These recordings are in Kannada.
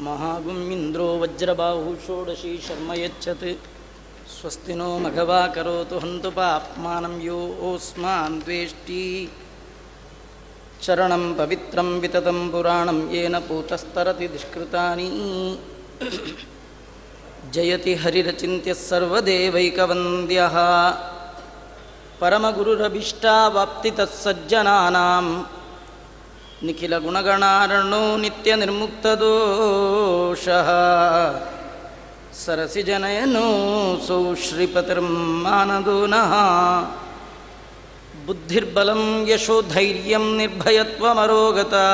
महागुमिन्द्रो वज्रबाहु षोडशी शर्म यच्छत् स्वस्ति नो मघवा करोतु हन्तु पाप्मानं यो ओस्मान् द्वेष्टि चरणं पवित्रं विततं पुराणं येन पूतस्तरति दुष्कृतानि जयति हरिरचिन्त्यः सर्वदेवैकवन्द्यः परमगुरुरभीष्टावाप्तितः सज्जनानां निखिलगुणगणार्णो नित्यनिर्मुक्तदोषः सरसिजनयनोऽसौ श्रीपतिर्मानदो नः बुद्धिर्बलं यशोधैर्यं निर्भयत्वमरोगता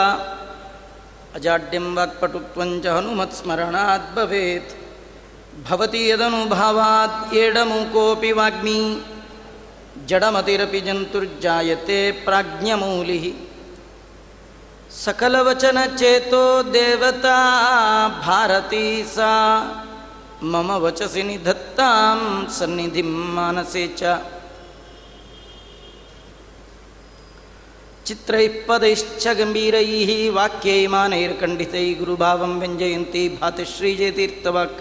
अजाड्यं वाक्पटुत्वं च हनुमत्स्मरणात् भवेत् भवति यदनुभावात् येडमुकोऽपि वाग्मी जडमतिरपि जन्तुर्जायते प्राज्ञमौलिः सकलवचनचेतो देवता भारती सा मम वचसि निधत्तां सन्निधिं मानसे च चित्रैः पदैश्च गम्भीरैः वाक्यैमानैर्कण्डितैः गुरुभावं व्यञ्जयन्ती भातिश्रीजयतीर्थवाक्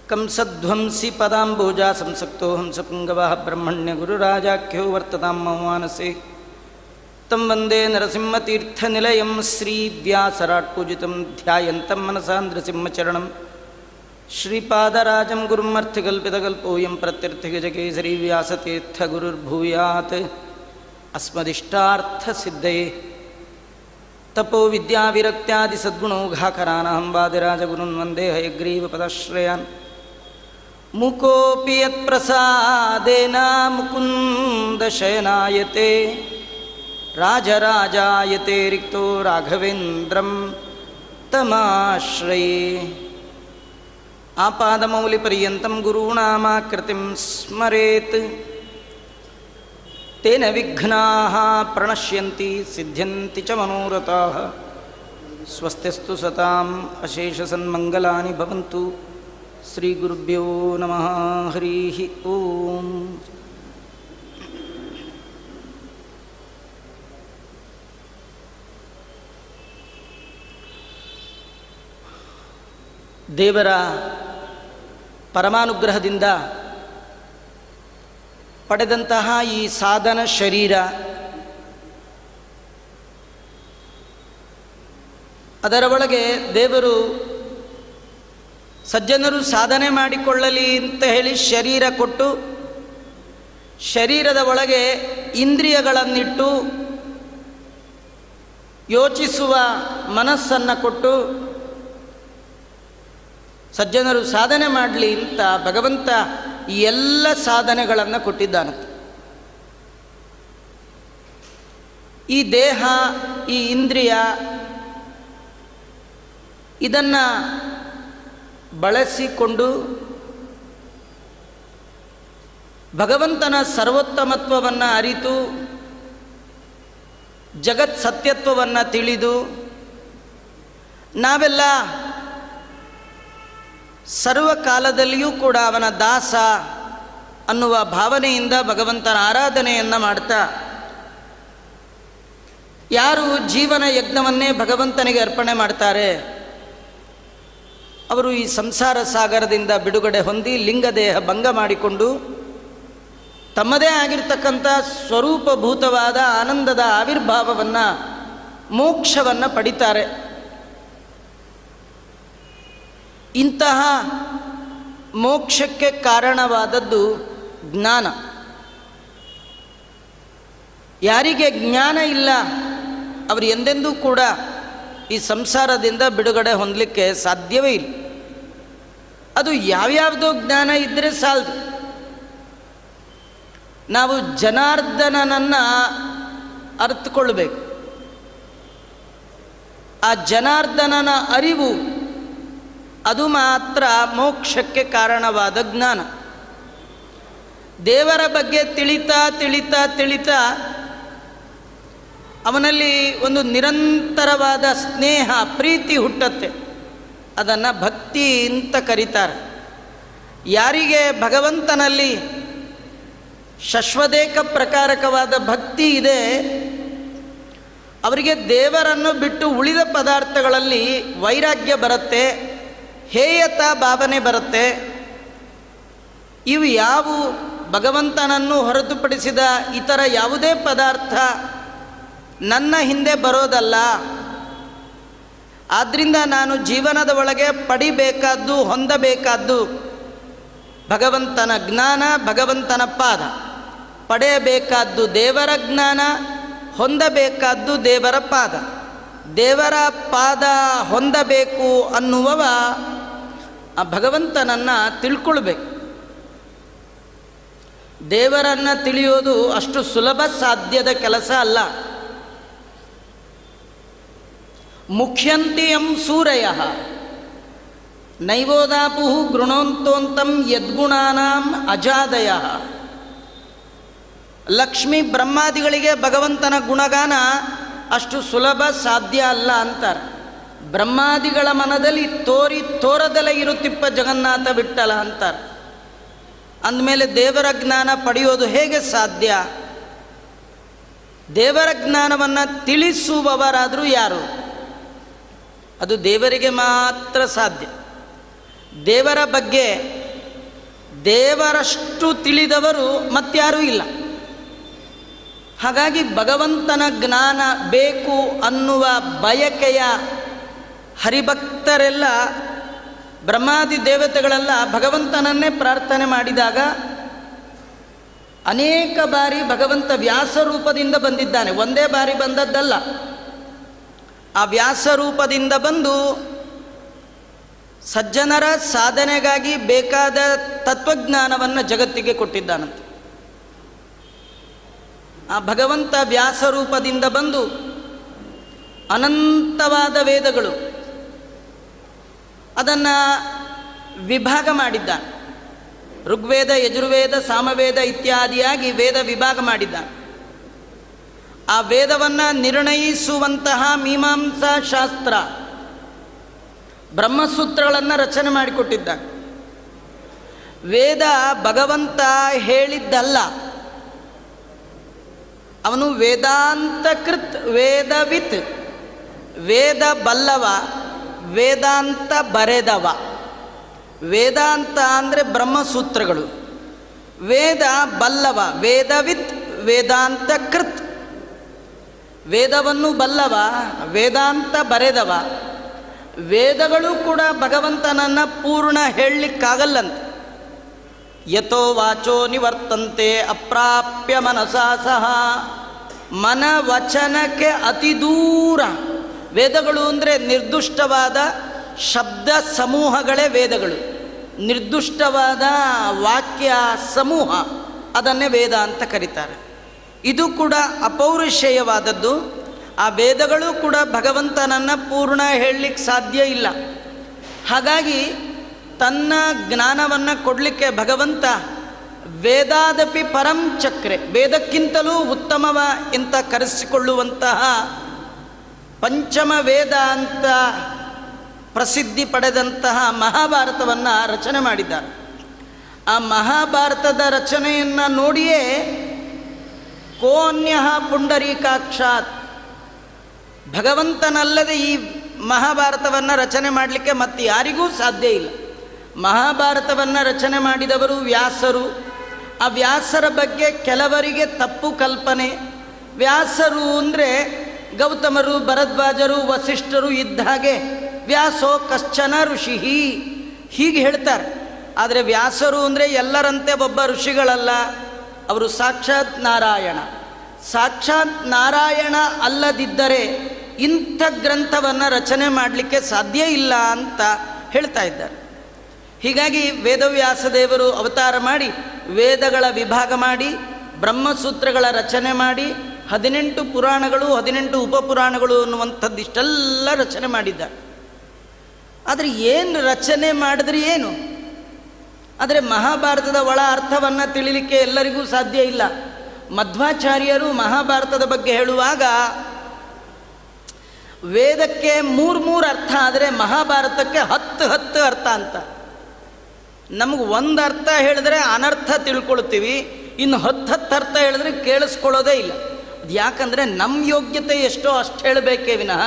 कंसध्वंसी पदाम्बोजा संसक्तो हंसपुङ्गवः ब्रह्मण्यगुरुराजाख्यो वर्ततां मम मानसे तं वन्दे नरसिंहतीर्थनिलयं श्रीव्यासराट्पूजितं ध्यायन्तं मनसा नृसिंहचरणं श्रीपादराजं गुरुमर्थिकल्पितकल्पोऽयं प्रत्यर्थिगजकेसरी व्यासतीर्थगुरुर्भूयात् अस्मदिष्टार्थसिद्धये तपो विद्याविरक्त्यादिसद्गुणौघाकरानहं वादिराजगुरुन् वन्दे हयग्रीवपदाश्रयान् मुकोऽपि यत्प्रसादेन मुकुन्दशयनायते राजराजायते रिक्तो राघवेन्द्रं तमाश्रये आपादमौलिपर्यन्तं गुरूणामाकृतिं स्मरेत् तेन विघ्नाः प्रणश्यन्ति सिद्ध्यन्ति च मनोरथाः स्वस्तिस्तु सताम् अशेषसन्मङ्गलानि भवन्तु श्रीगुरुभ्यो नमः हरिः ओम् ದೇವರ ಪರಮಾನುಗ್ರಹದಿಂದ ಪಡೆದಂತಹ ಈ ಸಾಧನ ಶರೀರ ಅದರ ಒಳಗೆ ದೇವರು ಸಜ್ಜನರು ಸಾಧನೆ ಮಾಡಿಕೊಳ್ಳಲಿ ಅಂತ ಹೇಳಿ ಶರೀರ ಕೊಟ್ಟು ಶರೀರದ ಒಳಗೆ ಇಂದ್ರಿಯಗಳನ್ನಿಟ್ಟು ಯೋಚಿಸುವ ಮನಸ್ಸನ್ನು ಕೊಟ್ಟು ಸಜ್ಜನರು ಸಾಧನೆ ಮಾಡಲಿ ಅಂತ ಭಗವಂತ ಈ ಎಲ್ಲ ಸಾಧನೆಗಳನ್ನು ಕೊಟ್ಟಿದ್ದಾನಂತೆ. ಈ ದೇಹ, ಈ ಇಂದ್ರಿಯ ಇದನ್ನು ಬಳಸಿಕೊಂಡು ಭಗವಂತನ ಸರ್ವೋತ್ತಮತ್ವವನ್ನು ಅರಿತು ಜಗತ್ ಸತ್ಯತ್ವವನ್ನು ತಿಳಿದು ನಾವೆಲ್ಲ ಸರ್ವಕಾಲದಲ್ಲಿಯೂ ಕೂಡ ಅವನ ದಾಸ ಅನ್ನುವ ಭಾವನೆಯಿಂದ ಭಗವಂತನ ಆರಾಧನೆಯನ್ನು ಮಾಡ್ತಾ ಯಾರು ಜೀವನ ಯಜ್ಞವನ್ನೇ ಭಗವಂತನಿಗೆ ಅರ್ಪಣೆ ಮಾಡ್ತಾರೆ ಅವರು ಈ ಸಂಸಾರ ಸಾಗರದಿಂದ ಬಿಡುಗಡೆ ಹೊಂದಿ ಲಿಂಗದೇಹ ಭಂಗ ಮಾಡಿಕೊಂಡು ತಮ್ಮದೇ ಆಗಿರ್ತಕ್ಕಂಥ ಸ್ವರೂಪಭೂತವಾದ ಆನಂದದ ಆವಿರ್ಭಾವವನ್ನು ಮೋಕ್ಷವನ್ನು ಪಡಿತಾರೆ. ಇಂತಹ ಮೋಕ್ಷಕ್ಕೆ ಕಾರಣವಾದದ್ದು ಜ್ಞಾನ. ಯಾರಿಗೆ ಜ್ಞಾನ ಇಲ್ಲ ಅವರು ಎಂದೆಂದೂ ಕೂಡ ಈ ಸಂಸಾರದಿಂದ ಬಿಡುಗಡೆ ಹೊಂದಲಿಕ್ಕೆ ಸಾಧ್ಯವೇ ಇಲ್ಲ. ಅದು ಯಾವ್ಯಾವುದೋ ಜ್ಞಾನ ಇದ್ದರೆ ಸಾಲದು. ನಾವು ಜನಾರ್ದನನನ್ನು ಅರ್ಥಕೊಳ್ಬೇಕು. ಆ ಜನಾರ್ದನನ ಅರಿವು ಅದು ಮಾತ್ರ ಮೋಕ್ಷಕ್ಕೆ ಕಾರಣವಾದ ಜ್ಞಾನ. ದೇವರ ಬಗ್ಗೆ ತಿಳಿತಾ ತಿಳಿತಾ ತಿಳಿತಾ ಅವನಲ್ಲಿ ಒಂದು ನಿರಂತರವಾದ ಸ್ನೇಹ ಪ್ರೀತಿ ಹುಟ್ಟುತ್ತೆ. ಅದನ್ನು ಭಕ್ತಿ ಅಂತ ಕರೀತಾರೆ. ಯಾರಿಗೆ ಭಗವಂತನಲ್ಲಿ ಶಶ್ವದೇಕ ಪ್ರಕಾರಕವಾದ ಭಕ್ತಿ ಇದೆ ಅವರಿಗೆ ದೇವರನ್ನು ಬಿಟ್ಟು ಉಳಿದ ಪದಾರ್ಥಗಳಲ್ಲಿ ವೈರಾಗ್ಯ ಬರುತ್ತೆ, ಹೇಯತಾ ಭಾವನೆ ಬರುತ್ತೆ. ಇವು ಯಾವುವು ಭಗವಂತನನ್ನು ಹೊರತುಪಡಿಸಿದ ಇತರ ಯಾವುದೇ ಪದಾರ್ಥ ನನ್ನ ಹಿಂದೆ ಬರೋದಲ್ಲ. ಆದ್ದರಿಂದ ನಾನು ಜೀವನದ ಒಳಗೆ ಪಡಿಬೇಕಾದ್ದು, ಹೊಂದಬೇಕಾದ್ದು ಭಗವಂತನ ಜ್ಞಾನ, ಭಗವಂತನ ಪಾದ. ಪಡೆಯಬೇಕಾದ್ದು ದೇವರ ಜ್ಞಾನ, ಹೊಂದಬೇಕಾದ್ದು ದೇವರ ಪಾದ. ದೇವರ ಪಾದ ಹೊಂದಬೇಕು ಅನ್ನುವವ ಆ ಭಗವಂತನನ್ನು ತಿಳ್ಕೊಳ್ಬೇಕು. ದೇವರನ್ನು ತಿಳಿಯೋದು ಅಷ್ಟು ಸುಲಭ ಸಾಧ್ಯದ ಕೆಲಸ ಅಲ್ಲ. ಮುಖ್ಯಂತಿಯಂ ಸೂರಯ ನೈವೋದಾಪು ಗೃಣೋಂತೋಂತಂ ಯದ್ಗುಣಾನಾಂ ಅಜಾದಯ. ಲಕ್ಷ್ಮೀ ಬ್ರಹ್ಮಾದಿಗಳಿಗೆ ಭಗವಂತನ ಗುಣಗಾನ ಅಷ್ಟು ಸುಲಭ ಸಾಧ್ಯ ಅಲ್ಲ ಅಂತಾರೆ. ಬ್ರಹ್ಮಾದಿಗಳ ಮನದಲ್ಲಿ ತೋರದಲ್ಲೇ ಇರುತ್ತಿಪ್ಪ ಜಗನ್ನಾಥ ಬಿಟ್ಟಲ ಅಂತಾರೆ. ಅಂದಮೇಲೆ ದೇವರ ಜ್ಞಾನ ಪಡೆಯೋದು ಹೇಗೆ ಸಾಧ್ಯ? ದೇವರ ಜ್ಞಾನವನ್ನು ತಿಳಿಸುವವರಾದರೂ ಯಾರು? ಅದು ದೇವರಿಗೆ ಮಾತ್ರ ಸಾಧ್ಯ. ದೇವರ ಬಗ್ಗೆ ದೇವರಷ್ಟು ತಿಳಿದವರು ಮತ್ತಾರೂ ಇಲ್ಲ. ಹಾಗಾಗಿ ಭಗವಂತನ ಜ್ಞಾನ ಬೇಕು ಅನ್ನುವ ಬಯಕೆಯ ಹರಿಭಕ್ತರೆಲ್ಲ, ಬ್ರಹ್ಮಾದಿ ದೇವತೆಗಳೆಲ್ಲ ಭಗವಂತನನ್ನೇ ಪ್ರಾರ್ಥನೆ ಮಾಡಿದಾಗ ಅನೇಕ ಬಾರಿ ಭಗವಂತ ವ್ಯಾಸ ರೂಪದಿಂದ ಬಂದಿದ್ದಾನೆ. ಒಂದೇ ಬಾರಿ ಬಂದದ್ದಲ್ಲ. ಆ ವ್ಯಾಸ ರೂಪದಿಂದ ಬಂದು ಸಜ್ಜನರ ಸಾಧನೆಗಾಗಿ ಬೇಕಾದ ತತ್ವಜ್ಞಾನವನ್ನು ಜಗತ್ತಿಗೆ ಕೊಟ್ಟಿದ್ದಾನಂತೆ. ಆ ಭಗವಂತ ವ್ಯಾಸ ರೂಪದಿಂದ ಬಂದು ಅನಂತವಾದ ವೇದಗಳು ಅದನ್ನು ವಿಭಾಗ ಮಾಡಿದ್ದಾನೆ. ಋಗ್ವೇದ, ಯಜುರ್ವೇದ, ಸಾಮವೇದ ಇತ್ಯಾದಿಯಾಗಿ ವೇದ ವಿಭಾಗ ಮಾಡಿದ್ದಾನೆ. ಆ ವೇದವನ್ನು ನಿರ್ಣಯಿಸುವಂತಹ ಮೀಮಾಂಸಾ ಶಾಸ್ತ್ರ ಬ್ರಹ್ಮಸೂತ್ರಗಳನ್ನು ರಚನೆ ಮಾಡಿಕೊಟ್ಟಿದ್ದಾನೆ. ವೇದ ಭಗವಂತ ಹೇಳಿದ್ದಲ್ಲ, ಅವನು ವೇದಾಂತಕೃತ್ ವೇದವಿತ್, ವೇದ ಬಲ್ಲವ, ವೇದಾಂತ ಬರೆದವ. ವೇದಾಂತ ಅಂದರೆ ಬ್ರಹ್ಮಸೂತ್ರಗಳು, ವೇದ ಬಲ್ಲವ, ವೇದವಿತ್ ವೇದಾಂತಕೃತ್. ವೇದವನ್ನು ಬಲ್ಲವ, ವೇದಾಂತ ಬರೆದವ. ವೇದಗಳು ಕೂಡ ಭಗವಂತನನ್ನು ಪೂರ್ಣ ಹೇಳಲಿಕ್ಕಾಗಲ್ಲಂತೆ. ಯಥೋ ವಾಚೋ ನಿವರ್ತಂತೆ ಅಪ್ರಾಪ್ಯ ಮನಸಾ ಸಹ. ಮನ ವಚನಕ್ಕೆ ಅತಿ ದೂರ. ವೇದಗಳು ಅಂದರೆ ನಿರ್ದುಷ್ಟವಾದ ಶಬ್ದ ಸಮೂಹಗಳೇ ವೇದಗಳು. ನಿರ್ದುಷ್ಟವಾದ ವಾಕ್ಯ ಸಮೂಹ, ಅದನ್ನೇ ವೇದ ಅಂತ ಕರೀತಾರೆ. ಇದು ಕೂಡ ಅಪೌರುಷೇಯವಾದದ್ದು. ಆ ವೇದಗಳು ಕೂಡ ಭಗವಂತನನ್ನು ಪೂರ್ಣ ಹೇಳಲಿಕ್ಕೆ ಸಾಧ್ಯ ಇಲ್ಲ. ಹಾಗಾಗಿ ತನ್ನ ಜ್ಞಾನವನ್ನು ಕೊಡಲಿಕ್ಕೆ ಭಗವಂತ ವೇದಾದಪಿ ಪರಂ ಚಕ್ರೆ, ವೇದಕ್ಕಿಂತಲೂ ಉತ್ತಮವ ಅಂತ ಕರೆಸಿಕೊಳ್ಳುವಂತಹ ಪಂಚಮ ವೇದ ಅಂತ ಪ್ರಸಿದ್ಧಿ ಪಡೆದಂತಹ ಮಹಾಭಾರತವನ್ನು ರಚನೆ ಮಾಡಿದ್ದಾರೆ. ಆ ಮಹಾಭಾರತದ ರಚನೆಯನ್ನು ನೋಡಿಯೇ ಕೋನ್ಯಃ ಪುಂಡರೀಕಾಕ್ಷಾತ್, ಭಗವಂತನಲ್ಲದೆ ಈ ಮಹಾಭಾರತವನ್ನು ರಚನೆ ಮಾಡಲಿಕ್ಕೆ ಮತ್ತೆ ಯಾರಿಗೂ ಸಾಧ್ಯ ಇಲ್ಲ. ಮಹಾಭಾರತವನ್ನು ರಚನೆ ಮಾಡಿದವರು ವ್ಯಾಸರು. ಆ ವ್ಯಾಸರ ಬಗ್ಗೆ ಕೆಲವರಿಗೆ ತಪ್ಪು ಕಲ್ಪನೆ. ವ್ಯಾಸರು ಅಂದರೆ ಗೌತಮರು, ಭರದ್ವಾಜರು, ವಸಿಷ್ಠರು ಇದ್ದ ಹಾಗೆ ವ್ಯಾಸೋ ಕಶ್ಚನ ಋಷಿ ಹೀಗೆ ಹೇಳ್ತಾರೆ. ಆದರೆ ವ್ಯಾಸರು ಅಂದರೆ ಎಲ್ಲರಂತೆ ಒಬ್ಬ ಋಷಿಗಳಲ್ಲ, ಅವರು ಸಾಕ್ಷಾತ್ ನಾರಾಯಣ. ಸಾಕ್ಷಾತ್ ನಾರಾಯಣ ಅಲ್ಲದಿದ್ದರೆ ಇಂಥ ಗ್ರಂಥವನ್ನು ರಚನೆ ಮಾಡಲಿಕ್ಕೆ ಸಾಧ್ಯ ಇಲ್ಲ ಅಂತ ಹೇಳ್ತಾ ಇದ್ದಾರೆ. ಹೀಗಾಗಿ ವೇದವ್ಯಾಸದೇವರು ಅವತಾರ ಮಾಡಿ ವೇದಗಳ ವಿಭಾಗ ಮಾಡಿ ಬ್ರಹ್ಮಸೂತ್ರಗಳ ರಚನೆ ಮಾಡಿ 18 ಪುರಾಣಗಳು 18 ಉಪಪುರಾಣಗಳು ಅನ್ನುವಂಥದ್ದು ಇಷ್ಟೆಲ್ಲ ರಚನೆ ಮಾಡಿದ್ದಾರೆ. ಆದರೆ ಏನು ರಚನೆ ಮಾಡಿದ್ರೆ ಏನು? ಆದರೆ ಮಹಾಭಾರತದ ಒಳ ಅರ್ಥವನ್ನು ತಿಳಿಲಿಕ್ಕೆ ಎಲ್ಲರಿಗೂ ಸಾಧ್ಯ ಇಲ್ಲ. ಮಧ್ವಾಚಾರ್ಯರು ಮಹಾಭಾರತದ ಬಗ್ಗೆ ಹೇಳುವಾಗ ವೇದಕ್ಕೆ 3 ಅರ್ಥ ಆದರೆ ಮಹಾಭಾರತಕ್ಕೆ 10 ಅರ್ಥ ಅಂತ. ನಮಗೆ ಒಂದು ಅರ್ಥ ಹೇಳಿದ್ರೆ ಅನರ್ಥ ತಿಳ್ಕೊಳ್ತೀವಿ, ಇನ್ನು 10 ಅರ್ಥ ಹೇಳಿದ್ರೆ ಕೇಳಿಸ್ಕೊಳ್ಳೋದೇ ಇಲ್ಲ. ಅದು ಯಾಕಂದರೆ ನಮ್ಮ ಯೋಗ್ಯತೆ ಎಷ್ಟೋ ಅಷ್ಟು ಹೇಳಬೇಕೇ ವಿನಃ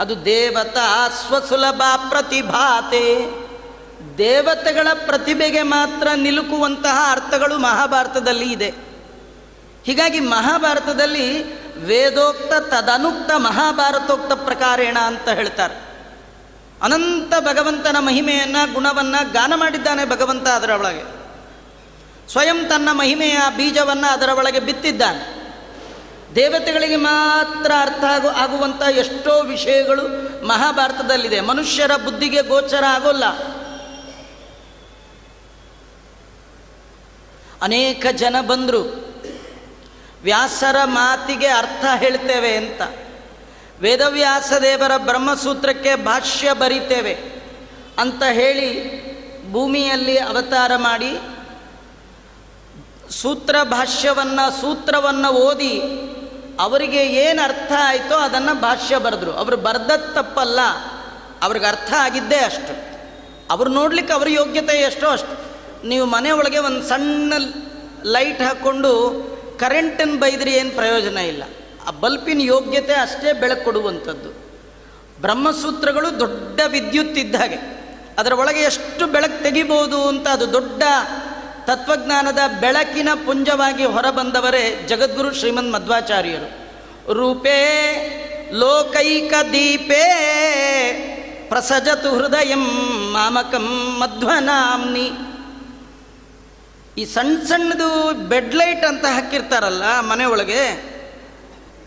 ಅದು ದೇವತಾ ಸ್ವಸುಲಭ ಪ್ರತಿಭಾತೆ, ದೇವತೆಗಳ ಪ್ರತಿಭೆಗೆ ಮಾತ್ರ ನಿಲುಕುವಂತಹ ಅರ್ಥಗಳು ಮಹಾಭಾರತದಲ್ಲಿ ಇದೆ. ಹೀಗಾಗಿ ಮಹಾಭಾರತದಲ್ಲಿ ವೇದೋಕ್ತ ತದನುಕ್ತ ಮಹಾಭಾರತೋಕ್ತ ಪ್ರಕಾರೇಣ ಅಂತ ಹೇಳ್ತಾರೆ. ಅನಂತ ಭಗವಂತನ ಮಹಿಮೆಯನ್ನು ಗುಣವನ್ನು ಗಾನ ಮಾಡಿದ್ದಾನೆ ಭಗವಂತ. ಅದರ ಒಳಗೆ ಸ್ವಯಂ ತನ್ನ ಮಹಿಮೆಯ ಬೀಜವನ್ನು ಅದರ ಒಳಗೆ ಬಿತ್ತಿದ್ದಾನೆ. ದೇವತೆಗಳಿಗೆ ಮಾತ್ರ ಅರ್ಥ ಆಗುವಂಥ ಎಷ್ಟೋ ವಿಷಯಗಳು ಮಹಾಭಾರತದಲ್ಲಿದೆ, ಮನುಷ್ಯರ ಬುದ್ಧಿಗೆ ಗೋಚರ ಆಗೋಲ್ಲ. ಅನೇಕ ಜನ ಬಂದರು, ವ್ಯಾಸರ ಮಾತಿಗೆ ಅರ್ಥ ಹೇಳ್ತೇವೆ ಅಂತ, ವೇದವ್ಯಾಸ ದೇವರ ಬ್ರಹ್ಮಸೂತ್ರಕ್ಕೆ ಭಾಷ್ಯ ಬರಿತೇವೆ ಅಂತ ಹೇಳಿ ಭೂಮಿಯಲ್ಲಿ ಅವತಾರ ಮಾಡಿ ಸೂತ್ರವನ್ನು ಓದಿ ಅವರಿಗೆ ಏನು ಅರ್ಥ ಆಯಿತೋ ಅದನ್ನು ಭಾಷ್ಯ ಬರೆದ್ರು. ಅವರು ಬರ್ದದ್ದು ತಪ್ಪಲ್ಲ, ಅವ್ರಿಗೆ ಅರ್ಥ ಆಗಿದ್ದೇ ಅಷ್ಟು. ಅವ್ರು ನೋಡ್ಲಿಕ್ಕೆ ಅವ್ರ ಯೋಗ್ಯತೆ ಎಷ್ಟೋ ಅಷ್ಟು. ನೀವು ಮನೆ ಒಳಗೆ ಒಂದು ಸಣ್ಣ ಲೈಟ್ ಹಾಕ್ಕೊಂಡು ಕರೆಂಟನ್ನು ಬೈದ್ರಿ ಏನು ಪ್ರಯೋಜನ ಇಲ್ಲ. ಆ ಬಲ್ಪಿನ ಯೋಗ್ಯತೆ ಅಷ್ಟೇ ಬೆಳಕು ಕೊಡುವಂಥದ್ದು. ಬ್ರಹ್ಮಸೂತ್ರಗಳು ದೊಡ್ಡ ವಿದ್ಯುತ್ ಇದ್ದ ಹಾಗೆ, ಅದರ ಒಳಗೆ ಎಷ್ಟು ಬೆಳಕು ತೆಗಿಬೋದು ಅಂತ ಅದು ದೊಡ್ಡ ತತ್ವಜ್ಞಾನದ ಬೆಳಕಿನ ಪುಂಜವಾಗಿ ಹೊರಬಂದವರೇ ಜಗದ್ಗುರು ಶ್ರೀಮನ್ ಮಧ್ವಾಚಾರ್ಯರು. ರೂಪೇ ಲೋಕೈಕ ದೀಪೇ ಪ್ರಸಜತು ಹೃದಯಂ ಮಾಮಕಂ ಮಧ್ವನಾಮ್ನಿ. ಈ ಸಣ್ಣದು ಬೆಡ್ ಲೈಟ್ ಅಂತ ಹಾಕಿರ್ತಾರಲ್ಲ ಮನೆ ಒಳಗೆ,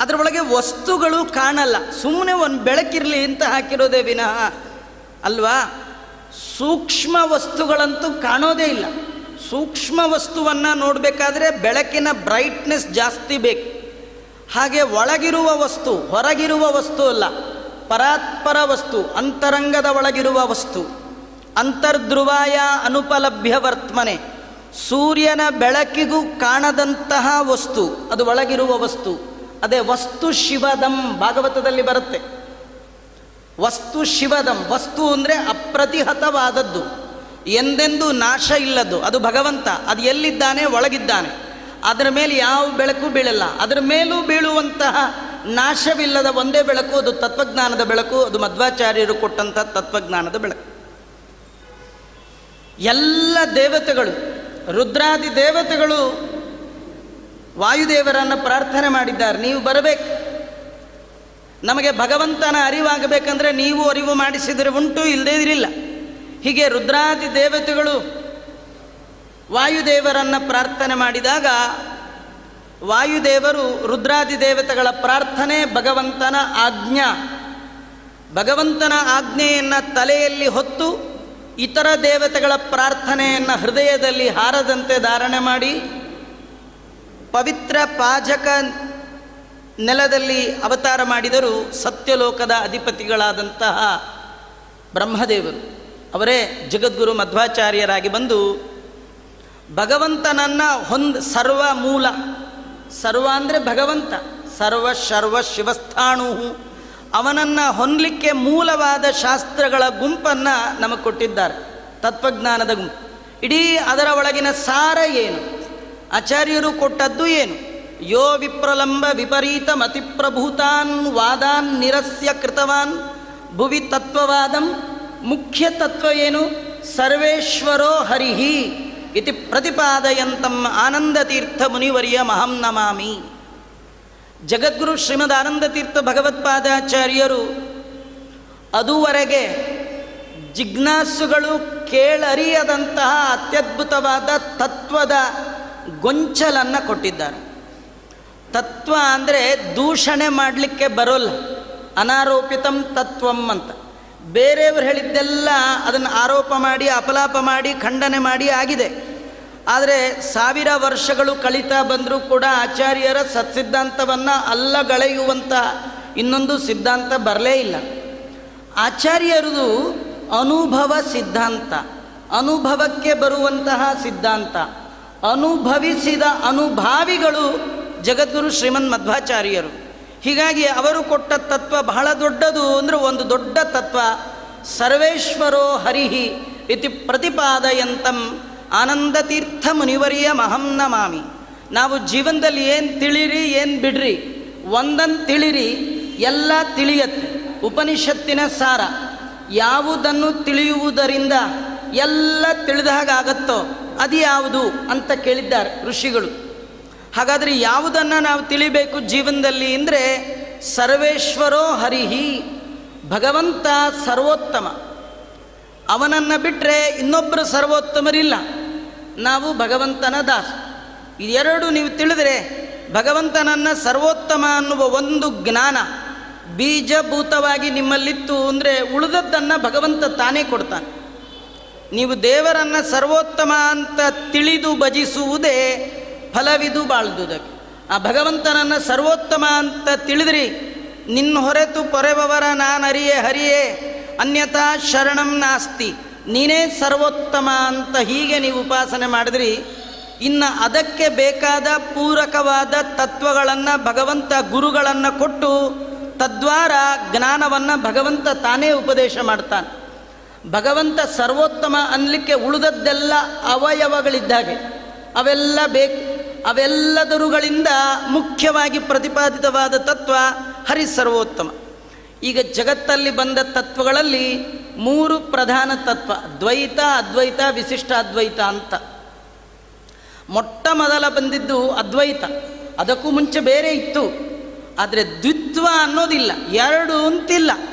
ಅದರೊಳಗೆ ವಸ್ತುಗಳು ಕಾಣಲ್ಲ, ಸುಮ್ಮನೆ ಒಂದು ಬೆಳಕಿರಲಿ ಅಂತ ಹಾಕಿರೋದೇ ವಿನಃ ಅಲ್ವಾ. ಸೂಕ್ಷ್ಮ ವಸ್ತುಗಳಂತೂ ಕಾಣೋದೇ ಇಲ್ಲ. ಸೂಕ್ಷ್ಮ ವಸ್ತುವನ್ನು ನೋಡಬೇಕಾದ್ರೆ ಬೆಳಕಿನ ಬ್ರೈಟ್ನೆಸ್ ಜಾಸ್ತಿ ಬೇಕು. ಹಾಗೆ ಒಳಗಿರುವ ವಸ್ತು ಹೊರಗಿರುವ ವಸ್ತು ಅಲ್ಲ, ಪರಾತ್ಪರ ವಸ್ತು, ಅಂತರಂಗದ ಒಳಗಿರುವ ವಸ್ತು. ಅಂತರ್ಧ್ರುವಾಯ ಅನುಪಲಭ್ಯ ವರ್ತಮನೆ, ಸೂರ್ಯನ ಬೆಳಕಿಗೂ ಕಾಣದಂತಹ ವಸ್ತು ಅದು ಒಳಗಿರುವ ವಸ್ತು. ಅದೇ ವಸ್ತು ಶಿವದಂ, ಭಾಗವತದಲ್ಲಿ ಬರುತ್ತೆ. ವಸ್ತು ಶಿವದಂ, ವಸ್ತು ಅಂದರೆ ಅಪ್ರತಿಹತವಾದದ್ದು, ಎಂದೆಂದೂ ನಾಶ ಇಲ್ಲದ್ದು, ಅದು ಭಗವಂತ. ಅದು ಎಲ್ಲಿದ್ದಾನೆ? ಒಳಗಿದ್ದಾನೆ. ಅದರ ಮೇಲೆ ಯಾವ ಬೆಳಕು ಬೀಳಲ್ಲ. ಅದರ ಮೇಲೂ ಬೀಳುವಂತಹ ನಾಶವಿಲ್ಲದ ಒಂದೇ ಬೆಳಕು, ಅದು ತತ್ವಜ್ಞಾನದ ಬೆಳಕು. ಅದು ಮಧ್ವಾಚಾರ್ಯರು ಕೊಟ್ಟಂಥ ತತ್ವಜ್ಞಾನದ ಬೆಳಕು. ಎಲ್ಲ ದೇವತೆಗಳು, ರುದ್ರಾದಿ ದೇವತೆಗಳು ವಾಯುದೇವರನ್ನು ಪ್ರಾರ್ಥನೆ ಮಾಡಿದ್ದಾರೆ, ನೀವು ಬರಬೇಕು, ನಮಗೆ ಭಗವಂತನ ಅರಿವಾಗಬೇಕಂದ್ರೆ ನೀವು ಅರಿವು ಮಾಡಿಸಿದರೆ ಉಂಟು, ಇಲ್ಲದೇ ಇರಲಿಲ್ಲ. ಹೀಗೆ ರುದ್ರಾದಿ ದೇವತೆಗಳು ವಾಯುದೇವರನ್ನು ಪ್ರಾರ್ಥನೆ ಮಾಡಿದಾಗ ವಾಯುದೇವರು ರುದ್ರಾದಿ ದೇವತೆಗಳ ಪ್ರಾರ್ಥನೆ ಭಗವಂತನ ಆಜ್ಞಾ. ಭಗವಂತನ ಆಜ್ಞೆಯನ್ನು ತಲೆಯಲ್ಲಿ ಹೊತ್ತು ಇತರ ದೇವತೆಗಳ ಪ್ರಾರ್ಥನೆಯನ್ನು ಹೃದಯದಲ್ಲಿ ಹಾರದಂತೆ ಧಾರಣೆ ಮಾಡಿ ಪವಿತ್ರ ಪಾಜಕ ನೆಲದಲ್ಲಿ ಅವತಾರ ಮಾಡಿದರು ಸತ್ಯಲೋಕದ ಅಧಿಪತಿಗಳಾದಂತಹ ಬ್ರಹ್ಮದೇವರು. ಅವರೇ ಜಗದ್ಗುರು ಮಧ್ವಾಚಾರ್ಯರಾಗಿ ಬಂದು ಭಗವಂತನನ್ನು ಸರ್ವ ಮೂಲ, ಸರ್ವ ಅಂದರೆ ಭಗವಂತ, ಸರ್ವ ಶರ್ವ ಶಿವಸ್ಥಾಣು, ಅವನನ್ನು ಹೊಂದಲಿಕ್ಕೆ ಮೂಲವಾದ ಶಾಸ್ತ್ರಗಳ ಗುಂಪನ್ನು ನಮಗೆ ಕೊಟ್ಟಿದ್ದಾರೆ, ತತ್ವಜ್ಞಾನದ ಗುಂಪು. ಇಡೀ ಅದರ ಒಳಗಿನ ಸಾರ ಏನು, ಆಚಾರ್ಯರು ಕೊಟ್ಟದ್ದು ಏನು? ಯೋ ವಿಪ್ರಲಂಬ ವಿಪರೀತ ಮತಿಪ್ರಭೂತಾನ್ ವಾದಾನ್ ನಿರಸ್ಯ ಕೃತವಾನ್ ಭುವಿ ತತ್ವವಾದಂ. ಮುಖ್ಯ ತತ್ವ ಏನು? ಸರ್ವೇಶ್ವರೋ ಹರಿಹಿ ಇತಿ ಪ್ರತಿಪಾದಯಂತಂ ಆನಂದತೀರ್ಥ ಮುನಿವರ್ಯ ಮಹಂ ನಮಾಮಿ. ಜಗದ್ಗುರು ಶ್ರೀಮದ್ ಆನಂದತೀರ್ಥ ಭಗವತ್ಪಾದಾಚಾರ್ಯರು ಅದುವರೆಗೆ ಜಿಜ್ಞಾಸುಗಳು ಕೇಳರಿಯದಂತಹ ಅತ್ಯದ್ಭುತವಾದ ತತ್ವದ ಗೊಂಚಲನ್ನು ಕೊಟ್ಟಿದ್ದಾರೆ. ತತ್ವ ಅಂದರೆ ದೂಷಣೆ ಮಾಡಲಿಕ್ಕೆ ಬರೋಲ್ಲ, ಅನಾರೋಪಿತಂ ತತ್ವಂ ಅಂತ. ಬೇರೆಯವರು ಹೇಳಿದ್ದೆಲ್ಲ ಅದನ್ನು ಆರೋಪ ಮಾಡಿ ಅಪಲಾಪ ಮಾಡಿ ಖಂಡನೆ ಮಾಡಿ ಆಗಿದೆ. ಆದರೆ 1000 ವರ್ಷಗಳು ಕಳೀತಾ ಬಂದರೂ ಕೂಡ ಆಚಾರ್ಯರ ಸತ್ಸಿದ್ಧಾಂತವನ್ನು ಅಲ್ಲಗಳೆಯುವಂಥ ಇನ್ನೊಂದು ಸಿದ್ಧಾಂತ ಬರಲೇ ಇಲ್ಲ. ಆಚಾರ್ಯರದು ಅನುಭವ ಸಿದ್ಧಾಂತ, ಅನುಭವಕ್ಕೆ ಬರುವಂತಹ ಸಿದ್ಧಾಂತ. ಅನುಭವಿಸಿದ ಅನುಭಾವಿಗಳು ಜಗದ್ಗುರು ಶ್ರೀಮನ್ ಮಧ್ವಾಚಾರ್ಯರು. ಹೀಗಾಗಿ ಅವರು ಕೊಟ್ಟ ತತ್ವ ಬಹಳ ದೊಡ್ಡದು. ಅಂದರೆ ಒಂದು ದೊಡ್ಡ ತತ್ವ, ಸರ್ವೇಶ್ವರೋ ಹರಿಹಿ ಇತಿ ಪ್ರತಿಪಾದಯಂತಂ ಆನಂದತೀರ್ಥ ಮುನಿವರ್ಯ ಮಹಂ ನಮಾಮಿ. ನಾವು ಜೀವನದಲ್ಲಿ ಏನು ತಿಳಿರಿ ಏನು ಬಿಡ್ರಿ, ಒಂದನ್ನು ತಿಳಿರಿ, ಎಲ್ಲ ತಿಳಿಯತ್ತೆ. ಉಪನಿಷತ್ತಿನ ಸಾರ, ಯಾವುದನ್ನು ತಿಳಿಯುವುದರಿಂದ ಎಲ್ಲ ತಿಳಿದ ಹಾಗಾಗತ್ತೋ ಅದು ಯಾವುದು ಅಂತ ಕೇಳಿದ್ದಾರೆ ಋಷಿಗಳು. ಹಾಗಾದರೆ ಯಾವುದನ್ನು ನಾವು ತಿಳಿಬೇಕು ಜೀವನದಲ್ಲಿ ಅಂದರೆ ಸರ್ವೇಶ್ವರೋ ಹರಿಹಿ, ಭಗವಂತ ಸರ್ವೋತ್ತಮ. ಅವನನ್ನು ಬಿಟ್ಟರೆ ಇನ್ನೊಬ್ಬರು ಸರ್ವೋತ್ತಮರಿಲ್ಲ. ನಾವು ಭಗವಂತನ ದಾಸ. ಇದೆರಡು ನೀವು ತಿಳಿದರೆ ಭಗವಂತನನ್ನು ಸರ್ವೋತ್ತಮ ಅನ್ನುವ ಒಂದು ಜ್ಞಾನ ಬೀಜಭೂತವಾಗಿ ನಿಮ್ಮಲ್ಲಿತ್ತು ಅಂದರೆ ಉಳಿದದ್ದನ್ನು ಭಗವಂತ ತಾನೇ ಕೊಡ್ತಾನೆ. ನೀವು ದೇವರನ್ನು ಸರ್ವೋತ್ತಮ ಅಂತ ತಿಳಿದು ಭಜಿಸುವುದೇ ಫಲವಿದು ಬಾಳ್ದುದಕ್ಕೆ. ಆ ಭಗವಂತನನ್ನು ಸರ್ವೋತ್ತಮ ಅಂತ ತಿಳಿದ್ರಿ, ನಿನ್ನ ಹೊರೆತು ಪೊರೆಬವರ ನಾನರಿಯೇ ಹರಿಯೇ ಅನ್ಯಥಾ ಶರಣಂ ನಾಸ್ತಿ, ನೀನೇ ಸರ್ವೋತ್ತಮ ಅಂತ ಹೀಗೆ ನೀವು ಉಪಾಸನೆ ಮಾಡಿದ್ರಿ. ಇನ್ನು ಅದಕ್ಕೆ ಬೇಕಾದ ಪೂರಕವಾದ ತತ್ವಗಳನ್ನು ಭಗವಂತ ಗುರುಗಳನ್ನು ಕೊಟ್ಟು ತದ್ವಾರ ಜ್ಞಾನವನ್ನು ಭಗವಂತ ತಾನೇ ಉಪದೇಶ ಮಾಡ್ತಾನೆ. ಭಗವಂತ ಸರ್ವೋತ್ತಮ ಅನ್ನಲಿಕ್ಕೆ ಉಳಿದದ್ದೆಲ್ಲ ಅವಯವಗಳಿದ್ದಾಗೆ, ಅವೆಲ್ಲ ಬೇಕು. ಅವೆಲ್ಲದರುಗಳಿಂದ ಮುಖ್ಯವಾಗಿ ಪ್ರತಿಪಾದಿತವಾದ ತತ್ವ ಹರಿ ಸರ್ವೋತ್ತಮ. ಈಗ ಜಗತ್ತಲ್ಲಿ ಬಂದ ತತ್ವಗಳಲ್ಲಿ 3 ಪ್ರಧಾನ ತತ್ವ, ದ್ವೈತ, ಅದ್ವೈತ, ವಿಶಿಷ್ಟ ಅದ್ವೈತ ಅಂತ. ಮೊಟ್ಟ ಮೊದಲ ಬಂದಿದ್ದು ಅದ್ವೈತ, ಅದಕ್ಕೂ ಮುಂಚೆ ಬೇರೆ ಇತ್ತು. ಆದರೆ ದ್ವಿತ್ವ ಅನ್ನೋದಿಲ್ಲ, ಎರಡು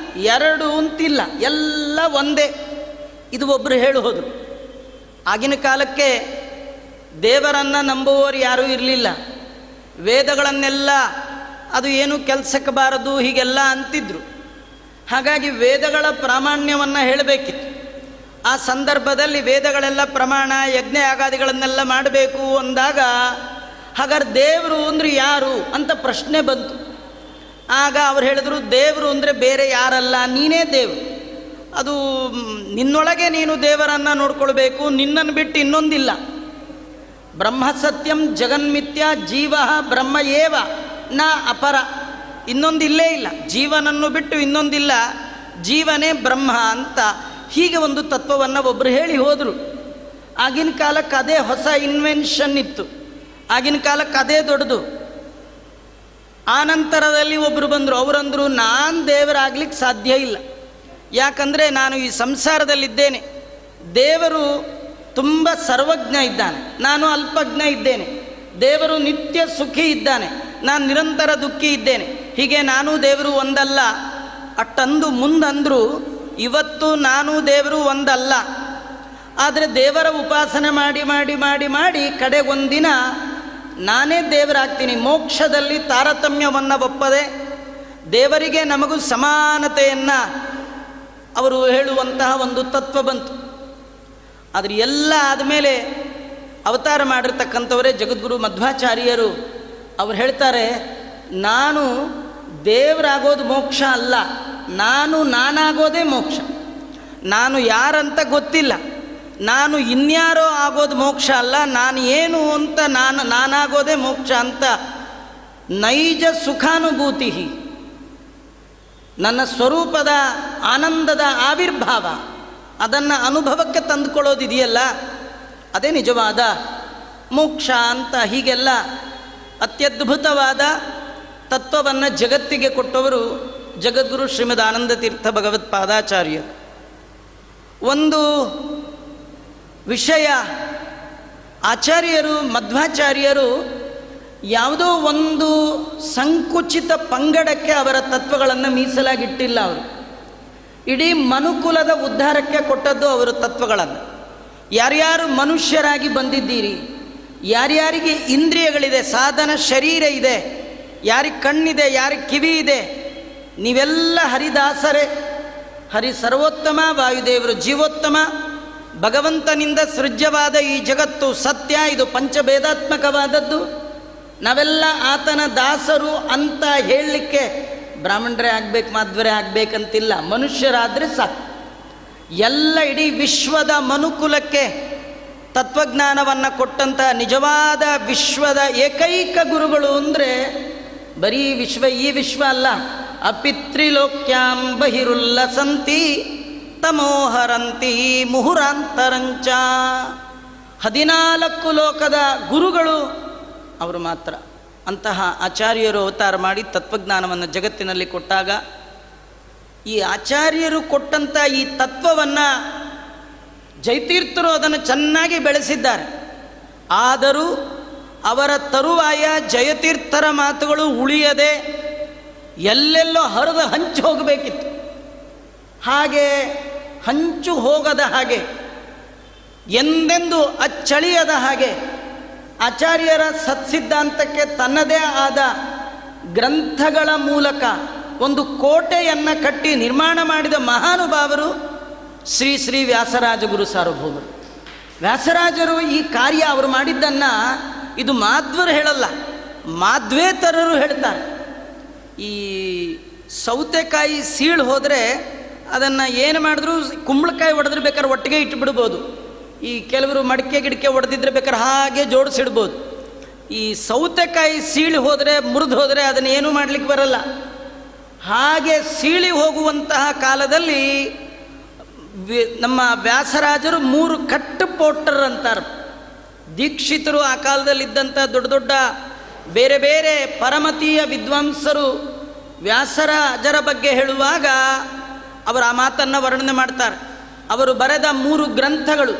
ಅಂತಿಲ್ಲ, ಎಲ್ಲ ಒಂದೇ. ಇದು ಒಬ್ಬರು ಹೇಳೋದು. ಆಗಿನ ಕಾಲಕ್ಕೆ ದೇವರನ್ನು ನಂಬುವವರು ಯಾರೂ ಇರಲಿಲ್ಲ. ವೇದಗಳನ್ನೆಲ್ಲ ಅದು ಏನು ಕೆಲಸಕ್ಕೆ ಬಾರದು ಹೀಗೆಲ್ಲ ಅಂತಿದ್ರು. ಹಾಗಾಗಿ ವೇದಗಳ ಪ್ರಾಮಾಣ್ಯವನ್ನು ಹೇಳಬೇಕಿತ್ತು. ಆ ಸಂದರ್ಭದಲ್ಲಿ ವೇದಗಳೆಲ್ಲ ಪ್ರಮಾಣ, ಯಜ್ಞ ಯಾಗಾದಿಗಳನ್ನೆಲ್ಲ ಮಾಡಬೇಕು ಅಂದಾಗ ಹಾಗಾದ್ರೆ ದೇವರು ಅಂದರೆ ಯಾರು ಅಂತ ಪ್ರಶ್ನೆ ಬಂತು. ಆಗ ಅವ್ರು ಹೇಳಿದ್ರು, ದೇವರು ಅಂದರೆ ಬೇರೆ ಯಾರಲ್ಲ, ನೀನೇ ದೇವರು. ಅದು ನಿನ್ನೊಳಗೆ ನೀನು ದೇವರನ್ನು ನೋಡ್ಕೊಳ್ಬೇಕು, ನಿನ್ನನ್ನು ಬಿಟ್ಟು ಇನ್ನೊಂದಿಲ್ಲ. ಬ್ರಹ್ಮ ಸತ್ಯಂ ಜಗನ್ಮಿಥ್ಯ ಜೀವ ಬ್ರಹ್ಮ ಏವ ನ ಅಪರ, ಇನ್ನೊಂದಿಲ್ಲೇ ಇಲ್ಲ. ಜೀವನನ್ನು ಬಿಟ್ಟು ಇನ್ನೊಂದಿಲ್ಲ, ಜೀವನೇ ಬ್ರಹ್ಮ ಅಂತ ಹೀಗೆ ಒಂದು ತತ್ವವನ್ನು ಒಬ್ಬರು ಹೇಳಿ ಹೋದರು. ಆಗಿನ ಕಾಲಕ್ಕೆ ಅದೇ ಹೊಸ ಇನ್ವೆನ್ಷನ್ ಇತ್ತು, ಆಗಿನ ಕಾಲಕ್ಕೆ ಅದೇ ದೊಡ್ಡದು. ಆ ನಂತರದಲ್ಲಿ ಒಬ್ಬರು ಬಂದರು, ಅವರಂದರು ನಾನು ದೇವರಾಗ್ಲಿಕ್ಕೆ ಸಾಧ್ಯ ಇಲ್ಲ, ಯಾಕಂದರೆ ನಾನು ಈ ಸಂಸಾರದಲ್ಲಿದ್ದೇನೆ. ದೇವರು ತುಂಬ ಸರ್ವಜ್ಞ ಇದ್ದಾನೆ, ನಾನು ಅಲ್ಪಜ್ಞ ಇದ್ದೇನೆ. ದೇವರು ನಿತ್ಯ ಸುಖಿ ಇದ್ದಾನೆ, ನಾನು ನಿರಂತರ ದುಃಖಿ ಇದ್ದೇನೆ. ಹೀಗೆ ನಾನು ದೇವರು ಒಂದಲ್ಲ ಅಟ್ಟಂದು ಮುಂದಂದರು. ಇವತ್ತು ನಾನು ದೇವರು ಒಂದಲ್ಲ, ಆದರೆ ದೇವರ ಉಪಾಸನೆ ಮಾಡಿ ಮಾಡಿ ಮಾಡಿ ಮಾಡಿ ಕಡೆಗೊಂದಿನ ನಾನೇ ದೇವರಾಗ್ತೀನಿ. ಮೋಕ್ಷದಲ್ಲಿ ತಾರತಮ್ಯವನ್ನು ಒಪ್ಪದೆ ದೇವರಿಗೆ ನಮಗೂ ಸಮಾನತೆಯನ್ನು ಅವರು ಹೇಳುವಂತಹ ಒಂದು ತತ್ವ ಬಂತು. ಆದರೆ ಎಲ್ಲ ಆದಮೇಲೆ ಅವತಾರ ಮಾಡಿರ್ತಕ್ಕಂಥವರೇ ಜಗದ್ಗುರು ಮಧ್ವಾಚಾರ್ಯರು. ಅವ್ರು ಹೇಳ್ತಾರೆ, ನಾನು ದೇವರಾಗೋದು ಮೋಕ್ಷ ಅಲ್ಲ, ನಾನಾಗೋದೇ ಮೋಕ್ಷ. ನಾನು ಯಾರಂತ ಗೊತ್ತಿಲ್ಲ, ನಾನು ಇನ್ಯಾರೋ ಆಗೋದು ಮೋಕ್ಷ ಅಲ್ಲ, ನಾನು ಏನು ಅಂತ ನಾನಾಗೋದೇ ಮೋಕ್ಷ ಅಂತ ನೈಜ ಸುಖಾನುಭೂತಿ, ನನ್ನ ಸ್ವರೂಪದ ಆನಂದದ ಆವಿರ್ಭಾವ, ಅದನ್ನು ಅನುಭವಕ್ಕೆ ತಂದುಕೊಳ್ಳೋದಿದೆಯಲ್ಲ, ಅದೇ ನಿಜವಾದ ಮೋಕ್ಷ ಅಂತ ಹೀಗೆಲ್ಲ ಅತ್ಯದ್ಭುತವಾದ ತತ್ವವನ್ನು ಜಗತ್ತಿಗೆ ಕೊಟ್ಟವರು ಜಗದ್ಗುರು ಶ್ರೀಮದ್ ಆನಂದ ತೀರ್ಥ ಭಗವತ್ಪಾದಾಚಾರ್ಯ. ಒಂದು ವಿಷಯ, ಆಚಾರ್ಯರು ಮಧ್ವಾಚಾರ್ಯರು ಯಾವುದೋ ಒಂದು ಸಂಕುಚಿತ ಪಂಗಡಕ್ಕೆ ಅವರ ತತ್ವಗಳನ್ನು ಮೀಸಲಾಗಿಟ್ಟಿಲ್ಲ. ಅವರು ಇಡೀ ಮನುಕುಲದ ಉದ್ಧಾರಕ್ಕೆ ಕೊಟ್ಟದ್ದು ಅವರ ತತ್ವಗಳನ್ನು. ಯಾರ್ಯಾರು ಮನುಷ್ಯರಾಗಿ ಬಂದಿದ್ದೀರಿ, ಯಾರ್ಯಾರಿಗೆ ಇಂದ್ರಿಯಗಳಿದೆ, ಸಾಧನ ಶರೀರ ಇದೆ, ಯಾರಿಗೆ ಕಣ್ಣಿದೆ, ಯಾರಿಗೆ ಕಿವಿ ಇದೆ, ನೀವೆಲ್ಲ ಹರಿದಾಸರೇ. ಹರಿ ಸರ್ವೋತ್ತಮ, ವಾಯುದೇವರು ಜೀವೋತ್ತಮ. ಭಗವಂತನಿಂದ ಸೃಜ್ಯವಾದ ಈ ಜಗತ್ತು ಸತ್ಯ, ಇದು ಪಂಚಭೇದಾತ್ಮಕವಾದದ್ದು. ನಾವೆಲ್ಲ ಆತನ ದಾಸರು ಅಂತ ಹೇಳಲಿಕ್ಕೆ ಬ್ರಾಹ್ಮಣರೇ ಆಗಬೇಕು, ಮಾಧ್ವರೇ ಆಗಬೇಕಂತಿಲ್ಲ, ಮನುಷ್ಯರಾದರೆ ಸಾಕು. ಎಲ್ಲ ಇಡೀ ವಿಶ್ವದ ಮನುಕುಲಕ್ಕೆ ತತ್ವಜ್ಞಾನವನ್ನು ಕೊಟ್ಟಂಥ ನಿಜವಾದ ವಿಶ್ವದ ಏಕೈಕ ಗುರುಗಳು ಅಂದರೆ ಬರೀ ಈ ವಿಶ್ವ ಅಲ್ಲ. ಅಪಿತ್ರಿಲೋಕ್ಯಾಂ ಬಹಿರುಲ್ಲಸಂತಿ ತಮೋಹರಂತಿ ಮುಹುರಾಂತರಂಚ. 14 ಲೋಕದ ಗುರುಗಳು ಅವರು ಮಾತ್ರ. ಅಂತಹ ಆಚಾರ್ಯರು ಅವತಾರ ಮಾಡಿ ತತ್ವಜ್ಞಾನವನ್ನು ಜಗತ್ತಿನಲ್ಲಿ ಕೊಟ್ಟಾಗ ಈ ಆಚಾರ್ಯರು ಕೊಟ್ಟಂಥ ಈ ತತ್ವವನ್ನು ಜಯತೀರ್ಥರು ಅದನ್ನು ಚೆನ್ನಾಗಿ ಬೆಳೆಸಿದ್ದಾರೆ. ಆದರೂ ಅವರ ತರುವಾಯ ಜಯತೀರ್ಥರ ಮಾತುಗಳು ಉಳಿಯದೆ ಎಲ್ಲೆಲ್ಲೋ ಹರಿದು ಹಂಚು ಹೋಗಬೇಕಿತ್ತು. ಹಾಗೆ ಹಂಚು ಹೋಗದ ಹಾಗೆ, ಎಂದೆಂದು ಅಚ್ಚಳಿಯದ ಹಾಗೆ ಆಚಾರ್ಯರ ಸತ್ಸಿದ್ಧಾಂತಕ್ಕೆ ತನ್ನದೇ ಆದ ಗ್ರಂಥಗಳ ಮೂಲಕ ಒಂದು ಕೋಟೆಯನ್ನು ಕಟ್ಟಿ ನಿರ್ಮಾಣ ಮಾಡಿದ ಮಹಾನುಭಾವರು ಶ್ರೀ ಶ್ರೀ ವ್ಯಾಸರಾಜಗುರು ಸಾರ್ವಭೌಮರು. ವ್ಯಾಸರಾಜರು ಈ ಕಾರ್ಯ ಅವರು ಮಾಡಿದ್ದನ್ನು ಇದು ಮಾಧ್ವರು ಹೇಳಲ್ಲ, ಮಾಧ್ವೇತರರು ಹೇಳ್ತಾರೆ. ಈ ಸೌತೆಕಾಯಿ ಸೀಳು ಹೋದರೆ ಅದನ್ನು ಏನು ಮಾಡಿದ್ರು, ಕುಂಬಳಕಾಯಿ ಹೊಡೆದ್ರೆ ಬೇಕಾದ್ರೆ ಒಟ್ಟಿಗೆ ಇಟ್ಟುಬಿಡ್ಬೋದು. ಈ ಕೆಲವರು ಮಡಿಕೆ ಗಿಡಕೆ ಹೊಡೆದಿದ್ರೆ ಬೇಕಾದ್ರೆ ಹಾಗೆ ಜೋಡಿಸಿಡ್ಬೋದು. ಈ ಸೌತೆಕಾಯಿ ಸೀಳಿ ಹೋದರೆ, ಮುರಿದು ಹೋದರೆ ಅದನ್ನು ಏನೂ ಮಾಡಲಿಕ್ಕೆ ಬರಲ್ಲ. ಹಾಗೆ ಸೀಳಿ ಹೋಗುವಂತಹ ಕಾಲದಲ್ಲಿ ನಮ್ಮ ವ್ಯಾಸರಾಜರು 3 ಕಟ್ಟು ಪೋಟರ್ ಅಂತಾರೆ. ದೀಕ್ಷಿತರು ಆ ಕಾಲದಲ್ಲಿದ್ದಂಥ ದೊಡ್ಡ ದೊಡ್ಡ ಬೇರೆ ಬೇರೆ ಪರಮತೀಯ ವಿದ್ವಾಂಸರು ವ್ಯಾಸರಾಜರ ಬಗ್ಗೆ ಹೇಳುವಾಗ ಅವರು ಆ ಮಾತನ್ನು ವರ್ಣನೆ ಮಾಡ್ತಾರೆ. ಅವರು ಬರೆದ 3 ಗ್ರಂಥಗಳು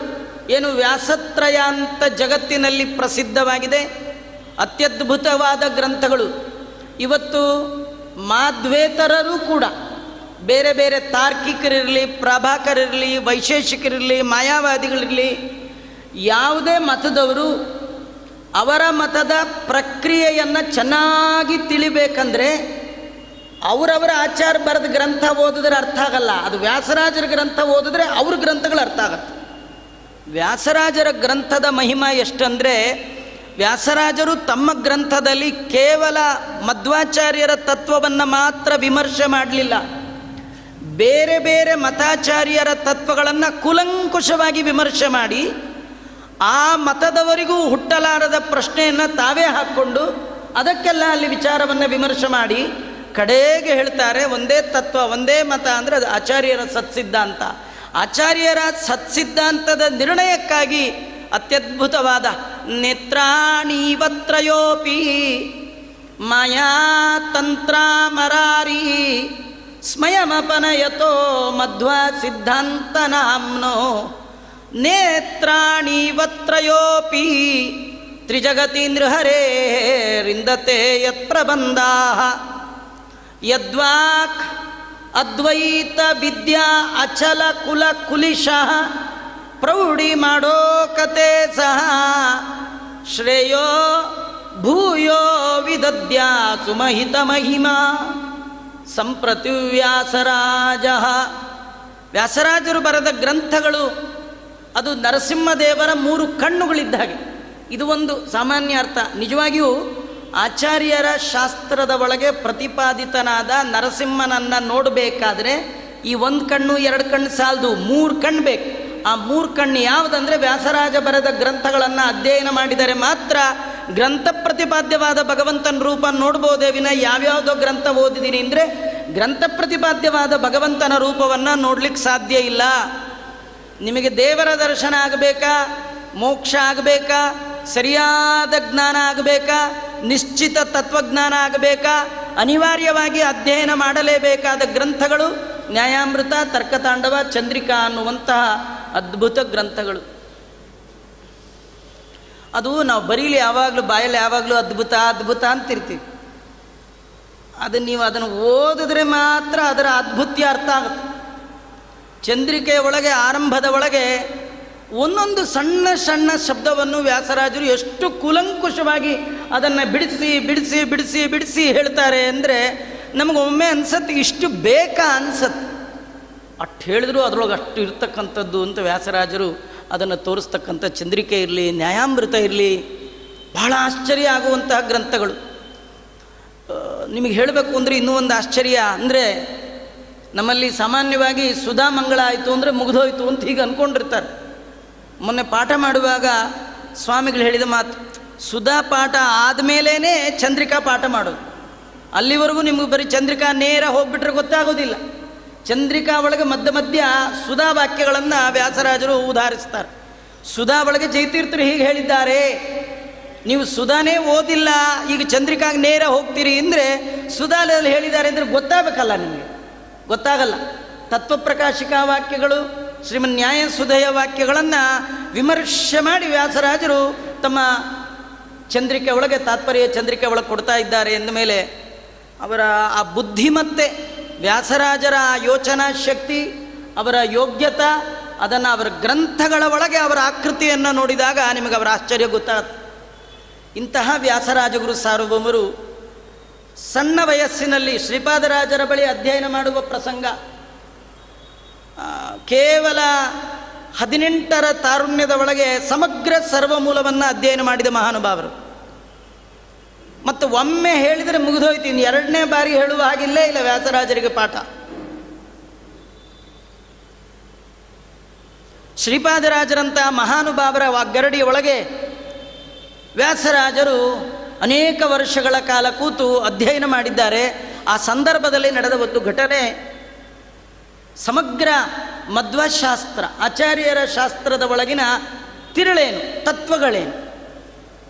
ಏನು ವ್ಯಾಸತ್ರಯ ಅಂತ ಜಗತ್ತಿನಲ್ಲಿ ಪ್ರಸಿದ್ಧವಾಗಿದೆ, ಅತ್ಯದ್ಭುತವಾದ ಗ್ರಂಥಗಳು. ಇವತ್ತು ಮಾಧ್ವೇತರರು ಕೂಡ ಬೇರೆ ಬೇರೆ ತಾರ್ಕಿಕರಿರಲಿ, ಪ್ರಭಾಕರಿರಲಿ, ವೈಶೇಷಿಕರಿರಲಿ, ಮಾಯಾವಾದಿಗಳಿರಲಿ, ಯಾವುದೇ ಮತದವರು ಅವರ ಮತದ ಪ್ರಕ್ರಿಯೆಯನ್ನು ಚೆನ್ನಾಗಿ ತಿಳಿಬೇಕಂದ್ರೆ ಅವರವರ ಆಚಾರ ಬರೆದ ಗ್ರಂಥ ಓದಿದ್ರೆ ಅರ್ಥ ಆಗಲ್ಲ. ಅದು ವ್ಯಾಸರಾಜರ ಗ್ರಂಥ ಓದಿದ್ರೆ ಅವ್ರ ಗ್ರಂಥಗಳು ಅರ್ಥ ಆಗತ್ತೆ. ವ್ಯಾಸರಾಜರ ಗ್ರಂಥದ ಮಹಿಮಾ ಎಷ್ಟಂದರೆ, ವ್ಯಾಸರಾಜರು ತಮ್ಮ ಗ್ರಂಥದಲ್ಲಿ ಕೇವಲ ಮಧ್ವಾಚಾರ್ಯರ ತತ್ವವನ್ನು ಮಾತ್ರ ವಿಮರ್ಶೆ ಮಾಡಲಿಲ್ಲ, ಬೇರೆ ಬೇರೆ ಮತಾಚಾರ್ಯರ ತತ್ವಗಳನ್ನು ಕೂಲಂಕುಷವಾಗಿ ವಿಮರ್ಶೆ ಮಾಡಿ ಆ ಮತದವರಿಗೂ ಹುಟ್ಟಲಾರದ ಪ್ರಶ್ನೆಯನ್ನು ತಾವೇ ಹಾಕ್ಕೊಂಡು ಅದಕ್ಕೆಲ್ಲ ಅಲ್ಲಿ ವಿಚಾರವನ್ನು ವಿಮರ್ಶೆ ಮಾಡಿ ಕಡೆಗೆ ಹೇಳ್ತಾರೆ, ಒಂದೇ ತತ್ವ ಒಂದೇ ಮತ ಅಂದರೆ ಅದು ಆಚಾರ್ಯರ ಸತ್ಸಿದ್ಧಾಂತ. ಆಚಾರ್ಯರ ಸತ್ಸಿದ್ಧಾಂತದ ನಿರ್ಣಯಕ್ಕಾಗಿ ಅತ್ಯದ್ಭುತವಾದ ನೇತ್ರಾಣೀವತ್ರಯೋಪಿ ಮಾಯಾ ತಂತ್ರ ಮರಾರಿ ಸ್ಮಯಮಪನಯತೋ ಮಧ್ವಾ ಸಿದ್ಧಾಂತ ನಾಮ್ನೋ ನೇತ್ರಾಣೀವತ್ರಯೋಪಿ ತ್ರಿಜಗತಿ ನೃಹರೇ ರಿಂದತೆ ಯತ್ಪ್ರಬಂಧಾ ಯದ್ವಾಕ್ ಅದ್ವೈತ ವಿದ್ಯಾ ಅಚಲ ಕುಲ ಕುಲಿಶಃ ಪ್ರೌಢಿ ಮಾಡೋ ಕತೆ ಸಹ ಶ್ರೇಯೋ ಭೂಯೋ ವಿದದ್ಯಾ ಸುಮಹಿತ ಮಹಿಮಾ ಸಂಪ್ರತಿ ವ್ಯಾಸರಾಜ. ವ್ಯಾಸರಾಜರು ಬರೆದ ಗ್ರಂಥಗಳು ಅದು ನರಸಿಂಹದೇವರ 3 ಕಣ್ಣುಗಳಿದ್ದ ಹಾಗೆ. ಇದು ಒಂದು ಸಾಮಾನ್ಯ ಅರ್ಥ. ನಿಜವಾಗಿಯೂ ಆಚಾರ್ಯರ ಶಾಸ್ತ್ರದ ಒಳಗೆ ಪ್ರತಿಪಾದಿತನಾದ ನರಸಿಂಹನನ್ನು ನೋಡಬೇಕಾದ್ರೆ ಈ 1 ಕಣ್ಣು 2 ಕಣ್ಣು ಸಾಲದು, 3 ಕಣ್ಣು ಬೇಕು. ಆ 3 ಕಣ್ಣು ಯಾವುದಂದರೆ ವ್ಯಾಸರಾಜ ಬರೆದ ಗ್ರಂಥಗಳನ್ನು ಅಧ್ಯಯನ ಮಾಡಿದರೆ ಮಾತ್ರ ಗ್ರಂಥ ಪ್ರತಿಪಾದ್ಯವಾದ ಭಗವಂತನ ರೂಪ ನೋಡ್ಬೋದೇ ವಿನ ಯಾವ್ಯಾವುದೋ ಗ್ರಂಥ ಓದಿದ್ದೀನಿ ಅಂದರೆ ಗ್ರಂಥ ಪ್ರತಿಪಾದ್ಯವಾದ ಭಗವಂತನ ರೂಪವನ್ನು ನೋಡ್ಲಿಕ್ಕೆ ಸಾಧ್ಯ ಇಲ್ಲ. ನಿಮಗೆ ದೇವರ ದರ್ಶನ ಆಗಬೇಕಾ, ಮೋಕ್ಷ ಆಗಬೇಕಾ, ಸರಿಯಾದ ಜ್ಞಾನ ಆಗಬೇಕಾ, ನಿಶ್ಚಿತ ತತ್ವಜ್ಞಾನ ಆಗಬೇಕಾ, ಅನಿವಾರ್ಯವಾಗಿ ಅಧ್ಯಯನ ಮಾಡಲೇಬೇಕಾದ ಗ್ರಂಥಗಳು ನ್ಯಾಯಾಮೃತ, ತರ್ಕತಾಂಡವ, ಚಂದ್ರಿಕಾ ಅನ್ನುವಂತಹ ಅದ್ಭುತ ಗ್ರಂಥಗಳು. ಅದು ನಾವು ಬರೀಲಿ ಯಾವಾಗಲೂ ಬಾಯಲ್ಲಿ ಯಾವಾಗಲೂ ಅದ್ಭುತ ಅದ್ಭುತ ಅಂತಿರ್ತೀವಿ. ನೀವು ಅದನ್ನು ಓದಿದ್ರೆ ಮಾತ್ರ ಅದರ ಅದ್ಭುತ್ಯ ಅರ್ಥ ಆಗುತ್ತೆ. ಚಂದ್ರಿಕೆಯ ಒಳಗೆ ಆರಂಭದ ಒಳಗೆ ಒಂದೊಂದು ಸಣ್ಣ ಸಣ್ಣ ಶಬ್ದವನ್ನು ವ್ಯಾಸರಾಜರು ಎಷ್ಟು ಕೂಲಂಕುಷವಾಗಿ ಅದನ್ನು ಬಿಡಿಸಿ ಬಿಡಿಸಿ ಬಿಡಿಸಿ ಬಿಡಿಸಿ ಹೇಳ್ತಾರೆ ಅಂದರೆ ನಮಗೊಮ್ಮೆ ಅನ್ಸತ್ತೆ ಇಷ್ಟು ಬೇಕಾ ಅನ್ಸತ್ತೆ. ಅಷ್ಟು ಹೇಳಿದ್ರು ಅದರೊಳಗೆ ಅಷ್ಟು ಇರ್ತಕ್ಕಂಥದ್ದು ಅಂತ ವ್ಯಾಸರಾಜರು ಅದನ್ನು ತೋರಿಸ್ತಕ್ಕಂಥ ಚಂದ್ರಿಕೆ ಇರಲಿ, ನ್ಯಾಯಾಮೃತ ಇರಲಿ, ಬಹಳ ಆಶ್ಚರ್ಯ ಆಗುವಂತಹ ಗ್ರಂಥಗಳು. ನಿಮಗೆ ಹೇಳಬೇಕು ಅಂದರೆ ಇನ್ನೂ ಒಂದು ಆಶ್ಚರ್ಯ ಅಂದರೆ, ನಮ್ಮಲ್ಲಿ ಸಾಮಾನ್ಯವಾಗಿ ಸುಧಾಮಂಗಳ ಆಯಿತು ಅಂದರೆ ಮುಗಿದೋಯ್ತು ಅಂತ ಹೀಗೆ ಅಂದ್ಕೊಂಡಿರ್ತಾರೆ. ಮೊನ್ನೆ ಪಾಠ ಮಾಡುವಾಗ ಸ್ವಾಮಿಗಳು ಹೇಳಿದ ಮಾತು, ಸುಧಾ ಪಾಠ ಆದಮೇಲೇ ಚಂದ್ರಿಕಾ ಪಾಠ ಮಾಡೋದು. ಅಲ್ಲಿವರೆಗೂ ನಿಮಗೆ ಬರೀ ಚಂದ್ರಿಕಾ ನೇರ ಹೋಗ್ಬಿಟ್ರೆ ಗೊತ್ತಾಗೋದಿಲ್ಲ. ಚಂದ್ರಿಕಾ ಒಳಗೆ ಮಧ್ಯ ಮಧ್ಯ ಸುಧಾ ವಾಕ್ಯಗಳನ್ನು ವ್ಯಾಸರಾಜರು ಉದಾಹರಿಸ್ತಾರೆ. ಸುಧಾ ಒಳಗೆ ಜಯತೀರ್ಥರು ಹೀಗೆ ಹೇಳಿದ್ದಾರೆ, ನೀವು ಸುಧಾನೇ ಓದಿಲ್ಲ, ಈಗ ಚಂದ್ರಿಕಾಗೆ ನೇರ ಹೋಗ್ತೀರಿ ಅಂದರೆ ಸುಧಾದಲ್ಲಿ ಹೇಳಿದ್ದಾರೆ ಅಂದರೆ ಗೊತ್ತಾಗಬೇಕಲ್ಲ, ನಿಮಗೆ ಗೊತ್ತಾಗಲ್ಲ. ತತ್ವಪ್ರಕಾಶಿಕಾ ವಾಕ್ಯಗಳು, ಶ್ರೀಮನ್ ನ್ಯಾಯ ಸುಧೆಯ ವಾಕ್ಯಗಳನ್ನು ವಿಮರ್ಶೆ ಮಾಡಿ ವ್ಯಾಸರಾಜರು ತಮ್ಮ ಚಂದ್ರಿಕೆ ಒಳಗೆ, ತಾತ್ಪರ್ಯ ಚಂದ್ರಿಕೆ ಒಳಗೆ ಕೊಡ್ತಾ ಇದ್ದಾರೆ ಎಂದ ಮೇಲೆ ಅವರ ಆ ಬುದ್ಧಿಮತ್ತೆ, ವ್ಯಾಸರಾಜರ ಯೋಚನಾ ಶಕ್ತಿ, ಅವರ ಯೋಗ್ಯತಾ, ಅದನ್ನು ಅವರ ಗ್ರಂಥಗಳ ಒಳಗೆ ಅವರ ಆಕೃತಿಯನ್ನು ನೋಡಿದಾಗ ನಿಮಗೆ ಅವರ ಆಶ್ಚರ್ಯ ಗೊತ್ತಾಗುತ್ತೆ. ಇಂತಹ ವ್ಯಾಸರಾಜಗುರು ಸಾರ್ವಭೌಮರು ಸಣ್ಣ ವಯಸ್ಸಿನಲ್ಲಿ ಶ್ರೀಪಾದರಾಜರ ಬಳಿ ಅಧ್ಯಯನ ಮಾಡುವ ಪ್ರಸಂಗ, ಕೇವಲ 18ರ ತಾರುಣ್ಯದ ಒಳಗೆ ಸಮಗ್ರ ಸರ್ವಮೂಲವನ್ನು ಅಧ್ಯಯನ ಮಾಡಿದ ಮಹಾನುಭಾವರು. ಮತ್ತು ಒಮ್ಮೆ ಹೇಳಿದರೆ ಮುಗಿದೋಯ್ತು, ಇನ್ನು 2ನೇ ಬಾರಿ ಹೇಳುವ ಹಾಗಿಲ್ಲೇ ಇಲ್ಲ ವ್ಯಾಸರಾಜರಿಗೆ ಪಾಠ. ಶ್ರೀಪಾದರಾಜರಂಥ ಮಹಾನುಭಾವರ ವಾಗ್ಗರಡಿಯ ಒಳಗೆ ವ್ಯಾಸರಾಜರು ಅನೇಕ ವರ್ಷಗಳ ಕಾಲ ಕೂತು ಅಧ್ಯಯನ ಮಾಡಿದ್ದಾರೆ. ಆ ಸಂದರ್ಭದಲ್ಲಿ ನಡೆದ ಒಂದು ಘಟನೆ, ಸಮಗ್ರ ಮಧ್ವಶಾಸ್ತ್ರ, ಆಚಾರ್ಯರ ಶಾಸ್ತ್ರದ ಒಳಗಿನ ತಿರುಳೇನು, ತತ್ವಗಳೇನು,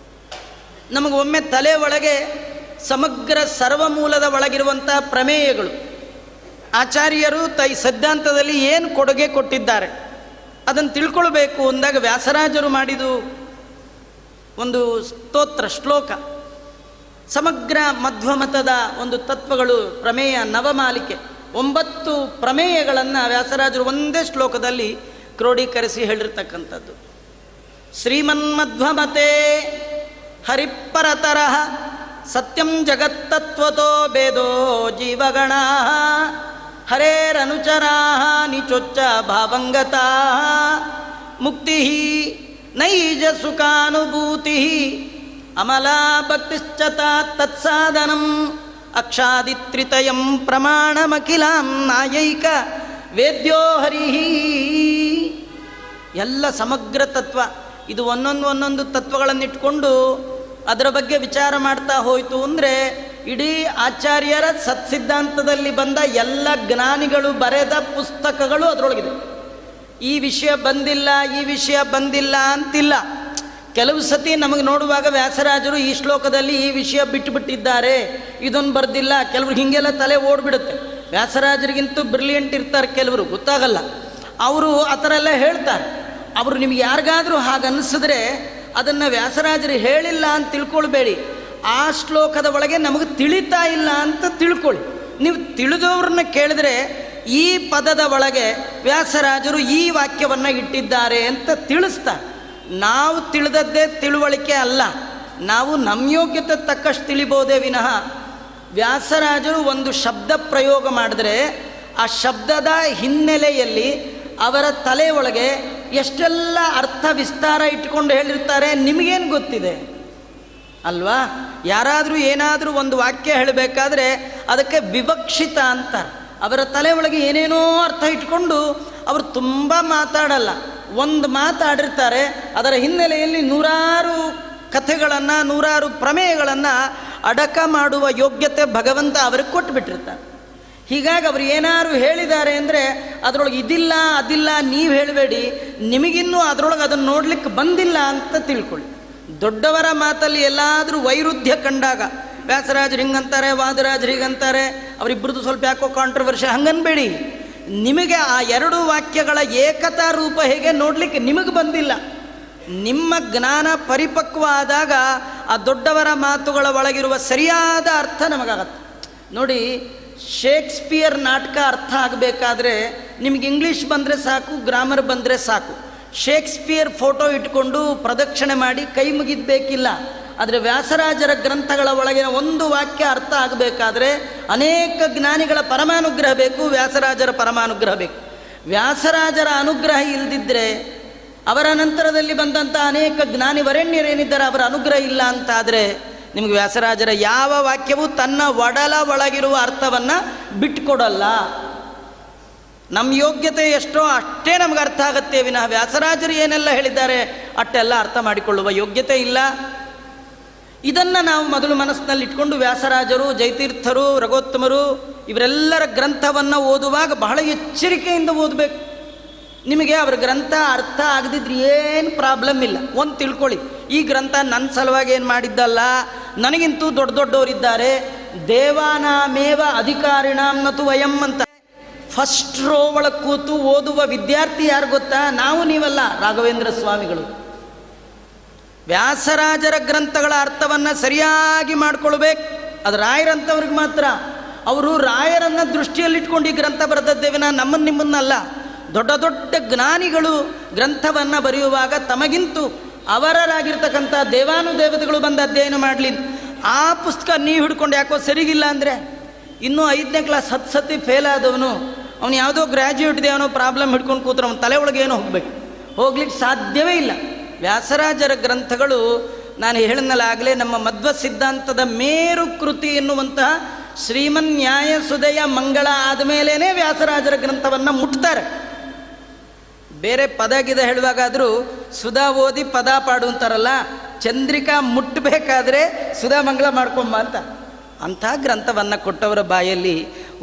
ನಮಗೊಮ್ಮೆ ತಲೆ ಒಳಗೆ ಸಮಗ್ರ ಸರ್ವಮೂಲದ ಒಳಗಿರುವಂಥ ಪ್ರಮೇಯಗಳು, ಆಚಾರ್ಯರು ಸಿದ್ಧಾಂತದಲ್ಲಿ ಏನು ಕೊಡುಗೆ ಕೊಟ್ಟಿದ್ದಾರೆ ಅದನ್ನು ತಿಳ್ಕೊಳ್ಬೇಕು ಅಂದಾಗ ವ್ಯಾಸರಾಜರು ಮಾಡಿದು ಒಂದು ಸ್ತೋತ್ರ ಶ್ಲೋಕ, ಸಮಗ್ರ ಮಧ್ವಮತದ ಒಂದು ತತ್ವಗಳು, ಪ್ರಮೇಯ ನವಮಾಲಿಕೆ, 9 ಪ್ರಮೇಯಗಳನ್ನು ವ್ಯಾಸರಾಜರು ಒಂದೇ ಶ್ಲೋಕದಲ್ಲಿ ಕ್ರೋಢೀಕರಿಸಿ ಹೇಳಿರ್ತಕ್ಕಂಥದ್ದು. ಶ್ರೀಮನ್ಮಧ್ವಮತೆ ಹರಿಪರತರ ಸತ್ಯಂ ಜಗತ್ತತ್ವತೋ ಭೇದೋ ಜೀವಗಣ ಹರೇರನುಚರಾ ನಿಚೋಚ್ಚ ಭಾವಂಗತಾ ಮುಕ್ತಿ ನೈಜ ಸುಖಾನುಭೂತಿ ಅಮಲಾ ಭಕ್ತಿಶ್ಚ ತತ್ಸಾಧನಂ ಅಕ್ಷಾದಿತ್ರಿತಯಂ ಪ್ರಮಾಣಮಖಿಲಾಂ ನಾಯೈಕ ವೇದ್ಯೋ ಹರಿಹಿ. ಎಲ್ಲ ಸಮಗ್ರ ತತ್ವ. ಇದು ಒಂದೊಂದು ತತ್ವಗಳನ್ನಿಟ್ಕೊಂಡು ಅದರ ಬಗ್ಗೆ ವಿಚಾರ ಮಾಡ್ತಾ ಹೋಯಿತು ಅಂದರೆ ಇಡೀ ಆಚಾರ್ಯರ ಸತ್ಸಿದ್ಧಾಂತದಲ್ಲಿ ಬಂದ ಎಲ್ಲ ಜ್ಞಾನಿಗಳು ಬರೆದ ಪುಸ್ತಕಗಳು ಅದರೊಳಗಿದೆ. ಈ ವಿಷಯ ಬಂದಿಲ್ಲ, ಈ ವಿಷಯ ಬಂದಿಲ್ಲ ಅಂತಿಲ್ಲ. ಕೆಲವು ಸತಿ ನಮಗೆ ನೋಡುವಾಗ ವ್ಯಾಸರಾಜರು ಈ ಶ್ಲೋಕದಲ್ಲಿ ಈ ವಿಷಯ ಬಿಟ್ಟುಬಿಟ್ಟಿದ್ದಾರೆ, ಇದೊಂದು ಬರ್ದಿಲ್ಲ, ಕೆಲವ್ರು ಹೀಗೆಲ್ಲ ತಲೆ ಓಡ್ಬಿಡುತ್ತೆ. ವ್ಯಾಸರಾಜರಿಗಿಂತೂ ಬ್ರಿಲಿಯಂಟ್ ಇರ್ತಾರೆ ಕೆಲವರು, ಗೊತ್ತಾಗಲ್ಲ. ಅವರು ಆ ಥರ ಎಲ್ಲ ಹೇಳ್ತಾರೆ. ಅವರು ನಿಮ್ಗೆ ಯಾರಿಗಾದರೂ ಹಾಗೆ ಅನ್ನಿಸಿದ್ರೆ ಅದನ್ನು ವ್ಯಾಸರಾಜರು ಹೇಳಿಲ್ಲ ಅಂತ ತಿಳ್ಕೊಳ್ಬೇಡಿ, ಆ ಶ್ಲೋಕದ ಒಳಗೆ ನಮಗೆ ತಿಳಿತಾ ಇಲ್ಲ ಅಂತ ತಿಳ್ಕೊಳ್ಳಿ. ನೀವು ತಿಳಿದವ್ರನ್ನ ಕೇಳಿದ್ರೆ ಈ ಪದದ ಒಳಗೆ ವ್ಯಾಸರಾಜರು ಈ ವಾಕ್ಯವನ್ನು ಇಟ್ಟಿದ್ದಾರೆ ಅಂತ ತಿಳಿಸ್ತಾರೆ. ನಾವು ತಿಳಿದದ್ದೇ ತಿಳುವಳಿಕೆ ಅಲ್ಲ, ನಾವು ನಮ್ಮ ಯೋಗ್ಯತೆ ತಕ್ಕಷ್ಟು ತಿಳಿಬೋದೇ ವಿನಃ ವ್ಯಾಸರಾಜರು ಒಂದು ಶಬ್ದ ಪ್ರಯೋಗ ಮಾಡಿದ್ರೆ ಆ ಶಬ್ದದ ಹಿನ್ನೆಲೆಯಲ್ಲಿ ಅವರ ತಲೆ ಒಳಗೆ ಎಷ್ಟೆಲ್ಲ ಅರ್ಥ ವಿಸ್ತಾರ ಇಟ್ಕೊಂಡು ಹೇಳಿರ್ತಾರೆ, ನಿಮಗೇನು ಗೊತ್ತಿದೆ ಅಲ್ವಾ? ಯಾರಾದರೂ ಏನಾದರೂ ಒಂದು ವಾಕ್ಯ ಹೇಳಬೇಕಾದ್ರೆ ಅದಕ್ಕೆ ವಿವಕ್ಷಿತ ಅಂತಾರೆ. ಅವರ ತಲೆ ಒಳಗೆ ಏನೇನೋ ಅರ್ಥ ಇಟ್ಕೊಂಡು ಅವರು ತುಂಬ ಮಾತಾಡಲ್ಲ, ಒಂದು ಮಾತಾಡಿರ್ತಾರೆ, ಅದರ ಹಿನ್ನೆಲೆಯಲ್ಲಿ ನೂರಾರು ಕಥೆಗಳನ್ನು, ನೂರಾರು ಪ್ರಮೇಯಗಳನ್ನು ಅಡಕ ಮಾಡುವ ಯೋಗ್ಯತೆ ಭಗವಂತ ಅವರಿಗೆ ಕೊಟ್ಟುಬಿಟ್ಟಿರ್ತಾರೆ. ಹೀಗಾಗಿ ಅವರು ಏನಾರು ಹೇಳಿದ್ದಾರೆ ಅಂದರೆ ಅದರೊಳಗೆ ಇದಿಲ್ಲ ಅದಿಲ್ಲ ನೀವು ಹೇಳಬೇಡಿ, ನಿಮಗಿನ್ನೂ ಅದರೊಳಗೆ ಅದನ್ನು ನೋಡಲಿಕ್ಕೆ ಬಂದಿಲ್ಲ ಅಂತ ತಿಳ್ಕೊಳ್ಳಿ. ದೊಡ್ಡವರ ಮಾತಲ್ಲಿ ಎಲ್ಲಾದರೂ ವೈರುಧ್ಯ ಕಂಡಾಗ ವ್ಯಾಸರಾಜರು ಹಿಂಗಂತಾರೆ, ವಾದರಾಜರು ಹೀಗಂತಾರೆ, ಅವರಿಬ್ಬರದು ಸ್ವಲ್ಪ ಯಾಕೋ ಕಾಂಟ್ರವರ್ಷಿ ಹಂಗನ್ಬೇಡಿ. ನಿಮಗೆ ಆ 2 ವಾಕ್ಯಗಳ ಏಕತಾ ರೂಪ ಹೇಗೆ ನೋಡಲಿಕ್ಕೆ ನಿಮಗೆ ಬಂದಿಲ್ಲ. ನಿಮ್ಮ ಜ್ಞಾನ ಪರಿಪಕ್ವ ಆದಾಗ ಆ ದೊಡ್ಡವರ ಮಾತುಗಳ ಒಳಗಿರುವ ಸರಿಯಾದ ಅರ್ಥ ನಮಗಾಗತ್ತೆ. ನೋಡಿ, ಶೇಕ್ಸ್ಪಿಯರ್ ನಾಟಕ ಅರ್ಥ ಆಗಬೇಕಾದ್ರೆ ನಿಮಗೆ ಇಂಗ್ಲೀಷ್ ಬಂದರೆ ಸಾಕು, ಗ್ರಾಮರ್ ಬಂದರೆ ಸಾಕು. ಶೇಕ್ಸ್ಪಿಯರ್ ಫೋಟೋ ಇಟ್ಕೊಂಡು ಪ್ರದಕ್ಷಿಣೆ ಮಾಡಿ ಕೈ ಮುಗಿದ್ಬೇಕಿಲ್ಲ. ಆದರೆ ವ್ಯಾಸರಾಜರ ಗ್ರಂಥಗಳ ಒಳಗಿನ ಒಂದು ವಾಕ್ಯ ಅರ್ಥ ಆಗಬೇಕಾದ್ರೆ ಅನೇಕ ಜ್ಞಾನಿಗಳ ಪರಮಾನುಗ್ರಹ ಬೇಕು, ವ್ಯಾಸರಾಜರ ಪರಮಾನುಗ್ರಹ ಬೇಕು. ವ್ಯಾಸರಾಜರ ಅನುಗ್ರಹ ಇಲ್ಲದಿದ್ದರೆ ಅವರ ನಂತರದಲ್ಲಿ ಬಂದಂಥ ಅನೇಕ ಜ್ಞಾನಿ ವರೆಣ್ಯರೇನಿದ್ದಾರೆ ಅವರ ಅನುಗ್ರಹ ಇಲ್ಲ ಅಂತಾದರೆ ನಿಮಗೆ ವ್ಯಾಸರಾಜರ ಯಾವ ವಾಕ್ಯವೂ ತನ್ನ ಒಡಲ ಒಳಗಿರುವ ಅರ್ಥವನ್ನು ಬಿಟ್ಟುಕೊಡಲ್ಲ. ನಮ್ಮ ಯೋಗ್ಯತೆ ಎಷ್ಟೋ ಅಷ್ಟೇ ನಮಗೆ ಅರ್ಥ ಆಗುತ್ತೆ ವಿನಃ ವ್ಯಾಸರಾಜರು ಏನೆಲ್ಲ ಹೇಳಿದ್ದಾರೆ ಅಷ್ಟೆಲ್ಲ ಅರ್ಥ ಮಾಡಿಕೊಳ್ಳುವ ಯೋಗ್ಯತೆ ಇಲ್ಲ. ಇದನ್ನು ನಾವು ಮೊದಲು ಮನಸ್ಸಿನಲ್ಲಿ ಇಟ್ಕೊಂಡು ವ್ಯಾಸರಾಜರು, ಜಯತೀರ್ಥರು, ರಘೋತ್ತಮರು ಇವರೆಲ್ಲರ ಗ್ರಂಥವನ್ನು ಓದುವಾಗ ಬಹಳ ಎಚ್ಚರಿಕೆಯಿಂದ ಓದಬೇಕು. ನಿಮಗೆ ಅವರ ಗ್ರಂಥ ಅರ್ಥ ಆಗದಿದ್ರೆ ಏನು ಪ್ರಾಬ್ಲಮ್ ಇಲ್ಲ. ಒಂದು ತಿಳ್ಕೊಳ್ಳಿ, ಈ ಗ್ರಂಥ ನನ್ನ ಸಲುವಾಗಿ ಏನು ಮಾಡಿದ್ದಲ್ಲ, ನನಗಿಂತೂ ದೊಡ್ಡ ದೊಡ್ಡವರಿದ್ದಾರೆ, ದೇವಾನಾಮೇವ ಅಧಿಕಾರಿಣಾಂನತು ವಯಂ ಅಂತ. ಫಸ್ಟ್ ರೋ ಒಳಗೆ ಕೂತು ಓದುವ ವಿದ್ಯಾರ್ಥಿ ಯಾರು ಗೊತ್ತಾ? ನಾವು ನೀವಲ್ಲ, ರಾಘವೇಂದ್ರ ಸ್ವಾಮಿಗಳು. ವ್ಯಾಸರಾಜರ ಗ್ರಂಥಗಳ ಅರ್ಥವನ್ನು ಸರಿಯಾಗಿ ಮಾಡ್ಕೊಳ್ಬೇಕು. ಅದು ರಾಯರಂಥವ್ರಿಗೆ ಮಾತ್ರ. ಅವರು ರಾಯರನ್ನು ದೃಷ್ಟಿಯಲ್ಲಿಟ್ಕೊಂಡು ಈ ಗ್ರಂಥ ಬರೆದದ್ದೇವಿನ ನಮ್ಮನ್ನು ನಿಮ್ಮನ್ನಲ್ಲ. ದೊಡ್ಡ ದೊಡ್ಡ ಜ್ಞಾನಿಗಳು ಗ್ರಂಥವನ್ನು ಬರೆಯುವಾಗ ತಮಗಿಂತೂ ಅವರರಾಗಿರ್ತಕ್ಕಂಥ ದೇವಾನುದೇವತೆಗಳು ಬಂದು ಅಧ್ಯಯನ ಮಾಡಲಿ. ಆ ಪುಸ್ತಕ ನೀವು ಹಿಡ್ಕೊಂಡು ಯಾಕೋ ಸರಿಗಿಲ್ಲ ಅಂದರೆ, ಇನ್ನೂ 5ನೇ ಕ್ಲಾಸ್ 10 ಸತಿ ಫೇಲ್ ಆದವನು, ಅವನು ಯಾವುದೋ ಗ್ರ್ಯಾಜುಯೇಟ್ದೆ ಅವನೋ ಪ್ರಾಬ್ಲಮ್ ಹಿಡ್ಕೊಂಡು ಕೂತ್ರೆ ಅವನ ತಲೆ ಒಳಗೆ ಏನೋ ಹೋಗ್ಲಿಕ್ಕೆ ಸಾಧ್ಯವೇ ಇಲ್ಲ. ವ್ಯಾಸರಾಜರ ಗ್ರಂಥಗಳು, ನಾನು ಹೇಳಿದ್ನಲ್ಲ ಆಗಲೇ, ನಮ್ಮ ಮಧ್ವ ಸಿದ್ಧಾಂತದ ಮೇರು ಕೃತಿ ಎನ್ನುವಂತಹ ಶ್ರೀಮನ್ ನ್ಯಾಯ ಸುದಯ ಮಂಗಳ ಆದಮೇಲೇ ವ್ಯಾಸರಾಜರ ಗ್ರಂಥವನ್ನು ಮುಟ್ತಾರೆ. ಬೇರೆ ಪದ ಗಿದ ಹೇಳುವಾಗಾದರೂ ಸುಧಾ ಓದಿ ಪದ ಪಾಡು ಅಂತಾರಲ್ಲ, ಚಂದ್ರಿಕಾ ಮುಟ್ಟಬೇಕಾದ್ರೆ ಸುಧಾ ಮಂಗಳ ಮಾಡ್ಕೊಂಬ ಅಂತ. ಅಂಥ ಗ್ರಂಥವನ್ನು ಕೊಟ್ಟವರ ಬಾಯಲ್ಲಿ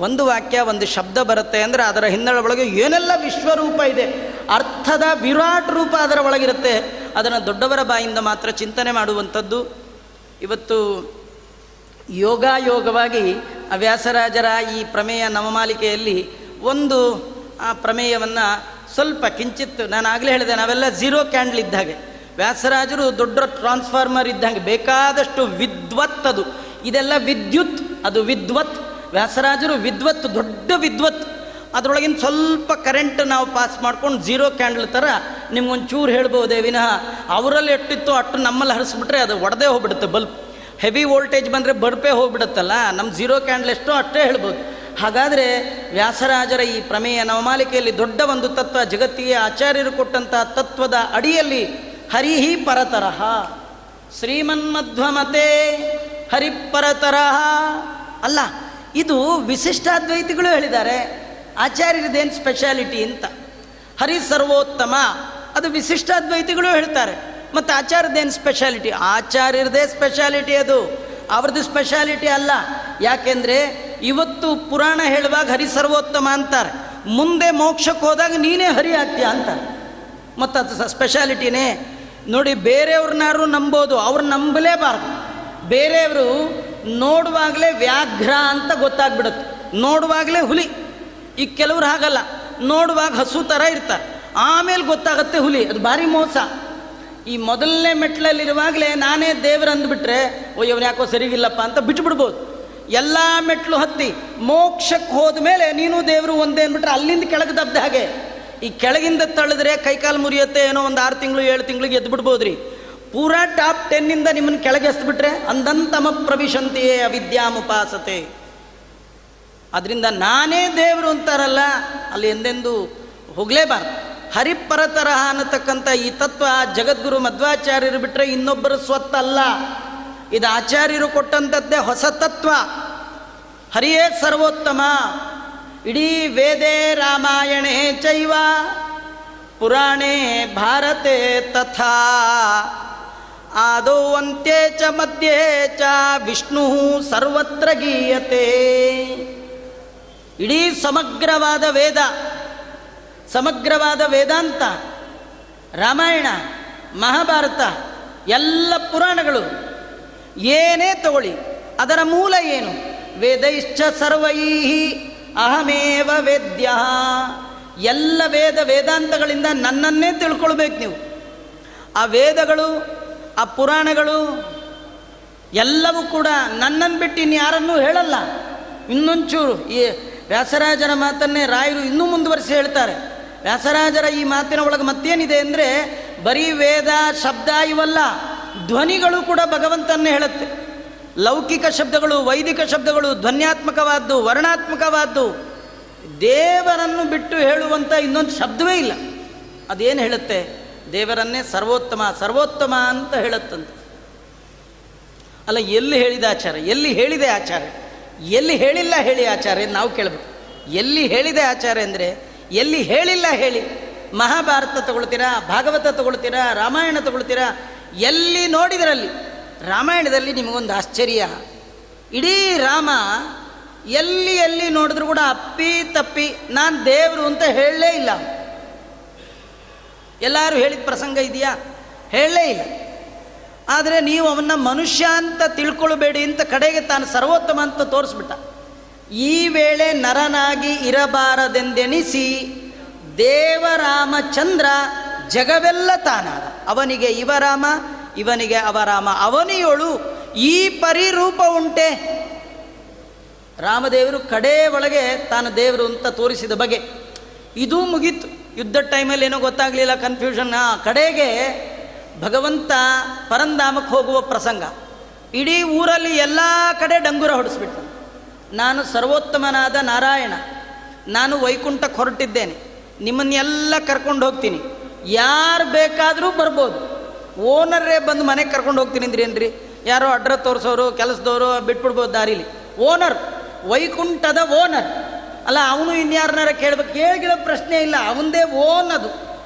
ಒಂದು ವಾಕ್ಯ, ಒಂದು ಶಬ್ದ ಬರುತ್ತೆ ಅಂದರೆ ಅದರ ಹಿನ್ನೆಲೆ ಒಳಗೆ ಏನೆಲ್ಲ ವಿಶ್ವರೂಪ ಇದೆ, ಅರ್ಥದ ವಿರಾಟ್ ರೂಪ ಅದರ ಒಳಗಿರುತ್ತೆ. ಅದನ್ನು ದೊಡ್ಡವರ ಬಾಯಿಂದ ಮಾತ್ರ ಚಿಂತನೆ ಮಾಡುವಂಥದ್ದು. ಇವತ್ತು ಯೋಗವಾಗಿ ವ್ಯಾಸರಾಜರ ಈ ಪ್ರಮೇಯ ನವಮಾಲಿಕೆಯಲ್ಲಿ ಒಂದು ಪ್ರಮೇಯವನ್ನು ಸ್ವಲ್ಪ ಕಿಂಚಿತ್, ನಾನು ಆಗಲೇ ಹೇಳಿದೆ, ನಾವೆಲ್ಲ ಝೀರೋ ಕ್ಯಾಂಡಲ್ ಇದ್ದಾಗೆ, ವ್ಯಾಸರಾಜರು ದೊಡ್ಡ ಟ್ರಾನ್ಸ್ಫಾರ್ಮರ್ ಇದ್ದಂಗೆ, ಬೇಕಾದಷ್ಟು ವಿದ್ವತ್. ಅದು ಇದೆಲ್ಲ ವಿದ್ಯುತ್, ಅದು ವಿದ್ವತ್. ವ್ಯಾಸರಾಜರು ವಿದ್ವತ್, ದೊಡ್ಡ ವಿದ್ವತ್. ಅದರೊಳಗಿನ ಸ್ವಲ್ಪ ಕರೆಂಟ್ ನಾವು ಪಾಸ್ ಮಾಡ್ಕೊಂಡು ಝೀರೋ ಕ್ಯಾಂಡಲ್ ಥರ ನಿಮ್ಗೊಂಚೂರು ಹೇಳ್ಬೋದೇ ವಿನಃ ಅವರಲ್ಲಿ ಎಷ್ಟಿತ್ತು ಅಷ್ಟು ನಮ್ಮಲ್ಲಿ ಹರಿಸ್ಬಿಟ್ರೆ ಅದು ಒಡೆದೇ ಹೋಗ್ಬಿಡುತ್ತೆ. ಬಲ್ಬ್ ಹೆವಿ ವೋಲ್ಟೇಜ್ ಬಂದರೆ ಬಲ್ಪೇ ಹೋಗ್ಬಿಡುತ್ತಲ್ಲ, ನಮ್ಮ ಝೀರೋ ಕ್ಯಾಂಡಲ್ ಎಷ್ಟೋ ಅಷ್ಟೇ ಹೇಳ್ಬೋದು. ಹಾಗಾದರೆ ವ್ಯಾಸರಾಜರ ಈ ಪ್ರಮೇಯ ನವಮಾಲಿಕೆಯಲ್ಲಿ ದೊಡ್ಡ ಒಂದು ತತ್ವ, ಜಗತ್ತಿಗೆ ಆಚಾರ್ಯರು ಕೊಟ್ಟಂಥ ತತ್ವದ ಅಡಿಯಲ್ಲಿ ಹರಿಹಿ ಪರತರಹ, ಶ್ರೀಮನ್ಮಧ್ವಮತೆ ಹರಿಪರತರಹ ಅಲ್ಲ, ಇದು ವಿಶಿಷ್ಟಾದ್ವೈತಿಗಳು ಹೇಳಿದ್ದಾರೆ. ಆಚಾರ್ಯರದೇನು ಸ್ಪೆಷಾಲಿಟಿ ಅಂತ. ಹರಿ ಸರ್ವೋತ್ತಮ ಅದು ವಿಶಿಷ್ಟಾದ್ವೈತಿಗಳು ಹೇಳ್ತಾರೆ. ಮತ್ತು ಆಚಾರ್ಯದೇನು ಸ್ಪೆಷಾಲಿಟಿ? ಆಚಾರ್ಯರದೇ ಸ್ಪೆಷಾಲಿಟಿ, ಅದು ಅವ್ರದ್ದು ಸ್ಪೆಷಾಲಿಟಿ ಅಲ್ಲ. ಯಾಕೆಂದರೆ ಇವತ್ತು ಪುರಾಣ ಹೇಳುವಾಗ ಹರಿ ಸರ್ವೋತ್ತಮ ಅಂತಾರೆ, ಮುಂದೆ ಮೋಕ್ಷಕ್ಕೆ ಹೋದಾಗ ನೀನೇ ಹರಿ ಆಗ್ತೀಯ ಅಂತಾರೆ. ಮತ್ತು ಅದು ಸ್ಪೆಷಾಲಿಟಿನೇ. ನೋಡಿ, ಬೇರೆಯವ್ರನ್ನಾರು ನಂಬೋದು, ಅವ್ರು ನಂಬಲೇಬಾರ್ದು. ಬೇರೆಯವರು ನೋಡುವಾಗಲೇ ವ್ಯಾಘ್ರ ಅಂತ ಗೊತ್ತಾಗ್ಬಿಡುತ್ತೆ, ನೋಡುವಾಗಲೇ ಹುಲಿ. ಈಗ ಕೆಲವ್ರು ಹಾಗಲ್ಲ, ನೋಡುವಾಗ ಹಸು ಥರ ಇರ್ತಾರೆ, ಆಮೇಲೆ ಗೊತ್ತಾಗುತ್ತೆ ಹುಲಿ. ಅದು ಭಾರಿ ಮೋಸ. ಈ ಮೊದಲನೇ ಮೆಟ್ಲಲ್ಲಿರುವಾಗಲೇ ನಾನೇ ದೇವರು ಅಂದುಬಿಟ್ರೆ, ಇವನು ಯಾಕೋ ಸರಿಗಿಲ್ಲಪ್ಪ ಅಂತ ಬಿಟ್ಬಿಡ್ಬೋದು. ಎಲ್ಲ ಮೆಟ್ಲು ಹತ್ತಿ ಮೋಕ್ಷಕ್ಕೆ ಹೋದ ಮೇಲೆ ನೀನು ದೇವರು ಒಂದೇ ಅಂದ್ಬಿಟ್ರೆ ಅಲ್ಲಿಂದ ಕೆಳಗೆ ದಬ್ದ ಹಾಗೆ. ಈ ಕೆಳಗಿಂದ ತಳೆದ್ರೆ ಕೈಕಾಲು ಮುರಿಯುತ್ತೆ, ಏನೋ ಒಂದು 6 ತಿಂಗಳು 7 ತಿಂಗಳಿಗೆ ಎದ್ದು ಬಿಡ್ಬೋದ್ರಿ. ಪೂರಾ ಟಾಪ್ 10ನಿಂದ ನಿಮ್ಮನ್ನು ಕೆಳಗೆ ಎಸ್ಬಿಟ್ರೆ ಅಂದಂತಮ ಪ್ರವಿಶಂತೆಯೇ ಅವಿದ್ಯಾಮುಪಾಸತೆ. ಅದರಿಂದ ನಾನೇ ದೇವರು ಅಂತಾರಲ್ಲ, ಅಲ್ಲಿ ಎಂದೆಂದು ಹೋಗಲೇಬಾರ್ದು. ಹರಿಪರತರಹ ಅನ್ನತಕ್ಕಂಥ ಈ ತತ್ವ ಜಗದ್ಗುರು ಮಧ್ವಾಚಾರ್ಯರು ಬಿಟ್ಟರೆ ಇನ್ನೊಬ್ಬರ ಸ್ವತ್ತಲ್ಲ. ಇದು ಆಚಾರ್ಯರು ಕೊಟ್ಟಂಥದ್ದೇ ಹೊಸ ತತ್ವ. ಹರಿಯೇ ಸರ್ವೋತ್ತಮ. ಇಡೀ ವೇದೇ ರಾಮಾಯಣೇ ಚೈವ ಪುರಾಣೇ ಭಾರತೆ ತಥಾ ಆದೌ ಅಂತ್ಯೇ ಚ ಮಧ್ಯೆ ಚ ವಿಷ್ಣು ಸರ್ವತ್ರ ಗೀಯತೆ. ಇಡೀ ಸಮಗ್ರವಾದ ವೇದ, ಸಮಗ್ರವಾದ ವೇದಾಂತ, ರಾಮಾಯಣ, ಮಹಾಭಾರತ, ಎಲ್ಲ ಪುರಾಣಗಳು ಏನೇ ತಗೊಳ್ಳಿ, ಅದರ ಮೂಲ ಏನು? ವೇದೈಶ್ಚ ಸರ್ವೈಹಿ ಅಹಮೇವ ವೇದ್ಯ. ಎಲ್ಲ ವೇದಾಂತಗಳಿಂದ ನನ್ನನ್ನೇ ತಿಳ್ಕೊಳ್ಬೇಕು ನೀವು. ಆ ವೇದಗಳು, ಆ ಪುರಾಣಗಳು ಎಲ್ಲವೂ ಕೂಡ ನನ್ನನ್ನು ಬಿಟ್ಟು ಇನ್ಯಾರನ್ನೂ ಹೇಳಲ್ಲ. ಇನ್ನೊಂಚೂರು ಈ ವ್ಯಾಸರಾಜರ ಮಾತನ್ನೇ ರಾಯರು ಇನ್ನೂ ಮುಂದುವರಿಸಿ ಹೇಳ್ತಾರೆ. ವ್ಯಾಸರಾಜರ ಈ ಮಾತಿನ ಒಳಗೆ ಮತ್ತೇನಿದೆ ಅಂದರೆ, ಬರೀ ವೇದ ಶಬ್ದ ಇವಲ್ಲ, ಧ್ವನಿಗಳು ಕೂಡ ಭಗವಂತನ್ನೇ ಹೇಳುತ್ತೆ. ಲೌಕಿಕ ಶಬ್ದಗಳು, ವೈದಿಕ ಶಬ್ದಗಳು, ಧ್ವನ್ಯಾತ್ಮಕವಾದ್ದು, ವರ್ಣಾತ್ಮಕವಾದ್ದು. ದೇವರನ್ನು ಬಿಟ್ಟು ಹೇಳುವಂಥ ಇನ್ನೊಂದು ಶಬ್ದವೇ ಇಲ್ಲ. ಅದೇನು ಹೇಳುತ್ತೆ? ದೇವರನ್ನೇ ಸರ್ವೋತ್ತಮ ಸರ್ವೋತ್ತಮ ಅಂತ ಹೇಳುತ್ತಂತೆ. ಅಲ್ಲ, ಎಲ್ಲಿ ಹೇಳಿದ ಆಚಾರ್ಯ, ಎಲ್ಲಿ ಹೇಳಿದೆ ಆಚಾರ್ಯ, ಎಲ್ಲಿ ಹೇಳಿಲ್ಲ ಹೇಳಿ ಆಚಾರ್ಯ ನಾವು ಕೇಳಬೇಕು. ಎಲ್ಲಿ ಹೇಳಿದೆ ಆಚಾರ್ಯ ಅಂದರೆ ಎಲ್ಲಿ ಹೇಳಿಲ್ಲ ಹೇಳಿ. ಮಹಾಭಾರತ ತಗೊಳ್ತೀರಾ, ಭಾಗವತ ತಗೊಳ್ತೀರಾ, ರಾಮಾಯಣ ತಗೊಳ್ತೀರಾ, ಎಲ್ಲಿ ನೋಡಿದರಲ್ಲಿ. ರಾಮಾಯಣದಲ್ಲಿ ನಿಮಗೊಂದು ಆಶ್ಚರ್ಯ, ಇಡೀ ರಾಮ ಎಲ್ಲಿ ನೋಡಿದ್ರು ಕೂಡ ಅಪ್ಪಿ ತಪ್ಪಿ ನಾನು ದೇವರು ಅಂತ ಹೇಳಲೇ ಇಲ್ಲ. ಎಲ್ಲರೂ ಹೇಳಿದ ಪ್ರಸಂಗ ಇದೆಯಾ? ಹೇಳಲೇ ಇಲ್ಲ. ಆದರೆ ನೀವು ಅವನ್ನ ಮನುಷ್ಯ ಅಂತ ತಿಳ್ಕೊಳ್ಬೇಡಿ ಅಂತ ಕಡೆಗೆ ತಾನು ಸರ್ವೋತ್ತಮ ಅಂತ ತೋರಿಸ್ಬಿಟ್ಟ. ಈ ವೇಳೆ ನರನಾಗಿ ಇರಬಾರದೆಂದೆಣಿಸಿ ದೇವರಾಮಚಂದ್ರ ಜಗವೆಲ್ಲ ತಾನಾದ. ಅವನಿಗೆ ಇವರಾಮ, ಇವನಿಗೆ ಅವರಾಮ, ಅವನಿಯೊಳು ಈ ಪರಿರೂಪ ಉಂಟೆ. ರಾಮದೇವರು ಕಡೇ ಒಳಗೆ ತಾನು ದೇವರು ಅಂತ ತೋರಿಸಿದ ಬಗೆ ಇದು ಮುಗೀತು. ಯುದ್ಧದ ಟೈಮಲ್ಲಿ ಏನೋ ಗೊತ್ತಾಗಲಿಲ್ಲ, ಕನ್ಫ್ಯೂಷನ್. ಕಡೆಗೆ ಭಗವಂತ ಪರಂಧಾಮಕ್ಕೆ ಹೋಗುವ ಪ್ರಸಂಗ, ಇಡೀ ಊರಲ್ಲಿ ಎಲ್ಲ ಕಡೆ ಡಂಗುರ ಹೊಡಿಸ್ಬಿಟ್ಟ. ನಾನು ಸರ್ವೋತ್ತಮನಾದ ನಾರಾಯಣ, ನಾನು ವೈಕುಂಠಕ್ಕೆ ಹೊರಟಿದ್ದೇನೆ, ನಿಮ್ಮನ್ನೆಲ್ಲ ಕರ್ಕೊಂಡು ಹೋಗ್ತೀನಿ, ಯಾರು ಬೇಕಾದರೂ ಬರ್ಬೋದು, ಓನರೇ ಬಂದು ಮನೆಗೆ ಕರ್ಕೊಂಡು ಹೋಗ್ತೀನಿ ಅಂದ್ರಿ ಏನ್ರಿ? ಯಾರೋ ಅಡ್ರ ತೋರಿಸೋರು, ಕೆಲಸದವರು ಬಿಟ್ಬಿಡ್ಬೋದು ದಾರಿಲಿ. ಓನರ್, ವೈಕುಂಠದ ಓನರ್ ಅಲ್ಲ, ಅವನು ಇನ್ಯಾರನ್ನಾರ ಕೇಳಬೇಕು, ಕೇಳಿರೋ ಪ್ರಶ್ನೆ ಇಲ್ಲ, ಅವನದೇ ಓನ್, ಅದು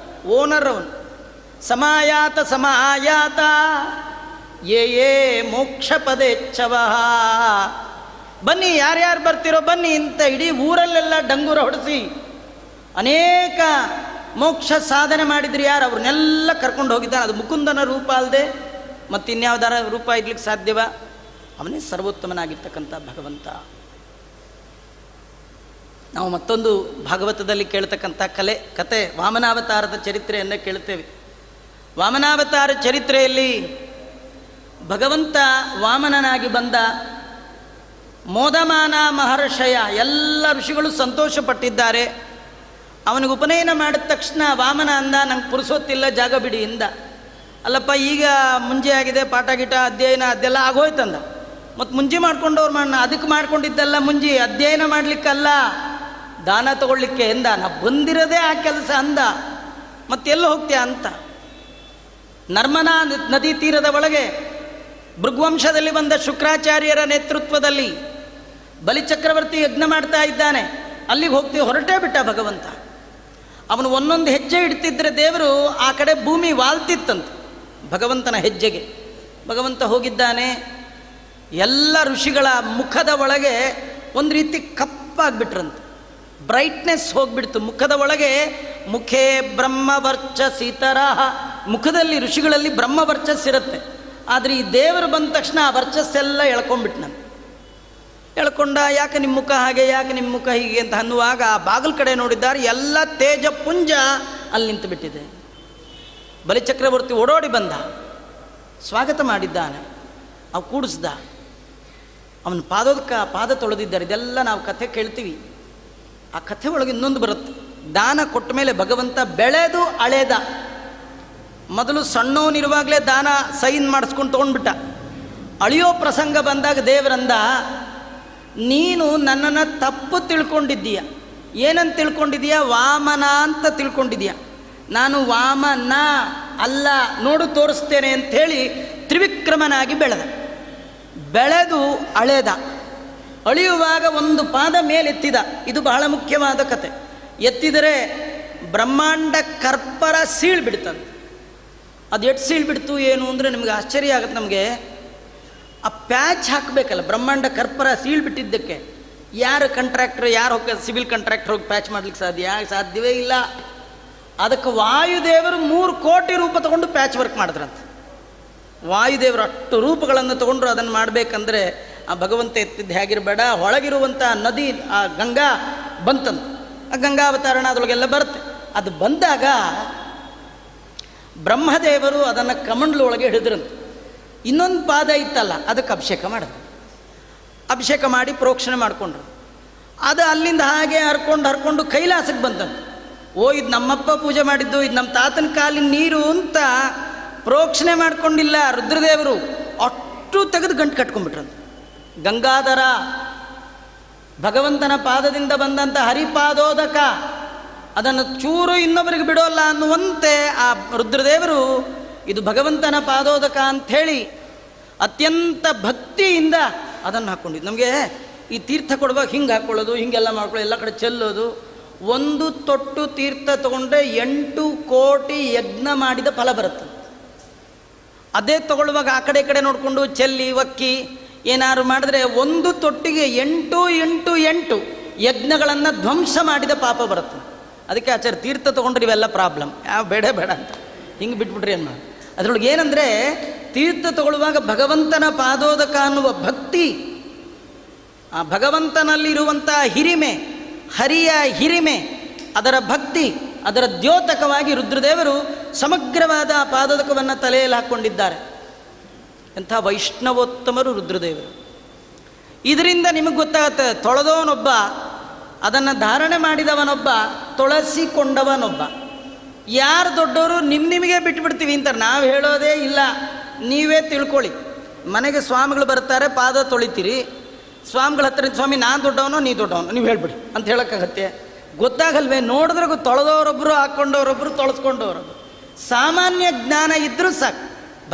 ಓನರ್ ಅವನು. ಸಮಾಯಾತ ಸಮಾಯಾತ ಯೇ ಮೋಕ್ಷ ಪದೇಚ್ಛವ, ಬನ್ನಿ ಯಾರ್ಯಾರು ಬರ್ತಿರೋ ಬನ್ನಿ ಅಂತ ಇಡೀ ಊರಲ್ಲೆಲ್ಲ ಡಂಗೂರ ಹೊಡೆಸಿ ಅನೇಕ ಮೋಕ್ಷ ಸಾಧನೆ ಮಾಡಿದ್ರಿ ಯಾರು ಅವ್ರನ್ನೆಲ್ಲ ಕರ್ಕೊಂಡು ಹೋಗಿದ್ದಾನೆ. ಅದು ಮುಕುಂದನ ರೂಪ ಅಲ್ಲದೆ ಮತ್ತಿನ್ಯಾವುದಾರ ರೂಪ ಇಡ್ಲಿಕ್ಕೆ ಸಾಧ್ಯವ? ಅವನೇ ಸರ್ವೋತ್ತಮನಾಗಿರ್ತಕ್ಕಂಥ ಭಗವಂತ. ನಾವು ಮತ್ತೊಂದು ಭಾಗವತದಲ್ಲಿ ಕೇಳ್ತಕ್ಕಂಥ ಕತೆ ವಾಮನಾವತಾರದ ಚರಿತ್ರೆಯನ್ನು ಕೇಳುತ್ತೇವೆ. ವಾಮನಾವತಾರ ಚರಿತ್ರೆಯಲ್ಲಿ ಭಗವಂತ ವಾಮನನಾಗಿ ಬಂದ. ಮೋದಮಾನ ಮಹರ್ಷಯ ಎಲ್ಲ ಋಷಿಗಳು ಸಂತೋಷಪಟ್ಟಿದ್ದಾರೆ. ಅವನಿಗೆ ಉಪನಯನ ಮಾಡಿದ ತಕ್ಷಣ ವಾಮನ ಅಂದ, ನಂಗೆ ಪುರುಸೊತ್ತಿಲ್ಲ, ಜಾಗ ಬಿಡಿ ಇಂದ. ಅಲ್ಲಪ್ಪ, ಈಗ ಮುಂಜೆ ಆಗಿದೆ, ಪಾಠ ಗೀಟ ಅಧ್ಯಯನ ಅದೆಲ್ಲ ಆಗೋಯ್ತಂದ. ಮತ್ತು ಮುಂಜಿ ಮಾಡ್ಕೊಂಡವ್ರು ಅದಕ್ಕೆ ಮಾಡ್ಕೊಂಡಿದ್ದೆಲ್ಲ ಮುಂಜಿ ಅಧ್ಯಯನ ಮಾಡಲಿಕ್ಕಲ್ಲ, ದಾನ ತಗೊಳ್ಳಿಕ್ಕೆ ಎಂದ. ನಾ ಬಂದಿರೋದೇ ಆ ಕೆಲಸ ಅಂದ. ಮತ್ತೆಲ್ಲ ಹೋಗ್ತೀಯ ಅಂತ. ನರ್ಮದಾ ನದಿ ತೀರದ ಒಳಗೆ ಭೃಗ್ವಂಶದಲ್ಲಿ ಬಂದ ಶುಕ್ರಾಚಾರ್ಯರ ನೇತೃತ್ವದಲ್ಲಿ ಬಲಿಚಕ್ರವರ್ತಿ ಯಜ್ಞ ಮಾಡ್ತಾ ಇದ್ದಾನೆ. ಅಲ್ಲಿಗೆ ಹೋಗ್ತೀವಿ, ಹೊರಟೇ ಬಿಟ್ಟ ಭಗವಂತ. ಅವನು ಒಂದೊಂದು ಹೆಜ್ಜೆ ಇಡ್ತಿದ್ರೆ ದೇವರು ಆ ಕಡೆ ಭೂಮಿ ವಾಲ್ತಿತ್ತಂತೆ ಭಗವಂತನ ಹೆಜ್ಜೆಗೆ. ಭಗವಂತ ಹೋಗಿದ್ದಾನೆ. ಎಲ್ಲ ಋಷಿಗಳ ಮುಖದ ಒಳಗೆ ಒಂದು ರೀತಿ ಕಪ್ಪಾಗ್ಬಿಟ್ರಂತೆ, ಬ್ರೈಟ್ನೆಸ್ ಹೋಗ್ಬಿಡ್ತು ಮುಖದ ಒಳಗೆ. ಮುಖೇ ಬ್ರಹ್ಮವರ್ಚಸಿತರ, ಮುಖದಲ್ಲಿ ಋಷಿಗಳಲ್ಲಿ ಬ್ರಹ್ಮವರ್ಚಸ್ಸಿರುತ್ತೆ. ಆದರೆ ಈ ದೇವರು ಬಂದ ತಕ್ಷಣ ಆ ವರ್ಚಸ್ಸೆಲ್ಲ ಎಳ್ಕೊಂಡ್ಬಿಟ್ಟು ನಾನು ಎಳ್ಕೊಂಡ. ಯಾಕೆ ನಿಮ್ಮ ಮುಖ ಹಾಗೆ, ಯಾಕೆ ನಿಮ್ಮ ಮುಖ ಹೀಗೆ ಅಂತ ಅನ್ನುವಾಗ ಆ ಬಾಗಿಲು ಕಡೆ ನೋಡಿದ್ದಾರೆ, ಎಲ್ಲ ತೇಜಪುಂಜ ಅಲ್ಲಿ ನಿಂತು ಬಿಟ್ಟಿದೆ. ಬಲಿಚಕ್ರವರ್ತಿ ಓಡೋಡಿ ಬಂದ, ಸ್ವಾಗತ ಮಾಡಿದ್ದಾನೆ, ಅವು ಕೂಡಿಸ್ದ, ಅವನ ಪಾದ ತೊಳೆದಿದ್ದಾರೆ. ಇದೆಲ್ಲ ನಾವು ಕಥೆ ಕೇಳ್ತೀವಿ. ಆ ಕಥೆ ಒಳಗೆ ಇನ್ನೊಂದು ಬರುತ್ತೆ. ದಾನ ಕೊಟ್ಟ ಮೇಲೆ ಭಗವಂತ ಬೆಳೆದು ಅಳೆದ. ಮೊದಲು ಸಣ್ಣವನಿರುವಾಗಲೇ ದಾನ ಸೈನ್ ಮಾಡಿಸ್ಕೊಂಡು ತೊಗೊಂಡ್ಬಿಟ್ಟ. ಅಳಿಯೋ ಪ್ರಸಂಗ ಬಂದಾಗ ದೇವರಂದ, ನೀನು ನನ್ನನ್ನು ತಪ್ಪು ತಿಳ್ಕೊಂಡಿದ್ದೀಯ. ಏನಂತ ತಿಳ್ಕೊಂಡಿದ್ದೀಯ? ವಾಮನ ಅಂತ ತಿಳ್ಕೊಂಡಿದ್ದೀಯ. ನಾನು ವಾಮನ ಅಲ್ಲ, ನೋಡು ತೋರಿಸ್ತೇನೆ ಅಂಥೇಳಿ ತ್ರಿವಿಕ್ರಮನಾಗಿ ಬೆಳೆದು ಅಳೆದ. ಅಳಿಯುವಾಗ ಒಂದು ಪಾದ ಮೇಲೆತ್ತಿದ. ಇದು ಬಹಳ ಮುಖ್ಯವಾದ ಕತೆ. ಎತ್ತಿದರೆ ಬ್ರಹ್ಮಾಂಡ ಕರ್ಪರ ಸೀಳ್ಬಿಡ್ತಂತೆ. ಅದು ಎಷ್ಟು ಸೀಳ್ಬಿಡ್ತು ಏನು ಅಂದರೆ ನಿಮಗೆ ಆಶ್ಚರ್ಯ ಆಗುತ್ತೆ. ನಮಗೆ ಆ ಪ್ಯಾಚ್ ಹಾಕಬೇಕಲ್ಲ, ಬ್ರಹ್ಮಾಂಡ ಕರ್ಪರ ಸೀಳ್ಬಿಟ್ಟಿದ್ದಕ್ಕೆ ಯಾರು ಕಾಂಟ್ರಾಕ್ಟ್ರ್, ಯಾರು ಹೋಗಿ ಸಿವಿಲ್ ಕಾಂಟ್ರಾಕ್ಟರ್ ಹೋಗಿ ಪ್ಯಾಚ್ ಮಾಡ್ಲಿಕ್ಕೆ ಸಾಧ್ಯವೇ ಇಲ್ಲ. ಅದಕ್ಕೆ ವಾಯುದೇವರು 3 ಕೋಟಿ ರೂಪ ತಗೊಂಡು ಪ್ಯಾಚ್ ವರ್ಕ್ ಮಾಡಿದ್ರಂತೆ. ವಾಯುದೇವರು ಅಷ್ಟು ರೂಪಗಳನ್ನು ತಗೊಂಡ್ರು ಅದನ್ನು ಮಾಡಬೇಕಂದ್ರೆ ಆ ಭಗವಂತ ಎತ್ತಿದ್ದು ಹೇಗಿರಬೇಡ. ಒಳಗಿರುವಂಥ ನದಿ ಆ ಗಂಗಾ ಬಂತಂತ, ಆ ಗಂಗಾವತಾರಣ ಅದರೊಳಗೆಲ್ಲ ಬರುತ್ತೆ. ಅದು ಬಂದಾಗ ಬ್ರಹ್ಮದೇವರು ಅದನ್ನು ಕಮಂಡ್ಲೊಳಗೆ ಹಿಡಿದ್ರಂತೆ. ಇನ್ನೊಂದು ಪಾದ ಇತ್ತಲ್ಲ, ಅದಕ್ಕೆ ಅಭಿಷೇಕ ಮಾಡಿದ್ರು. ಅಭಿಷೇಕ ಮಾಡಿ ಪ್ರೋಕ್ಷಣೆ ಮಾಡಿಕೊಂಡ್ರು. ಅದು ಅಲ್ಲಿಂದ ಹಾಗೆ ಹರ್ಕೊಂಡು ಕೈಲಾಸಕ್ಕೆ ಬಂತಂತೆ. ಇದು ನಮ್ಮಪ್ಪ ಪೂಜೆ ಮಾಡಿದ್ದು, ಇದು ನಮ್ಮ ತಾತನ ಕಾಲಿನ ನೀರು ಅಂತ ಪ್ರೋಕ್ಷಣೆ ಮಾಡ್ಕೊಂಡಿಲ್ಲ ರುದ್ರದೇವರು. ಅಷ್ಟು ತೆಗೆದು ಗಂಟು ಕಟ್ಕೊಂಡ್ಬಿಟ್ರಂತೆ. ಗಂಗಾಧರ, ಭಗವಂತನ ಪಾದದಿಂದ ಬಂದಂಥ ಹರಿಪಾದೋದಕ, ಅದನ್ನು ಚೂರು ಇನ್ನೊಬ್ಬರಿಗೆ ಬಿಡೋಲ್ಲ ಅನ್ನುವಂತೆ ಆ ರುದ್ರದೇವರು ಇದು ಭಗವಂತನ ಪಾದೋದಕ ಅಂಥೇಳಿ ಅತ್ಯಂತ ಭಕ್ತಿಯಿಂದ ಅದನ್ನು ಹಾಕ್ಕೊಂಡಿದ್ದು. ನಮಗೆ ಈ ತೀರ್ಥ ಕೊಡುವಾಗ ಹಿಂಗೆ ಹಾಕ್ಕೊಳ್ಳೋದು, ಹಿಂಗೆಲ್ಲ ಮಾಡ್ಕೊಳ್ಳೋದು, ಎಲ್ಲ ಕಡೆ ಚೆಲ್ಲೋದು. ಒಂದು ತೊಟ್ಟು ತೀರ್ಥ ತಗೊಂಡ್ರೆ 8 ಕೋಟಿ ಯಜ್ಞ ಮಾಡಿದ ಫಲ ಬರುತ್ತೆ. ಅದೇ ತಗೊಳ್ಳುವಾಗ ಆ ಕಡೆ ಈ ಕಡೆ ನೋಡಿಕೊಂಡು ಚೆಲ್ಲಿ ಒಕ್ಕಿ ಏನಾದ್ರು ಮಾಡಿದ್ರೆ ಒಂದು ತೊಟ್ಟಿಗೆ 8 ಯಜ್ಞಗಳನ್ನು ಧ್ವಂಸ ಮಾಡಿದ ಪಾಪ ಬರುತ್ತೆ. ಅದಕ್ಕೆ ಆಚಾರ್ಯ ತೀರ್ಥ ತೊಗೊಂಡ್ರೆ ಇವೆಲ್ಲ ಪ್ರಾಬ್ಲಮ್, ಯಾವ ಬೇಡ ಅಂತ ಹಿಂಗೆ ಬಿಟ್ಬಿಟ್ರಿ ಏನು ಮಾಡಿ. ಅದರೊಳಗೆ ಏನಂದರೆ ತೀರ್ಥ ತಗೊಳ್ಳುವಾಗ ಭಗವಂತನ ಪಾದೋದಕ ಅನ್ನುವ ಭಕ್ತಿ, ಆ ಭಗವಂತನಲ್ಲಿರುವಂಥ ಹಿರಿಮೆ, ಹರಿಯ ಹಿರಿಮೆ, ಅದರ ಭಕ್ತಿ, ಅದರ ದ್ಯೋತಕವಾಗಿ ರುದ್ರದೇವರು ಸಮಗ್ರವಾದ ಆ ಪಾದೋದಕವನ್ನು ತಲೆಯಲ್ಲಿ ಹಾಕ್ಕೊಂಡಿದ್ದಾರೆ. ಎಂಥ ವೈಷ್ಣವೋತ್ತಮರು ರುದ್ರದೇವರು. ಇದರಿಂದ ನಿಮಗೆ ಗೊತ್ತಾಗುತ್ತೆ, ತೊಳೆದವನೊಬ್ಬ, ಅದನ್ನು ಧಾರಣೆ ಮಾಡಿದವನೊಬ್ಬ, ತೊಳಸಿಕೊಂಡವನೊಬ್ಬ. ಯಾರು ದೊಡ್ಡವರು ನಿಮಗೆ ಬಿಟ್ಟುಬಿಡ್ತೀವಿ ಅಂತಾರೆ. ನಾವು ಹೇಳೋದೇ ಇಲ್ಲ, ನೀವೇ ತಿಳ್ಕೊಳ್ಳಿ. ಮನೆಗೆ ಸ್ವಾಮಿಗಳು ಬರ್ತಾರೆ, ಪಾದ ತೊಳಿತೀರಿ. ಸ್ವಾಮಿಗಳ ಹತ್ರ ಸ್ವಾಮಿ ನಾನು ದೊಡ್ಡವನೋ ನೀ ದೊಡ್ಡವನೋ ನೀವು ಹೇಳ್ಬಿಡಿ ಅಂತ ಹೇಳೋಕ್ಕಾಗತ್ತೆ? ಗೊತ್ತಾಗಲ್ವೇ? ನೋಡಿದ್ರೆ ತೊಳೆದವರೊಬ್ಬರು, ಹಾಕ್ಕೊಂಡವರೊಬ್ಬರು, ತೊಳೆಸ್ಕೊಂಡವರೊಬ್ಬರು. ಸಾಮಾನ್ಯ ಜ್ಞಾನ ಇದ್ದರೂ ಸಾಕು,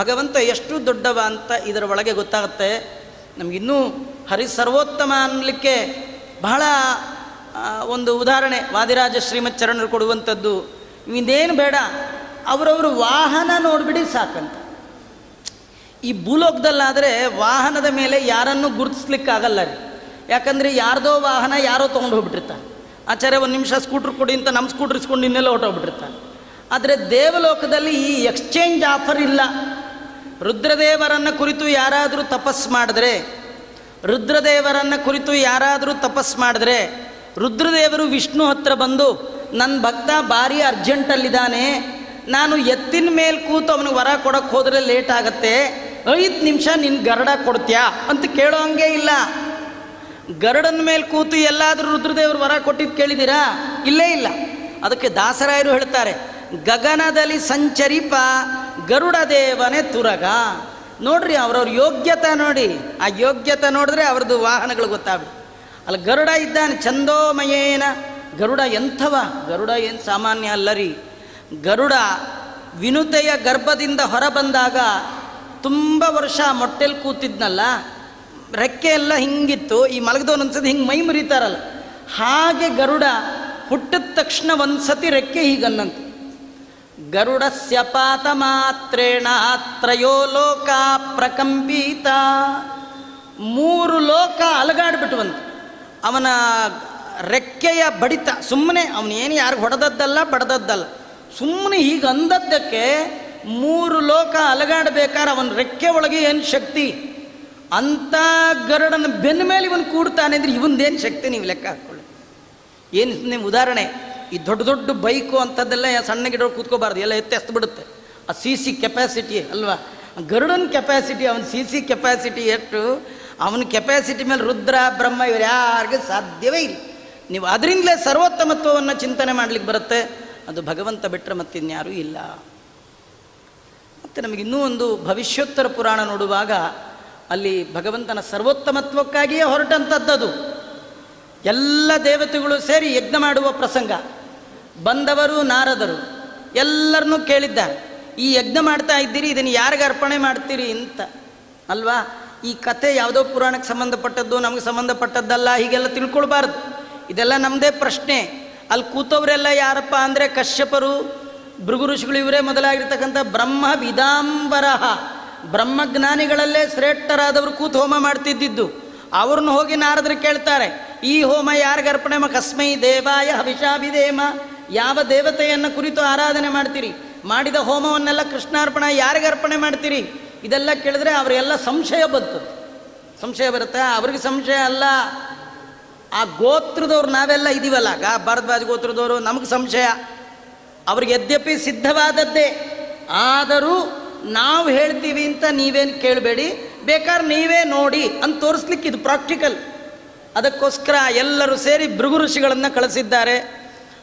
ಭಗವಂತ ಎಷ್ಟು ದೊಡ್ಡವ ಅಂತ ಇದರ ಒಳಗೆ ಗೊತ್ತಾಗುತ್ತೆ. ನಮಗಿನ್ನೂ ಹರಿ ಸರ್ವೋತ್ತಮ ಅನ್ನಲಿಕ್ಕೆ ಬಹಳ ಒಂದು ಉದಾಹರಣೆ ವಾದಿರಾಜ ಶ್ರೀಮತ್ ಚರಣರು ಕೊಡುವಂಥದ್ದು. ಇದೇನು ಬೇಡ, ಅವರವರು ವಾಹನ ನೋಡಿಬಿಡಿ ಸಾಕಂತ. ಈ ಭೂಲೋಕದಲ್ಲಾದರೆ ವಾಹನದ ಮೇಲೆ ಯಾರನ್ನೂ ಗುರುತಿಸ್ಲಿಕ್ಕಾಗಲ್ಲ ರೀ. ಯಾಕಂದರೆ ಯಾರ್ದೋ ವಾಹನ ಯಾರೋ ತೊಗೊಂಡು ಹೋಗ್ಬಿಟ್ಟಿರ್ತಾನೆ. ಆಚಾರ್ಯ ಒಂದು ನಿಮಿಷ ಸ್ಕೂಟ್ರ್ ಕೊಡಿ ಅಂತ ನಮ್ಮ ಸ್ಕೂಟ್ರ್ ಇಸ್ಕೊಂಡು ಇನ್ನೆಲ್ಲ ಹೊಟ್ಟೋಗ್ಬಿಟ್ಟಿರ್ತಾನೆ. ಆದರೆ ದೇವಲೋಕದಲ್ಲಿ ಈ ಎಕ್ಸ್ಚೇಂಜ್ ಆಫರ್ ಇಲ್ಲ. ರುದ್ರದೇವರನ್ನು ಕುರಿತು ಯಾರಾದರೂ ತಪಸ್ಸು ಮಾಡಿದ್ರೆ, ರುದ್ರದೇವರನ್ನು ಕುರಿತು ಯಾರಾದರೂ ತಪಸ್ಸು ಮಾಡಿದ್ರೆ, ರುದ್ರದೇವರು ವಿಷ್ಣು ಹತ್ರ ಬಂದು ನನ್ನ ಭಕ್ತ ಭಾರಿ ಅರ್ಜೆಂಟಲ್ಲಿದ್ದಾನೆ, ನಾನು ಎತ್ತಿನ ಮೇಲೆ ಕೂತು ಅವನಿಗೆ ವರ ಕೊಡೋಕ್ಕೆ ಹೋದರೆ ಲೇಟ್ ಆಗುತ್ತೆ, 5 ನಿಮಿಷ ನಿನ್ನ ಗರುಡ ಕೊಡ್ತೀಯಾ ಅಂತ ಕೇಳೋ ಹಂಗೆ ಇಲ್ಲ. ಗರುಡನ ಮೇಲೆ ಕೂತು ಎಲ್ಲಾದರೂ ರುದ್ರದೇವರು ವರ ಕೊಟ್ಟಿದ್ದು ಕೇಳಿದ್ದೀರಾ? ಇಲ್ಲೇ ಇಲ್ಲ. ಅದಕ್ಕೆ ದಾಸರಾಯರು ಹೇಳ್ತಾರೆ, ಗಗನದಲ್ಲಿ ಸಂಚರಿಪ ಗರುಡ ದೇವನೇ ತುರಗ. ನೋಡ್ರಿ, ಅವ್ರವ್ರ ಯೋಗ್ಯತೆ ನೋಡಿ, ಆ ಯೋಗ್ಯತೆ ನೋಡಿದ್ರೆ ಅವ್ರದ್ದು ವಾಹನಗಳು ಗೊತ್ತಾಗ್ಬಿಟ್ಟು. ಅಲ್ಲಿ ಗರುಡ ಇದ್ದಾನೆ ಚಂದೋಮಯೇನ. ಗರುಡ ಎಂಥವ? ಗರುಡ ಏನು ಸಾಮಾನ್ಯ ಅಲ್ಲ ರೀ. ಗರುಡ ವಿನುತೆಯ ಗರ್ಭದಿಂದ ಹೊರ ಬಂದಾಗ ತುಂಬ ವರ್ಷ ಮೊಟ್ಟೆಲಿ ಕೂತಿದ್ನಲ್ಲ, ರೆಕ್ಕೆ ಎಲ್ಲ ಹಿಂಗಿತ್ತು. ಈ ಮಲಗದವನೊಂದ್ಸತಿ ಹಿಂಗೆ ಮೈ ಮುರಿತಾರಲ್ಲ, ಹಾಗೆ ಗರುಡ ಹುಟ್ಟಿದ ತಕ್ಷಣ ಒಂದು ಸತಿ ರೆಕ್ಕೆ ಹೀಗನ್ನಂತೆ. ಗರುಡಸ್ಯ ಪಾತ ಮಾತ್ರೇಣ ತ್ರಯೋ ಲೋಕ ಪ್ರಕಂಪಿತ. 3 ಲೋಕ ಅಲಗಾಡ್ಬಿಟ್ಟುವಂತ ಅವನ ರೆಕ್ಕೆಯ ಬಡಿತ. ಸುಮ್ಮನೆ ಅವನೇನು ಯಾರಿಗೆ ಹೊಡೆದದ್ದಲ್ಲ, ಬಡದದ್ದಲ್ಲ, ಸುಮ್ಮನೆ ಹೀಗೆ ಅಂದದ್ದಕ್ಕೆ 3 ಲೋಕ ಅಲಗಾಡಬೇಕಾದ್ರೆ ಅವನ ರೆಕ್ಕೆ ಒಳಗೆ ಏನು ಶಕ್ತಿ. ಅಂಥ ಗರುಡನ ಬೆನ್ನ ಮೇಲೆ ಇವನು ಕೂಡ್ತಾನೆ ಅಂದರೆ ಇವನ್ದೇನು ಶಕ್ತಿ ನೀವು ಲೆಕ್ಕ ಹಾಕ್ಕೊಳ್ಳಿ. ಏನು ನಿಮ್ಮ ಉದಾಹರಣೆ, ಈ ದೊಡ್ಡ ದೊಡ್ಡ ಬೈಕು ಅಂಥದ್ದೆಲ್ಲ ಸಣ್ಣ ಗಿಡ ಕೂತ್ಕೋಬಾರ್ದು, ಎಲ್ಲ ಎತ್ತೆಸ್ತು ಬಿಡುತ್ತೆ. ಆ ಸಿ ಕೆಪಾಸಿಟಿ ಅಲ್ವಾ? ಗರುಡನ ಕೆಪಾಸಿಟಿ, ಅವನ ಸಿ ಕೆಪಾಸಿಟಿ ಎಷ್ಟು, ಅವನ ಕೆಪಾಸಿಟಿ ಮೇಲೆ ರುದ್ರ ಬ್ರಹ್ಮ ಇವರು ಯಾರಿಗೂ ಸಾಧ್ಯವೇ ಇಲ್ಲ. ನೀವು ಅದರಿಂದಲೇ ಸರ್ವೋತ್ತಮತ್ವವನ್ನು ಚಿಂತನೆ ಮಾಡಲಿಕ್ಕೆ ಬರುತ್ತೆ. ಅದು ಭಗವಂತ ಬಿಟ್ಟರೆ ಮತ್ತಿನ್ಯಾರೂ ಇಲ್ಲ. ಮತ್ತು ನಮಗಿನ್ನೂ ಒಂದು ಭವಿಷ್ಯೋತ್ತರ ಪುರಾಣ ನೋಡುವಾಗ ಅಲ್ಲಿ ಭಗವಂತನ ಸರ್ವೋತ್ತಮತ್ವಕ್ಕಾಗಿಯೇ ಹೊರಟಂಥದ್ದದು. ಎಲ್ಲ ದೇವತೆಗಳು ಸೇರಿ ಯಜ್ಞ ಮಾಡುವ ಪ್ರಸಂಗ. ಬಂದವರು ನಾರದರು ಎಲ್ಲರನ್ನೂ ಕೇಳಿದ್ದಾರೆ, ಈ ಯಜ್ಞ ಮಾಡ್ತಾ ಇದ್ದೀರಿ, ಇದನ್ನು ಯಾರಿಗೆ ಅರ್ಪಣೆ ಮಾಡ್ತೀರಿ ಅಂತ ಅಲ್ವಾ? ಈ ಕಥೆ ಯಾವುದೋ ಪುರಾಣಕ್ಕೆ ಸಂಬಂಧಪಟ್ಟದ್ದು, ನಮಗೆ ಸಂಬಂಧಪಟ್ಟದ್ದಲ್ಲ, ಹೀಗೆಲ್ಲ ತಿಳ್ಕೊಳ್ಬಾರ್ದು. ಇದೆಲ್ಲ ನಮ್ಮದೇ ಪ್ರಶ್ನೆ. ಅಲ್ಲಿ ಕೂತವರೆಲ್ಲ ಯಾರಪ್ಪ ಅಂದರೆ ಕಶ್ಯಪರು, ಭೃಗು ಋಷಿಗಳು, ಇವರೇ ಮೊದಲಾಗಿರ್ತಕ್ಕಂಥ ಬ್ರಹ್ಮ ವಿದಾಂಬರಹ, ಬ್ರಹ್ಮಜ್ಞಾನಿಗಳಲ್ಲೇ ಶ್ರೇಷ್ಠರಾದವರು ಕೂತು ಹೋಮ ಮಾಡ್ತಿದ್ದಿದ್ದು. ಅವ್ರನ್ನ ಹೋಗಿ ನಾರದರು ಕೇಳ್ತಾರೆ, ಈ ಹೋಮ ಯಾರಿಗೆ ಅರ್ಪಣೆ ಕಸ್ಮೈ ದೇವಾಯ ಹವಿಷಾಭಿದೇಮ, ಯಾವ ದೇವತೆಯನ್ನು ಕುರಿತು ಆರಾಧನೆ ಮಾಡ್ತೀರಿ, ಮಾಡಿದ ಹೋಮವನ್ನೆಲ್ಲ ಕೃಷ್ಣಾರ್ಪಣ ಯಾರಿಗೆ ಅರ್ಪಣೆ ಮಾಡ್ತೀರಿ? ಇದೆಲ್ಲ ಕೇಳಿದ್ರೆ ಅವರೆಲ್ಲ ಸಂಶಯ ಬರ್ತದೆ. ಸಂಶಯ ಬರುತ್ತೆ. ಅವ್ರಿಗೆ ಸಂಶಯ ಅಲ್ಲ, ಆ ಗೋತ್ರದವ್ರು ನಾವೆಲ್ಲ ಇದೀವಲ್ಲ, ಭಾರದ್ವಾಜ ಗೋತ್ರದವರು, ನಮಗೆ ಸಂಶಯ. ಅವ್ರಿಗೆ ಯದ್ಯಪಿ ಸಿದ್ಧವಾದದ್ದೇ, ಆದರೂ ನಾವು ಹೇಳ್ತೀವಿ ಅಂತ ನೀವೇನು ಕೇಳಬೇಡಿ, ಬೇಕಾದ್ರೆ ನೀವೇ ನೋಡಿ ಅಂತ ತೋರಿಸ್ಲಿಕ್ಕೆ ಇದು ಪ್ರಾಕ್ಟಿಕಲ್. ಅದಕ್ಕೋಸ್ಕರ ಎಲ್ಲರೂ ಸೇರಿ ಭೃಗು ಋಷಿಗಳನ್ನು ಕಳಿಸಿದ್ದಾರೆ.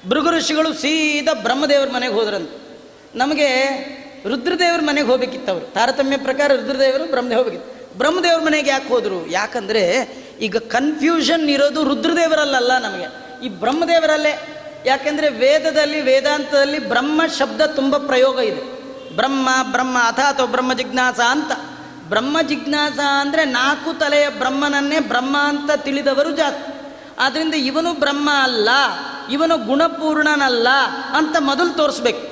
ಭೃಗು ಋಷಿಗಳು ಸೀದಾ ಬ್ರಹ್ಮದೇವ್ರ ಮನೆಗೆ ಹೋದ್ರಂತೆ. ನಮಗೆ ರುದ್ರದೇವ್ರ ಮನೆಗೆ ಹೋಗ್ಬೇಕಿತ್ತು. ಅವರು ತಾರತಮ್ಯ ಪ್ರಕಾರ ರುದ್ರದೇವರು ಬ್ರಹ್ಮದೇವ್ ಹೋಗ್ಬೇಕಿತ್ತು. ಬ್ರಹ್ಮದೇವ್ರ ಮನೆಗೆ ಯಾಕೆ ಹೋದರು? ಯಾಕಂದರೆ ಈಗ ಕನ್ಫ್ಯೂಷನ್ ಇರೋದು ರುದ್ರದೇವರಲ್ಲ, ನಮಗೆ ಈ ಬ್ರಹ್ಮದೇವರಲ್ಲೇ. ಯಾಕೆಂದರೆ ವೇದದಲ್ಲಿ, ವೇದಾಂತದಲ್ಲಿ ಬ್ರಹ್ಮ ಶಬ್ದ ತುಂಬ ಪ್ರಯೋಗ ಇದೆ. ಬ್ರಹ್ಮ ಬ್ರಹ್ಮ ಅಥವಾ ಬ್ರಹ್ಮ ಜಿಜ್ಞಾಸ ಅಂತ. ಬ್ರಹ್ಮ ಜಿಜ್ಞಾಸ ಅಂದರೆ 4 ತಲೆಯ ಬ್ರಹ್ಮನನ್ನೇ ಬ್ರಹ್ಮ ಅಂತ ತಿಳಿದವರು ಜಾಸ್ತಿ. ಆದ್ದರಿಂದ ಇವನು ಬ್ರಹ್ಮ ಅಲ್ಲ, ಇವನು ಗುಣಪೂರ್ಣನಲ್ಲ ಅಂತ ಮೊದಲು ತೋರಿಸ್ಬೇಕು.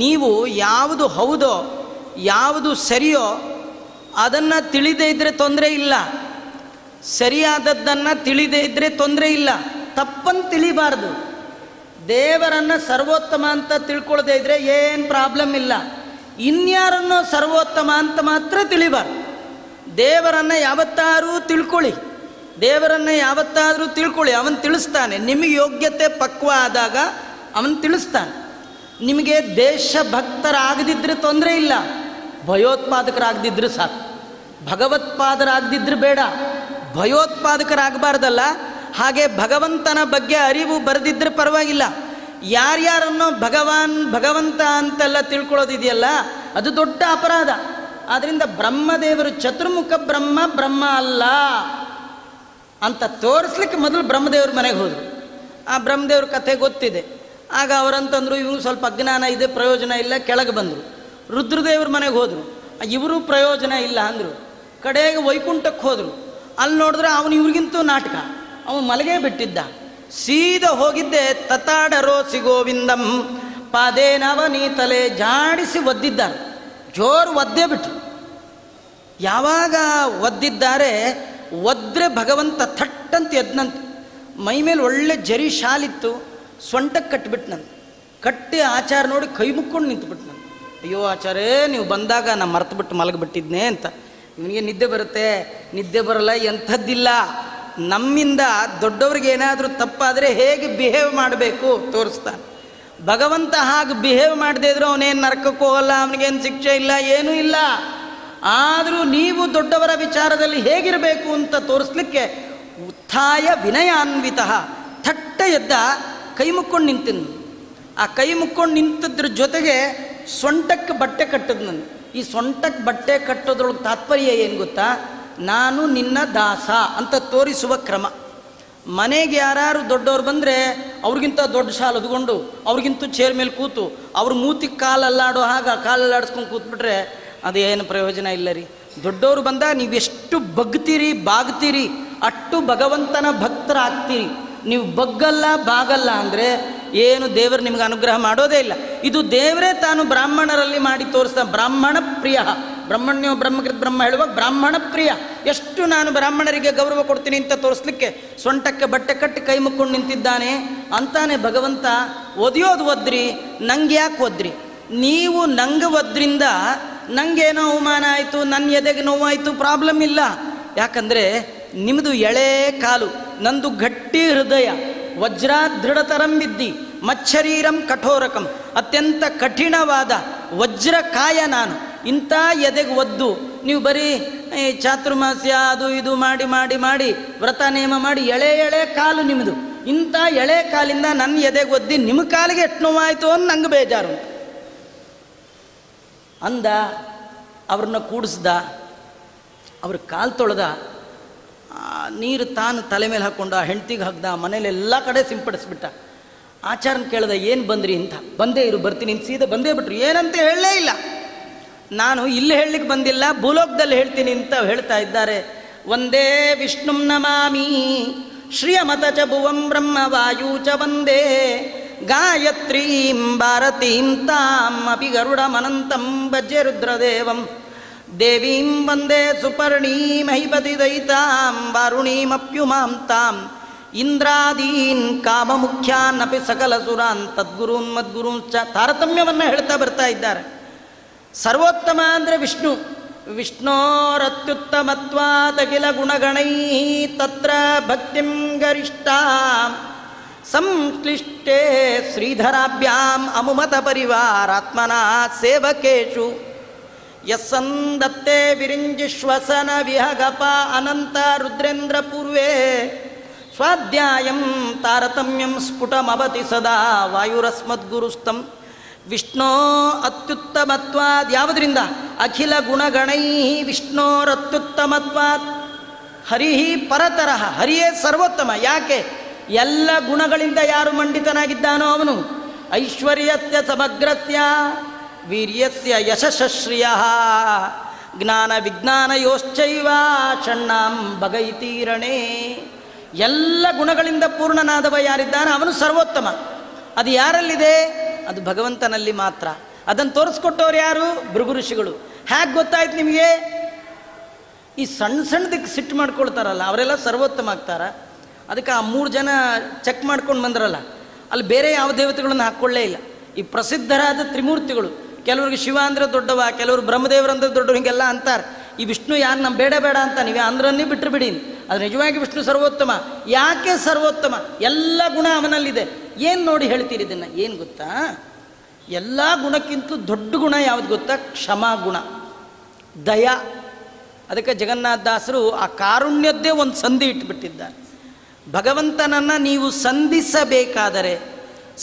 ನೀವು ಯಾವುದು ಹೌದೋ ಯಾವುದು ಸರಿಯೋ ಅದನ್ನು ತಿಳಿದೇ ಇದ್ದರೆ ತೊಂದರೆ ಇಲ್ಲ, ಸರಿಯಾದದ್ದನ್ನು ತಿಳಿದೇ ಇದ್ದರೆ ತೊಂದರೆ ಇಲ್ಲ. ತಪ್ಪನ್ನು ತಿಳಿಬಾರ್ದು. ದೇವರನ್ನು ಸರ್ವೋತ್ತಮ ಅಂತ ತಿಳ್ಕೊಳ್ಳದೇ ಇದ್ದರೆ ಏನು ಪ್ರಾಬ್ಲಮ್ ಇಲ್ಲ. ಇನ್ಯಾರನ್ನೋ ಸರ್ವೋತ್ತಮ ಅಂತ ಮಾತ್ರ ತಿಳಿಬಾರ್ದು. ದೇವರನ್ನು ಯಾವತ್ತಾರೂ ತಿಳ್ಕೊಳ್ಳಿ, ದೇವರನ್ನು ಯಾವತ್ತಾದರೂ ತಿಳ್ಕೊಳ್ಳಿ. ಅವನು ತಿಳಿಸ್ತಾನೆ. ನಿಮಗೆ ಯೋಗ್ಯತೆ ಪಕ್ವ ಆದಾಗ ಅವನು ತಿಳಿಸ್ತಾನೆ. ನಿಮಗೆ ದೇಶಭಕ್ತರಾಗದಿದ್ದರೆ ತೊಂದರೆ ಇಲ್ಲ, ಭಯೋತ್ಪಾದಕರಾಗದಿದ್ದರೆ ಸಾಕು. ಭಗವತ್ಪಾದರಾಗದಿದ್ದರೆ ಬೇಡ, ಭಯೋತ್ಪಾದಕರಾಗಬಾರ್ದಲ್ಲ. ಹಾಗೆ ಭಗವಂತನ ಬಗ್ಗೆ ಅರಿವು ಬರೆದಿದ್ದರೆ ಪರವಾಗಿಲ್ಲ. ಯಾರ್ಯಾರನ್ನೋ ಭಗವಂತ ಅಂತೆಲ್ಲ ತಿಳ್ಕೊಳ್ಳೋದಿದೆಯಲ್ಲ, ಅದು ದೊಡ್ಡ ಅಪರಾಧ. ಆದ್ದರಿಂದ ಬ್ರಹ್ಮದೇವರು ಚತುರ್ಮುಖ ಬ್ರಹ್ಮ ಅಲ್ಲ ಅಂತ ತೋರಿಸ್ಲಿಕ್ಕೆ ಮೊದಲು ಬ್ರಹ್ಮದೇವ್ರ ಮನೆಗೆ ಹೋದರು. ಆ ಬ್ರಹ್ಮದೇವ್ರ ಕಥೆ ಗೊತ್ತಿದೆ. ಆಗ ಅವರಂತಂದರು, ಇವರು ಸ್ವಲ್ಪ ಅಜ್ಞಾನ ಇದೆ, ಪ್ರಯೋಜನ ಇಲ್ಲ, ಕೆಳಗೆ ಬಂದರು. ರುದ್ರದೇವ್ರ ಮನೆಗೆ ಹೋದರು, ಇವರು ಪ್ರಯೋಜನ ಇಲ್ಲ ಅಂದರು. ಕಡೆಗೆ ವೈಕುಂಠಕ್ಕೆ ಹೋದರು. ಅಲ್ಲಿ ನೋಡಿದ್ರೆ ಅವನು ಇವ್ರಿಗಿಂತೂ ನಾಟಕ, ಅವನು ಮಲಗೇ ಬಿಟ್ಟಿದ್ದ. ಸೀದಾ ಹೋಗಿದ್ದೆ ತತಾಡರೋಸಿ ಗೋವಿಂದಂ ಪಾದೇನವನೀತಲೆ ಜಾಡಿಸಿ ಒದ್ದಿದ್ದಾರೆ. ಜೋರು ಒದ್ದೇ ಬಿಟ್ರು. ಯಾವಾಗ ಒದ್ದಿದ್ದಾರೆ, ಒದ್ರೆ ಭಗವಂತ ಥಟ್ಟಂತ ಎದ್ನಂತೆ. ಮೈ ಮೇಲೆ ಒಳ್ಳೆ ಜರಿ ಶಾಲಿತ್ತು, ಸೊಂಟಕ್ಕೆ ಕಟ್ಟಿಬಿಟ್ನಂತೆ. ಕಟ್ಟಿ ಆಚಾರ ನೋಡಿ ಕೈ ಮುಕ್ಕೊಂಡು ನಿಂತುಬಿಟ್ನಂತೆ. ಅಯ್ಯೋ ಆಚಾರೇ, ನೀವು ಬಂದಾಗ ನಾನು ಮರೆತುಬಿಟ್ಟು ಮಲಗಿಬಿಟ್ಟಿದ್ನೆ ಅಂತ. ಇವನಿಗೆ ನಿದ್ದೆ ಬರುತ್ತೆ, ನಿದ್ದೆ ಬರಲ್ಲ, ಎಂಥದ್ದಿಲ್ಲ. ನಮ್ಮಿಂದ ದೊಡ್ಡವ್ರಿಗೆ ಏನಾದರೂ ತಪ್ಪಾದರೆ ಹೇಗೆ ಬಿಹೇವ್ ಮಾಡಬೇಕು ತೋರಿಸ್ತಾನೆ. ಭಗವಂತ ಹಾಗೆ ಬಿಹೇವ್ ಮಾಡದೇ ಇದ್ರು ಅವನೇನು ನರಕಕ್ಕೆ ಹೋಗಲ್ಲ, ಅವನಿಗೇನು ಶಿಕ್ಷೆ ಇಲ್ಲ, ಏನೂ ಇಲ್ಲ. ಆದರೂ ನೀವು ದೊಡ್ಡವರ ವಿಚಾರದಲ್ಲಿ ಹೇಗಿರಬೇಕು ಅಂತ ತೋರಿಸ್ಲಿಕ್ಕೆ ಉತ್ಥಾಯ ವಿನಯಾನ್ವಿತ ಥಟ್ಟ ಎದ್ದ, ಕೈ ಮುಕ್ಕೊಂಡು ನಿಂತಿದ್ನು. ಆ ಕೈ ಮುಕ್ಕೊಂಡು ನಿಂತಿದ್ರ ಜೊತೆಗೆ ಸೊಂಟಕ್ಕೆ ಬಟ್ಟೆ ಕಟ್ಟದ್. ನಾನು ಈ ಸೊಂಟಕ್ಕೆ ಬಟ್ಟೆ ಕಟ್ಟೋದ್ರೊಳಗೆ ತಾತ್ಪರ್ಯ ಏನು ಗೊತ್ತಾ? ನಾನು ನಿನ್ನ ದಾಸ ಅಂತ ತೋರಿಸುವ ಕ್ರಮ. ಮನೆಗೆ ಯಾರು ದೊಡ್ಡವ್ರು ಬಂದರೆ ಅವ್ರಿಗಿಂತ ದೊಡ್ಡ ಶಾಲು ಹೊದ್ಕೊಂಡು ಅವ್ರಿಗಿಂತ ಚೇರ್ ಮೇಲೆ ಕೂತು ಅವ್ರ ಮೂತಿಗೆ ಕಾಲಲ್ಲಾಡೋ ಕಾಲಲ್ಲಾಡಿಸ್ಕೊಂಡು ಕೂತ್ಬಿಟ್ರೆ ಅದೇನು ಪ್ರಯೋಜನ ಇಲ್ಲ ರೀ. ದೊಡ್ಡವರು ಬಂದಾಗ ನೀವೆಷ್ಟು ಬಗ್ತೀರಿ ಬಾಗ್ತೀರಿ ಅಷ್ಟು ಭಗವಂತನ ಭಕ್ತರಾಗ್ತೀರಿ. ನೀವು ಬಗ್ಗಲ್ಲ ಬಾಗಲ್ಲ ಅಂದರೆ ಏನು ದೇವರು ನಿಮ್ಗೆ ಅನುಗ್ರಹ ಮಾಡೋದೇ ಇಲ್ಲ. ಇದು ದೇವರೇ ತಾನು ಬ್ರಾಹ್ಮಣರಲ್ಲಿ ಮಾಡಿ ತೋರಿಸ್ತಾ. ಬ್ರಾಹ್ಮಣ ಪ್ರಿಯ, ಬ್ರಹ್ಮಣ್ಯೋ ಬ್ರಹ್ಮಕೃತ್ ಬ್ರಹ್ಮ ಹೇಳುವಾಗ ಬ್ರಾಹ್ಮಣ ಪ್ರಿಯ, ಎಷ್ಟು ನಾನು ಬ್ರಾಹ್ಮಣರಿಗೆ ಗೌರವ ಕೊಡ್ತೀನಿ ಅಂತ ತೋರಿಸ್ಲಿಕ್ಕೆ ಸೊಂಟಕ್ಕೆ ಬಟ್ಟೆ ಕಟ್ಟಿ ಕೈ ಮುಕ್ಕೊಂಡು ನಿಂತಿದ್ದಾನೆ ಅಂತಾನೆ ಭಗವಂತ. ಒದಿಯೋದು ಒದ್ರಿ, ನಂಗೆ ಯಾಕೆ ಒದ್ರಿ? ನೀವು ನಂಗೆ ಒದ್ರಿಂದ ನಂಗೇನೋ ಅವಮಾನ ಆಯಿತು, ನನ್ನ ಎದೆಗೆ ನೋವಾಯಿತು, ಪ್ರಾಬ್ಲಮ್ ಇಲ್ಲ. ಯಾಕಂದರೆ ನಿಮ್ಮದು ಎಳೆ ಕಾಲು, ನಂದು ಗಟ್ಟಿ ಹೃದಯ, ವಜ್ರಾದೃಢತರಂ ವಿದ್ದಿ ಮಚ್ಚರೀರಂ ಕಠೋರಕಂ, ಅತ್ಯಂತ ಕಠಿಣವಾದ ವಜ್ರಕಾಯ ನಾನು. ಇಂಥ ಎದೆಗೆ ಒದ್ದು ನೀವು ಬರೀ ಚಾತುರ್ಮಾಸ್ಯ ಅದು ಇದು ಮಾಡಿ ಮಾಡಿ ಮಾಡಿ ವ್ರತ ನೇಮ ಮಾಡಿ ಎಳೆ ಎಳೆ ಕಾಲು ನಿಮ್ಮದು. ಇಂಥ ಎಳೆ ಕಾಲಿಂದ ನನ್ನ ಎದೆಗೆ ಒದ್ದಿ ನಿಮ್ಮ ಕಾಲಿಗೆ ಎಷ್ಟು ನೋವಾಯಿತು ಅಂತ ನಂಗೆ ಬೇಜಾರು ಅಂದ. ಅವ್ರನ್ನ ಕೂಡಿಸ್ದ, ಅವ್ರ ಕಾಲು ತೊಳೆದ, ನೀರು ತಾನು ತಲೆ ಮೇಲೆ ಹಾಕ್ಕೊಂಡ, ಹೆಂಡ್ತಿಗೆ ಹಾಕ್ದ, ಮನೇಲಿ ಎಲ್ಲ ಕಡೆ ಸಿಂಪಡಿಸ್ಬಿಟ್ಟ. ಆಚಾರನ ಕೇಳ್ದ, ಏನು ಬಂದ್ರಿ ಅಂತ. ಬಂದೇ ಇರು ಬರ್ತೀನಿ ಅಂತ ಸೀದಾ ಬಂದೇ ಬಿಟ್ರು. ಏನಂತ ಹೇಳಲೇ ಇಲ್ಲ. ನಾನು ಇಲ್ಲಿ ಹೇಳಲಿಕ್ಕೆ ಬಂದಿಲ್ಲ, ಭೂಲೋಕದಲ್ಲಿ ಹೇಳ್ತೀನಿ ಅಂತ ಹೇಳ್ತಾ ಇದ್ದಾರೆ. ಒಂದೇ ವಿಷ್ಣುಂ ನಮಾಮಿ ಶ್ರಿಯಮತ ಚ ಭುವಂ ಬ್ರಹ್ಮ ವಾಯು ಚ ವಂದೇ ಗಾಯತ್ರೀಂ ಭಾರತೀಂ ತಾಂ ಅಪಿ ಗರುಡಮನಂತಂ ಭಜ್ಯ ರುದ್ರದೇವಂ ದೇವೀಂ ವಂದೇ ಸುಪರ್ಣೀಂ ಹೈಪತಿ ದಯಿತಾಂ ವಾರುಣೀಮಪ್ಯುಮಾಂ ತಾಂ ಇಂದ್ರಾದೀನ್ ಕಾಮಮುಖ್ಯಾನ್ ಅಪಿ ಸಕಲ ಸುರಾನ್ ತದ್ಗುರೂನ್ ಮದ್ಗುರೂನ್ ಚ. ತಾರತಮ್ಯವನ್ನು ಹೇಳ್ತಾ ಬರ್ತಾ ಇದ್ದಾರೆ. ಸರ್ವೋತ್ತಮ ಅಂದರೆ ವಿಷ್ಣು. ವಿಷ್ಣೋರತ್ಯುತ್ತಮತ್ವಾದಖಿಲ ಗುಣಗಣೈ ತತ್ರ ಭಕ್ತಿಂ ಗರಿಷ್ಠ ಸಂಶ್ಲಿಷ್ಟೇ ಶ್ರೀಧರಾಭ್ಯಾಂ ಅಮುಮತ ಪರಿವಾರಾತ್ಮನ ಸೇವಕೇಶು ಯಸ್ಸಂದತ್ತೇ ವಿರಿಂಜಿಶ್ವಸನ ವಿಹಗಪ ಅನಂತ ರುದ್ರೇಂದ್ರ ಪೂರ್ವೇ ಸ್ವಾಧ್ಯಾಯಂ ತಾರತಮ್ಯಂ ಸ್ಫುಟಮವತಿ ಸದಾ ವಾಯುರಸ್ಮದ್ಗುರುಸ್ತಂ. ವಿಷ್ಣೋ ಅತ್ಯುತ್ತಮತ್ವಾದ್ ಯಾವುದರಿಂದ? ಅಖಿಲ ಗುಣಗಣೈ ವಿಷ್ಣೋರತ್ಯುತ್ತಮತ್ವಾದ್ ಹರಿ ಪರತರಃ. ಹರಿಯೇ ಸರ್ವೋತ್ತಮ. ಯಾಕೆ? ಎಲ್ಲ ಗುಣಗಳಿಂದ ಯಾರು ಮಂಡಿತನಾಗಿದ್ದಾನೋ ಅವನು. ಐಶ್ವರ್ಯಸ್ಯ ಸಮಗ್ರಸ್ಯ ವೀರ್ಯಸ್ಯ ಯಶಶ್ರಿಯ ಜ್ಞಾನ ವಿಜ್ಞಾನಯೋಶ್ಚೈವ ಷಣ್ಣಾಂ ಭಗೈತೀರಣೆ. ಎಲ್ಲ ಗುಣಗಳಿಂದ ಪೂರ್ಣನಾದವ ಯಾರಿದ್ದಾನೆ ಅವನು ಸರ್ವೋತ್ತಮ. ಅದು ಯಾರಲ್ಲಿದೆ? ಅದು ಭಗವಂತನಲ್ಲಿ ಮಾತ್ರ. ಅದನ್ನು ತೋರಿಸ್ಕೊಟ್ಟವ್ರು ಯಾರು? ಭೃಗು ಋಷಿಗಳು. ಹೇಗೆ ಗೊತ್ತಾಯ್ತು ನಿಮಗೆ? ಈ ಸಣ್ಣ ಸಣ್ಣದಕ್ಕೆ ಸಿಟ್ಟು ಮಾಡ್ಕೊಳ್ತಾರಲ್ಲ ಅವರೆಲ್ಲ ಸರ್ವೋತ್ತಮ ಆಗ್ತಾರ. ಅದಕ್ಕೆ ಆ 3 ಜನ ಚೆಕ್ ಮಾಡ್ಕೊಂಡು ಬಂದ್ರಲ್ಲ, ಅಲ್ಲಿ ಬೇರೆ ಯಾವ ದೇವತೆಗಳನ್ನು ಹಾಕ್ಕೊಳ್ಳೇ ಇಲ್ಲ. ಈ ಪ್ರಸಿದ್ಧರಾದ ತ್ರಿಮೂರ್ತಿಗಳು ಕೆಲವ್ರಿಗೆ ಶಿವ ಅಂದರೆ ದೊಡ್ಡವ, ಕೆಲವರು ಬ್ರಹ್ಮದೇವರಂದ್ರೆ ದೊಡ್ಡವರು, ಹೀಗೆಲ್ಲ ಅಂತಾರೆ. ಈ ವಿಷ್ಣು ಯಾರು ನಮ್ಮ ಬೇಡ ಬೇಡ ಅಂತ ನೀವೇ ಅಂದ್ರನ್ನೇ ಬಿಟ್ಟರು ಬಿಡಿ. ಅದು ನಿಜವಾಗಿ ವಿಷ್ಣು ಸರ್ವೋತ್ತಮ. ಯಾಕೆ ಸರ್ವೋತ್ತಮ? ಎಲ್ಲ ಗುಣ ಅವನಲ್ಲಿದೆ. ಏನು ನೋಡಿ ಹೇಳ್ತೀರಿ ಇದನ್ನು? ಏನು ಗೊತ್ತಾ, ಎಲ್ಲ ಗುಣಕ್ಕಿಂತಲೂ ದೊಡ್ಡ ಗುಣ ಯಾವುದು ಗೊತ್ತಾ? ಕ್ಷಮಾ ಗುಣ, ದಯ. ಅದಕ್ಕೆ ಜಗನ್ನಾಥದಾಸರು ಆ ಕಾರುಣ್ಯದ್ದೇ ಒಂದು ಸಂಧಿ ಇಟ್ಟುಬಿಟ್ಟಿದ್ದಾರೆ. ಭಗವಂತನನ್ನು ನೀವು ಸಂಧಿಸಬೇಕಾದರೆ,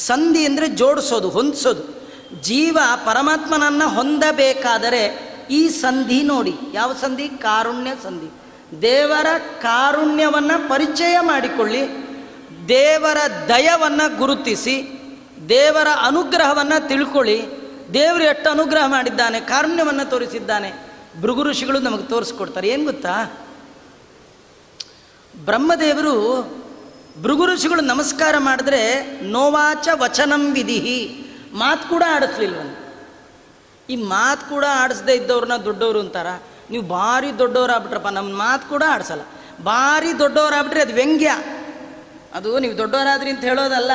ಸಂಧಿ ಅಂದರೆ ಜೋಡಿಸೋದು, ಹೊಂದಿಸೋದು. ಜೀವ ಪರಮಾತ್ಮನನ್ನು ಹೊಂದಬೇಕಾದರೆ ಈ ಸಂಧಿ ನೋಡಿ. ಯಾವ ಸಂಧಿ? ಕಾರುಣ್ಯ ಸಂಧಿ. ದೇವರ ಕಾರುಣ್ಯವನ್ನು ಪರಿಚಯ ಮಾಡಿಕೊಳ್ಳಿ, ದೇವರ ದಯವನ್ನು ಗುರುತಿಸಿ, ದೇವರ ಅನುಗ್ರಹವನ್ನು ತಿಳ್ಕೊಳ್ಳಿ. ದೇವರು ಎಷ್ಟು ಅನುಗ್ರಹ ಮಾಡಿದ್ದಾನೆ, ಕಾರುಣ್ಯವನ್ನು ತೋರಿಸಿದ್ದಾನೆ. ಭೃಗು ಋಷಿಗಳು ನಮಗೆ ತೋರಿಸ್ಕೊಡ್ತಾರೆ. ಏನು ಗೊತ್ತಾ, ಬ್ರಹ್ಮದೇವರು ಭೃಗು ಋಷಿಗಳು ನಮಸ್ಕಾರ ಮಾಡಿದ್ರೆ ನೋವಾಚ ವಚನಂ ವಿಧಿಹಿ, ಮಾತು ಕೂಡ ಆಡಿಸ್ಲಿಲ್ವಂತ. ಈ ಮಾತು ಕೂಡ ಆಡಿಸ್ದೇ ಇದ್ದವ್ರನ್ನ ದೊಡ್ಡವರು ಅಂತಾರ. ನೀವು ಭಾರಿ ದೊಡ್ಡವರಾಗ್ಬಿಟ್ರಪ್ಪ, ನಮ್ಮ ಮಾತು ಕೂಡ ಆಡಿಸಲ್ಲ. ಭಾರಿ ದೊಡ್ಡವರಾಗ್ಬಿಟ್ರೆ ಅದು ವ್ಯಂಗ್ಯ. ಅದು ನೀವು ದೊಡ್ಡವರಾದ್ರಿ ಅಂತ ಹೇಳೋದಲ್ಲ.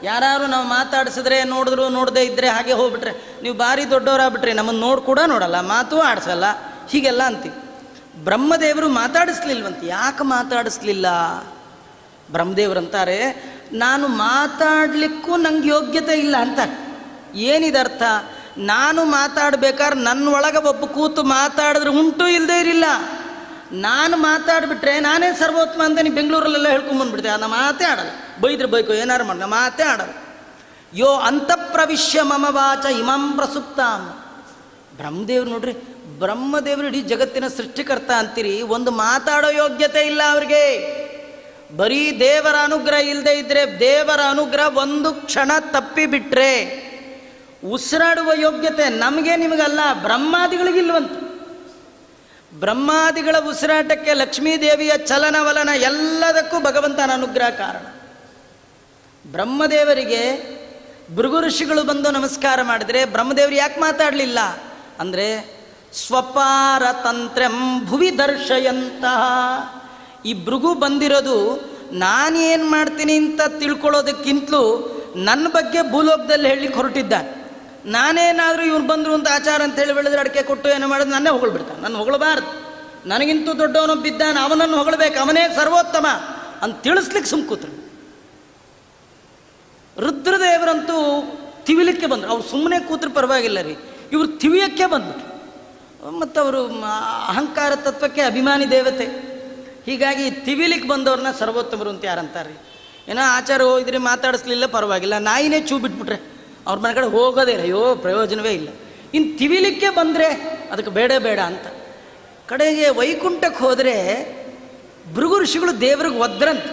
ಯಾರು ನಾವು ಮಾತಾಡಿಸಿದ್ರೆ ನೋಡಿದ್ರು ನೋಡದೇ ಇದ್ದರೆ ಹಾಗೆ ಹೋಗ್ಬಿಟ್ರೆ ನೀವು ಭಾರಿ ದೊಡ್ಡವರಾಗ್ಬಿಟ್ರೆ ನಮ್ಮನ್ನು ನೋಡಿ ಕೂಡ ನೋಡಲ್ಲ, ಮಾತು ಆಡಿಸಲ್ಲ, ಹೀಗೆಲ್ಲ ಅಂತೀವಿ. ಬ್ರಹ್ಮದೇವರು ಮಾತಾಡಿಸ್ಲಿಲ್ವಂತ. ಯಾಕೆ ಮಾತಾಡಿಸ್ಲಿಲ್ಲ? ಬ್ರಹ್ಮದೇವರಂತಾರೆ, ನಾನು ಮಾತಾಡಲಿಕ್ಕೂ ನಂಗೆ ಯೋಗ್ಯತೆ ಇಲ್ಲ ಅಂತ. ಏನಿದರ್ಥ? ನಾನು ಮಾತಾಡ್ಬೇಕಾದ್ರೆ ನನ್ನ ಒಳಗೆ ಒಬ್ಬ ಕೂತು ಮಾತಾಡಿದ್ರೆ ಉಂಟು, ಇಲ್ಲದೇ ಇರಲಿಲ್ಲ. ನಾನು ಮಾತಾಡಿಬಿಟ್ರೆ ನಾನೇ ಸರ್ವೋತ್ತಮ ಅಂತ ನೀವು ಬೆಂಗಳೂರಲ್ಲೆಲ್ಲ ಹೇಳ್ಕೊಂಬಂದ್ಬಿಡ್ತೆ. ನಾನು ಮಾತೇ ಆಡಲ್ಲ, ಬೈದ್ರೆ ಬೈಕೋ ಏನಾರು ಮಾಡಿ ಮಾತೇ ಆಡಲ್ಲ. ಯೋ ಅಂತಃಪ್ರವಿಶ್ಯ ಮಮ ವಾಚ ಇಮಂ ಪ್ರಸುಪ್ತಾಂ. ಬ್ರಹ್ಮದೇವ್ರು ನೋಡ್ರಿ, ಬ್ರಹ್ಮದೇವರು ಇಡೀ ಜಗತ್ತಿನ ಸೃಷ್ಟಿಕರ್ತ ಅಂತೀರಿ, ಒಂದು ಮಾತಾಡೋ ಯೋಗ್ಯತೆ ಇಲ್ಲ ಅವ್ರಿಗೆ. ಬರೀ ದೇವರ ಅನುಗ್ರಹ ಇಲ್ಲದೆ ಇದ್ದರೆ, ದೇವರ ಅನುಗ್ರಹ ಒಂದು ಕ್ಷಣ ತಪ್ಪಿಬಿಟ್ರೆ ಉಸಿರಾಡುವ ಯೋಗ್ಯತೆ ನಮಗೆ ನಿಮಗಲ್ಲ, ಬ್ರಹ್ಮಾದಿಗಳಿಗಿಲ್ವಂತ. ಬ್ರಹ್ಮಾದಿಗಳ ಉಸಿರಾಟಕ್ಕೆ ಲಕ್ಷ್ಮೀದೇವಿಯ ಚಲನವಲನ ಎಲ್ಲದಕ್ಕೂ ಭಗವಂತನ ಅನುಗ್ರಹ ಕಾರಣ. ಬ್ರಹ್ಮದೇವರಿಗೆ ಭೃಗು ಋಷಿಗಳು ಬಂದು ನಮಸ್ಕಾರ ಮಾಡಿದರೆ ಬ್ರಹ್ಮದೇವರು ಯಾಕೆ ಮಾತಾಡಲಿಲ್ಲ ಅಂದರೆ, ಸ್ವಪಾರತಂತ್ರಂ ಭುವಿ ದರ್ಶಯಂತಹ. ಈ ಭೃಗು ಬಂದಿರೋದು ನಾನೇನು ಮಾಡ್ತೀನಿ ಅಂತ ತಿಳ್ಕೊಳ್ಳೋದಕ್ಕಿಂತಲೂ ನನ್ನ ಬಗ್ಗೆ ಭೂಲೋಕದಲ್ಲಿ ಹೇಳಲಿಕ್ಕೆ ಹೊರಟಿದ್ದಾನೆ. ನಾನೇನಾದರೂ ಇವ್ರು ಬಂದರು ಅಂತ ಆಚಾರ ಅಂತ ಹೇಳಿ ಬೆಳೆದ್ರೆ ಅಡಿಕೆ ಕೊಟ್ಟು ಏನೋ ಮಾಡೋದು ನನ್ನೇ ಹೊಗಳ್ಬಿಡ್ತಾನೆ. ನನ್ನ ಹೊಗಳಬಾರ್ದು, ನನಗಿಂತೂ ದೊಡ್ಡವನೊಬ್ಬಿದ್ದಾನೆ, ಅವನನ್ನು ಹೊಗಳಬೇಕು, ಅವನೇ ಸರ್ವೋತ್ತಮ ಅಂತ ತಿಳಿಸ್ಲಿಕ್ಕೆ ಸುಮ್ಕೂತ್ರು. ರುದ್ರದೇವರಂತೂ ತಿವಿಲಿಕ್ಕೆ ಬಂದರು. ಅವ್ರು ಸುಮ್ಮನೆ ಕೂತ್ರು ಪರವಾಗಿಲ್ಲ ರೀ, ಇವರು ತಿವಿಯಕ್ಕೆ ಬಂದ್ಬಿಟ್ರು. ಮತ್ತು ಅವರು ಅಹಂಕಾರ ತತ್ವಕ್ಕೆ ಅಭಿಮಾನಿ ದೇವತೆ. ಹೀಗಾಗಿ ತಿವಿಲಿಕ್ಕೆ ಬಂದವ್ರನ್ನ ಸರ್ವೋತ್ತಮರು ಅಂತ ಯಾರಂತಾರೆ. ಏನೋ ಆಚಾರ ಹೋಗಿದ್ರೆ ಮಾತಾಡಿಸ್ಲಿಲ್ಲ ಪರವಾಗಿಲ್ಲ, ನಾಯಿನೇ ಚೂ ಬಿಟ್ಬಿಟ್ರೆ ಅವ್ರ ಮನೆ ಕಡೆ ಹೋಗೋದೇ ಇಲ್ಲ, ಅಯ್ಯೋ ಪ್ರಯೋಜನವೇ ಇಲ್ಲ. ಇನ್ನು ತಿವಿಲಿಕ್ಕೆ ಬಂದರೆ ಅದಕ್ಕೆ ಬೇಡ ಬೇಡ ಅಂತ. ಕಡೆಗೆ ವೈಕುಂಠಕ್ಕೆ ಹೋದರೆ ಭೃಗು ಋಷಿಗಳು ದೇವ್ರಿಗೆ ಒದ್ರಂತ.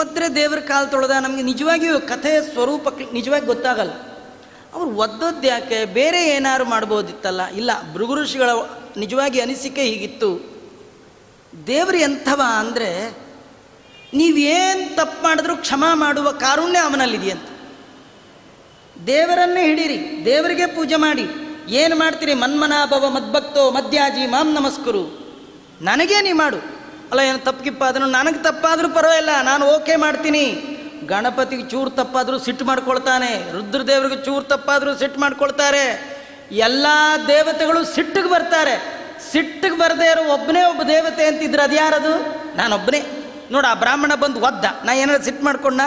ಒದ್ರೆ ದೇವ್ರ ಕಾಲು ತೊಳೆದ. ನಮಗೆ ನಿಜವಾಗಿಯೂ ಕಥೆಯ ಸ್ವರೂಪ ನಿಜವಾಗಿ ಗೊತ್ತಾಗಲ್ಲ. ಅವ್ರು ಒದ್ದದ್ದು ಯಾಕೆ? ಬೇರೆ ಏನಾದ್ರು ಮಾಡ್ಬೋದಿತ್ತಲ್ಲ. ಇಲ್ಲ, ಭೃಗು ಋಷಿಗಳ ನಿಜವಾಗಿ ಅನಿಸಿಕೆ ಹೀಗಿತ್ತು. ದೇವರು ಎಂಥವ ಅಂದರೆ, ನೀವೇನು ತಪ್ಪು ಮಾಡಿದ್ರೂ ಕ್ಷಮಾ ಮಾಡುವ ಕಾರುಣ್ಯ ಅವನಲ್ಲಿದೆಯಂತ. ದೇವರನ್ನೇ ಹಿಡೀರಿ, ದೇವರಿಗೆ ಪೂಜೆ ಮಾಡಿ. ಏನು ಮಾಡ್ತೀರಿ? ಮನ್ಮನಾಭವ ಮದ್ಭಕ್ತೋ ಮದ್ಯಾಜಿ ಮಾಂ ನಮಸ್ಕರು. ನನಗೇ ನೀ ಮಾಡು. ಅಲ್ಲ, ಏನು ತಪ್ಪಿಪ್ಪಾದ್ರೂ ನನಗೆ ತಪ್ಪಾದರೂ ಪರವಾಗಿಲ್ಲ, ನಾನು ಓಕೆ ಮಾಡ್ತೀನಿ. ಗಣಪತಿಗೆ ಚೂರು ತಪ್ಪಾದರೂ ಸಿಟ್ಟು ಮಾಡ್ಕೊಳ್ತಾನೆ, ರುದ್ರದೇವರಿಗೆ ಚೂರು ತಪ್ಪಾದರೂ ಸಿಟ್ಟು ಮಾಡ್ಕೊಳ್ತಾರೆ. ಎಲ್ಲ ದೇವತೆಗಳು ಸಿಟ್ಟಿಗೆ ಬರ್ತಾರೆ. ಸಿಟ್ಟಿಗೆ ಬರದೇ ಇರೋ ಒಬ್ಬನೇ ಒಬ್ಬ ದೇವತೆ ಅಂತಿದ್ರೆ ಅದು ಯಾರದು? ನಾನೊಬ್ಬನೇ. ನೋಡು, ಆ ಬ್ರಾಹ್ಮಣ ಬಂದು ಒದ್ದ, ನಾ ಏನಾದ್ರು ಸಿಟ್ಟು ಮಾಡ್ಕೊಂಡ?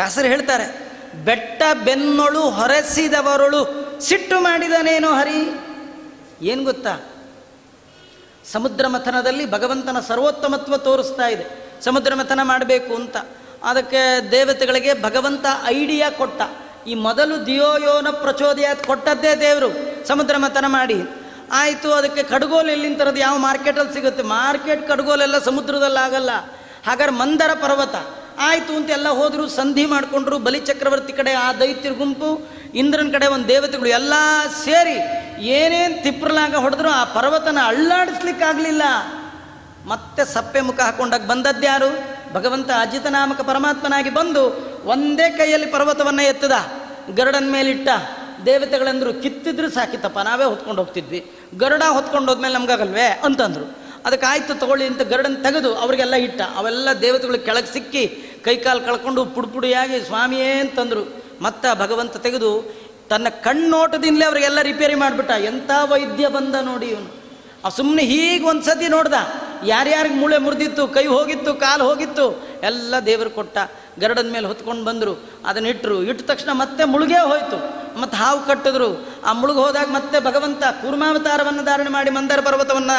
ಹೆಸರು ಹೇಳ್ತಾರೆ, ಬೆಟ್ಟ ಬೆನ್ನೊಳು ಹೊರಸಿದವರೊಳು ಸಿಟ್ಟು ಮಾಡಿದನೇನೋ ಹರಿ. ಏನು ಗೊತ್ತಾ, ಸಮುದ್ರ ಮಥನದಲ್ಲಿ ಭಗವಂತನ ಸರ್ವೋತ್ತಮತ್ವ ತೋರಿಸ್ತಾ ಇದೆ. ಸಮುದ್ರ ಮಥನ ಮಾಡಬೇಕು ಅಂತ ಅದಕ್ಕೆ ದೇವತೆಗಳಿಗೆ ಭಗವಂತ ಐಡಿಯಾ ಕೊಟ್ಟ. ಈ ಮೊದಲು ದಿಯೋಯೋನ ಪ್ರಚೋದಯಾತ್ ಕೊಟ್ಟದ್ದೇ ದೇವರು, ಸಮುದ್ರ ಮಥನ ಮಾಡಿ. ಆಯಿತು, ಅದಕ್ಕೆ ಕಡ್ಗೋಲು ಎಲ್ಲಿಂದ ತರೋದು? ಯಾವ ಮಾರ್ಕೆಟಲ್ಲಿ ಸಿಗುತ್ತೆ? ಮಾರ್ಕೆಟ್ ಕಡ್ಗೋಲೆಲ್ಲ ಸಮುದ್ರದಲ್ಲಿ ಆಗಲ್ಲ. ಹಾಗಾದ್ರೆ ಮಂದರ ಪರ್ವತ ಆಯಿತು ಅಂತ ಎಲ್ಲ ಹೋದರು, ಸಂಧಿ ಮಾಡಿಕೊಂಡ್ರು. ಬಲಿಚಕ್ರವರ್ತಿ ಕಡೆ ಆ ದೈತ್ಯರ ಗುಂಪು, ಇಂದ್ರನ ಕಡೆ ಒಂದು ದೇವತೆಗಳು ಎಲ್ಲ ಸೇರಿ ಏನೇನು ತಿಪ್ರಲಾಗ ಹೊಡೆದ್ರು ಆ ಪರ್ವತನ ಅಳ್ಳಾಡಿಸ್ಲಿಕ್ಕಾಗಲಿಲ್ಲ. ಮತ್ತೆ ಸಪ್ಪೆ ಮುಖ ಹಾಕೊಂಡಾಗ ಬಂದದ್ಯಾರು? ಭಗವಂತ ಅಜಿತನಾಮಕ ಪರಮಾತ್ಮನಾಗಿ ಬಂದು ಒಂದೇ ಕೈಯಲ್ಲಿ ಪರ್ವತವನ್ನು ಎತ್ತದ, ಗರುಡನ ಮೇಲಿಟ್ಟ. ದೇವತೆಗಳಂದರು, ಕಿತ್ತಿದ್ರು ಸಾಕಿತ್ತಪ್ಪ, ನಾವೇ ಹೊತ್ಕೊಂಡು ಹೋಗ್ತಿದ್ವಿ, ಗರುಡ ಹೊತ್ಕೊಂಡು ಹೋದ್ಮೇಲೆ ನಮ್ಗಾಗಲ್ವೇ ಅಂತಂದರು. ಅದಕ್ಕಾಯ್ತು ತಗೊಳ್ಳಿ ಅಂತ ಗರುಡನ್ ತೆಗೆದು ಅವರಿಗೆಲ್ಲ ಇಟ್ಟ. ಅವೆಲ್ಲ ದೇವತೆಗಳು ಕೆಳಗೆ ಸಿಕ್ಕಿ ಕೈಕಾಲು ಕಳ್ಕೊಂಡು ಪುಡಿಯಾಗಿ ಸ್ವಾಮಿಯೇ ಅಂತಂದರು. ಮತ್ತು ಭಗವಂತ ತೆಗೆದು ತನ್ನ ಕಣ್ಣೋಟದಿಂದಲೇ ಅವರಿಗೆಲ್ಲ ರಿಪೇರಿ ಮಾಡಿಬಿಟ್ಟ. ಎಂಥ ವೈದ್ಯ ಬಂದ ನೋಡಿ ಇವನು. ಸುಮ್ಮನೆ ಹೀಗೆ ಒಂದು ಸತಿ ನೋಡ್ದ, ಯಾರ್ಯಾರಿಗೆ ಮೂಳೆ ಮುರಿದಿತ್ತು, ಕೈ ಹೋಗಿತ್ತು, ಕಾಲು ಹೋಗಿತ್ತು, ಎಲ್ಲ ದೇವರು ಕೊಟ್ಟ. ಗರಡದ ಮೇಲೆ ಹೊತ್ಕೊಂಡು ಬಂದರು, ಅದನ್ನ ಇಟ್ಟ ತಕ್ಷಣ ಮತ್ತೆ ಮುಳುಗೇ ಹೋಯಿತು. ಮತ್ತು ಹಾವು ಕಟ್ಟಿದ್ರು. ಆ ಮುಳುಗು ಹೋದಾಗ ಮತ್ತೆ ಭಗವಂತ ಕೂರ್ಮಾವತಾರವನ್ನು ಧಾರಣೆ ಮಾಡಿ ಮಂದಾರ ಪರ್ವತವನ್ನು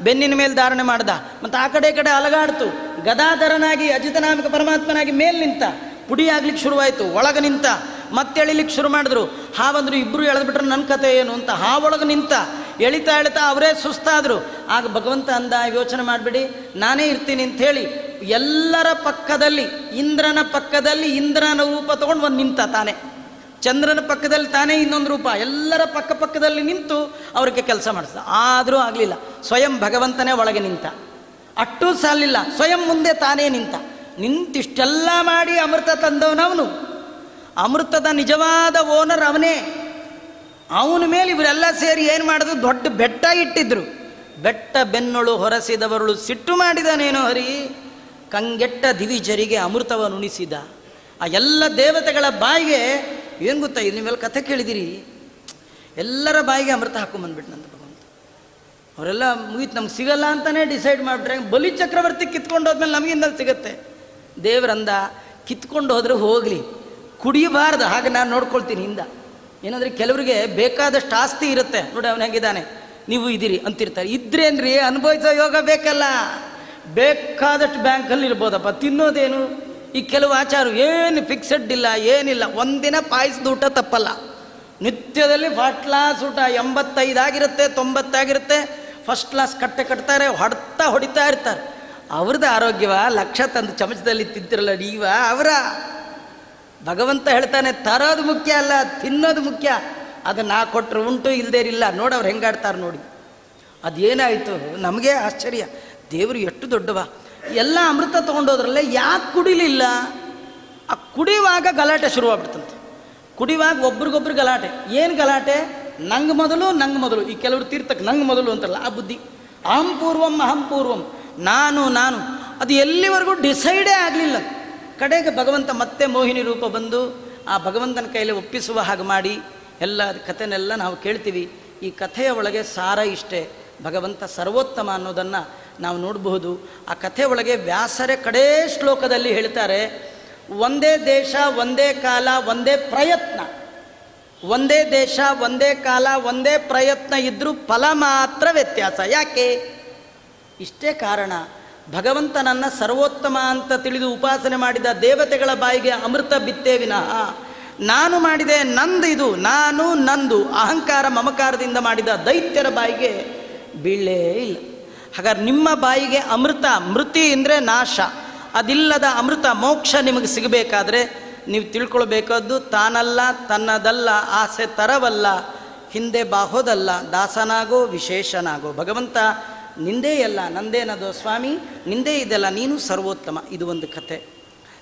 ಬೆನ್ನಿನ ಮೇಲೆ ಧಾರಣೆ ಮಾಡ್ದ. ಮತ್ತು ಆ ಕಡೆ ಅಲಗಾಡ್ತು. ಗದಾಧರನಾಗಿ ಅಜಿತನಾಮಕ ಪರಮಾತ್ಮನಾಗಿ ಮೇಲೆ ನಿಂತ. ಪುಡಿ ಆಗ್ಲಿಕ್ಕೆ ಶುರುವಾಯಿತು. ಒಳಗೆ ನಿಂತ. ಮತ್ತೆ ಎಳಿಲಿಕ್ಕೆ ಶುರು ಮಾಡಿದ್ರು. ಹಾವಂದ್ರು ಇಬ್ಬರು ಎಳೆದ್ಬಿಟ್ರೆ ನನ್ನ ಕತೆ ಏನು ಅಂತ. ಹಾವೊಳಗೆ ನಿಂತ. ಎಳಿತಾ ಅವರೇ ಸುಸ್ತಾದರು. ಆಗ ಭಗವಂತ ಅಂದ, ಯೋಚನೆ ಮಾಡಿಬಿಡಿ, ನಾನೇ ಇರ್ತೀನಿ ಅಂಥೇಳಿ ಎಲ್ಲರ ಪಕ್ಕದಲ್ಲಿ, ಇಂದ್ರನ ಪಕ್ಕದಲ್ಲಿ ಇಂದ್ರನ ರೂಪ ತೊಗೊಂಡು ಒಂದು ನಿಂತ ತಾನೇ. ಚಂದ್ರನ ಪಕ್ಕದಲ್ಲಿ ತಾನೇ ಇನ್ನೊಂದು ರೂಪ. ಎಲ್ಲರ ಪಕ್ಕದಲ್ಲಿ ನಿಂತು ಅವ್ರಿಗೆ ಕೆಲಸ ಮಾಡಿಸ್ದ. ಆದರೂ ಆಗಲಿಲ್ಲ. ಸ್ವಯಂ ಭಗವಂತನೇ ಒಳಗೆ ನಿಂತ. ಅಷ್ಟೂ ಸಾಲಿಲ್ಲ, ಸ್ವಯಂ ಮುಂದೆ ತಾನೇ ನಿಂತಿಷ್ಟೆಲ್ಲ ಮಾಡಿ ಅಮೃತ ತಂದವನವನು. ಅಮೃತದ ನಿಜವಾದ ಓನರ್ ಅವನೇ. ಅವನ ಮೇಲೆ ಇವರೆಲ್ಲ ಸೇರಿ ಏನು ಮಾಡಿದ್ರು, ದೊಡ್ಡ ಬೆಟ್ಟ ಇಟ್ಟಿದ್ರು. ಬೆಟ್ಟ ಬೆನ್ನೊಳು ಹೊರಸಿದವರುಳು ಸಿಟ್ಟು ಮಾಡಿದನೇನೋ ಹರಿ, ಕಂಗೆಟ್ಟ ದಿವಿಜರಿಗೆ ಅಮೃತವನ್ನು ಉಣಿಸಿದ. ಆ ಎಲ್ಲ ದೇವತೆಗಳ ಬಾಯಿಗೆ ಏನು ಗೊತ್ತಾ, ನೀವೆಲ್ಲ ಕಥೆ ಕೇಳಿದಿರಿ, ಎಲ್ಲರ ಬಾಯಿಗೆ ಅಮೃತ ಹಾಕೊಂಬಂದ್ಬಿಟ್ನಂತ ಭಗವಂತ. ಅವರೆಲ್ಲ ಮುಗೀತು, ನಮ್ಗೆ ಸಿಗಲ್ಲ ಅಂತಲೇ ಡಿಸೈಡ್ ಮಾಡಿಬಿಟ್ರೆ, ಬಲಿ ಚಕ್ರವರ್ತಿ ಕಿತ್ಕೊಂಡು ಹೋದ್ಮೇಲೆ ನಮಗಿಂದ ಸಿಗುತ್ತೆ. ದೇವರಂದ, ಕಿತ್ಕೊಂಡು ಹೋದ್ರೆ ಹೋಗಲಿ, ಕುಡಿಯಬಾರ್ದು, ಹಾಗೆ ನಾನು ನೋಡ್ಕೊಳ್ತೀನಿ ಹಿಂದ. ಏನಂದರೆ ಕೆಲವರಿಗೆ ಬೇಕಾದಷ್ಟು ಆಸ್ತಿ ಇರುತ್ತೆ ನೋಡಿ, ಅವನು ಹೆಂಗಿದ್ದಾನೆ, ನೀವು ಇದ್ದೀರಿ ಅಂತಿರ್ತಾರೆ. ಇದ್ರೇನ್ರಿ, ಅನುಭವಿಸೋ ಯೋಗ ಬೇಕಲ್ಲ. ಬೇಕಾದಷ್ಟು ಬ್ಯಾಂಕಲ್ಲಿ ಇರ್ಬೋದಪ್ಪ, ತಿನ್ನೋದೇನು. ಈ ಕೆಲವು ಆಚಾರ ಏನು ಫಿಕ್ಸೆಡ್ ಇಲ್ಲ, ಏನಿಲ್ಲ. ಒಂದಿನ ಪಾಯಸದ ಊಟ ತಪ್ಪಲ್ಲ, ನಿತ್ಯದಲ್ಲಿ ಫಸ್ಟ್ ಕ್ಲಾಸ್ ಊಟ. 85 ಆಗಿರುತ್ತೆ, 90 ಆಗಿರುತ್ತೆ, ಫಸ್ಟ್ ಕ್ಲಾಸ್ ಕಟ್ತಾರೆ, ಹೊಡಿತಾ ಇರ್ತಾರೆ. ಅವ್ರದ್ದು ಆರೋಗ್ಯವ ಲಕ್ಷ ತಂದು ಚಮಚದಲ್ಲಿ ತಿಂತಿರಲ್ಲ ನೀವ ಅವರ. ಭಗವಂತ ಹೇಳ್ತಾನೆ, ತರೋದು ಮುಖ್ಯ ಅಲ್ಲ, ತಿನ್ನೋದು ಮುಖ್ಯ. ಅದನ್ನು ನಾ ಕೊಟ್ಟರು ಉಂಟು, ಇಲ್ಲದೇರಿಲ್ಲ. ನೋಡಿ ಅವ್ರು ಹೆಂಗಾಡ್ತಾರೆ ನೋಡಿ. ಅದೇನಾಯಿತು ನಮಗೆ ಆಶ್ಚರ್ಯ. ದೇವರು ಎಷ್ಟು ದೊಡ್ಡವ. ಎಲ್ಲ ಅಮೃತ ತೊಗೊಂಡೋದ್ರಲ್ಲೇ ಯಾಕೆ ಕುಡಿಲಿಲ್ಲ? ಆ ಕುಡಿಯುವಾಗ ಗಲಾಟೆ ಶುರುವಾಗ್ಬಿಡ್ತಂತೆ. ಕುಡಿಯುವಾಗ ಒಬ್ರಿಗೊಬ್ರು ಗಲಾಟೆ. ಏನು ಗಲಾಟೆ? ನಂಗೆ ಮೊದಲು. ಈ ಕೆಲವರು ತೀರ್ಥಕ್ಕೆ ನಂಗೆ ಮೊದಲು ಅಂತಲ್ಲ, ಆ ಬುದ್ಧಿ. ಅಹಂ ಪೂರ್ವಂ, ನಾನು. ಅದು ಎಲ್ಲಿವರೆಗೂ ಡಿಸೈಡೇ ಆಗಲಿಲ್ಲ. ಕಡೆಗೆ ಭಗವಂತ ಮತ್ತೆ ಮೋಹಿನಿ ರೂಪ ಬಂದು ಆ ಭಗವಂತನ ಕೈಯಲ್ಲಿ ಒಪ್ಪಿಸುವ ಹಾಗೆ ಮಾಡಿ ಎಲ್ಲ ಕಥೆನೆಲ್ಲ ನಾವು ಕೇಳ್ತೀವಿ. ಈ ಕಥೆಯ ಒಳಗೆ ಸಾರ ಇಷ್ಟೇ, ಭಗವಂತ ಸರ್ವೋತ್ತಮ ಅನ್ನೋದನ್ನು ನಾವು ನೋಡಬಹುದು. ಆ ಕಥೆ ಒಳಗೆ ವ್ಯಾಸರೇ ಕಡೇ ಶ್ಲೋಕದಲ್ಲಿ ಹೇಳ್ತಾರೆ, ಒಂದೇ ದೇಶ, ಒಂದೇ ಕಾಲ, ಒಂದೇ ಪ್ರಯತ್ನ. ಒಂದೇ ದೇಶ, ಒಂದೇ ಕಾಲ, ಒಂದೇ ಪ್ರಯತ್ನ ಇದ್ದರೂ ಫಲ ಮಾತ್ರ ವ್ಯತ್ಯಾಸ. ಯಾಕೆ? ಇಷ್ಟೇ ಕಾರಣ. ಭಗವಂತನನ್ನು ಸರ್ವೋತ್ತಮ ಅಂತ ತಿಳಿದು ಉಪಾಸನೆ ಮಾಡಿದ ದೇವತೆಗಳ ಬಾಯಿಗೆ ಅಮೃತ ಬಿತ್ತೇ ವಿನಃ ನಾನು ಮಾಡಿದೆ, ನಂದು ಇದು, ನಾನು ನಂದು ಅಹಂಕಾರ ಮಮಕಾರದಿಂದ ಮಾಡಿದ ದೈತ್ಯರ ಬಾಯಿಗೆ ಬೀಳೇ ಇಲ್ಲ. ಹಾಗಾದ್ರೆ ನಿಮ್ಮ ಬಾಯಿಗೆ ಅಮೃತ, ಮೃತಿ ಅಂದರೆ ನಾಶ, ಅದಿಲ್ಲದ ಅಮೃತ ಮೋಕ್ಷ ನಿಮಗೆ ಸಿಗಬೇಕಾದ್ರೆ ನೀವು ತಿಳ್ಕೊಳ್ಬೇಕಾದ್ದು ತಾನಲ್ಲ, ತನ್ನದಲ್ಲ, ಆಸೆ ತರವಲ್ಲ, ಹಿಂದೆ ಬಾಹೋದಲ್ಲ, ದಾಸನಾಗೋ ವಿಶೇಷನಾಗೋ. ಭಗವಂತ ನಿಂದೇ ಎಲ್ಲ, ನಂದೇನದೋ ಸ್ವಾಮಿ, ನಿಂದೇ ಇದೆಲ್ಲ, ನೀನು ಸರ್ವೋತ್ತಮ. ಇದು ಒಂದು ಕಥೆ.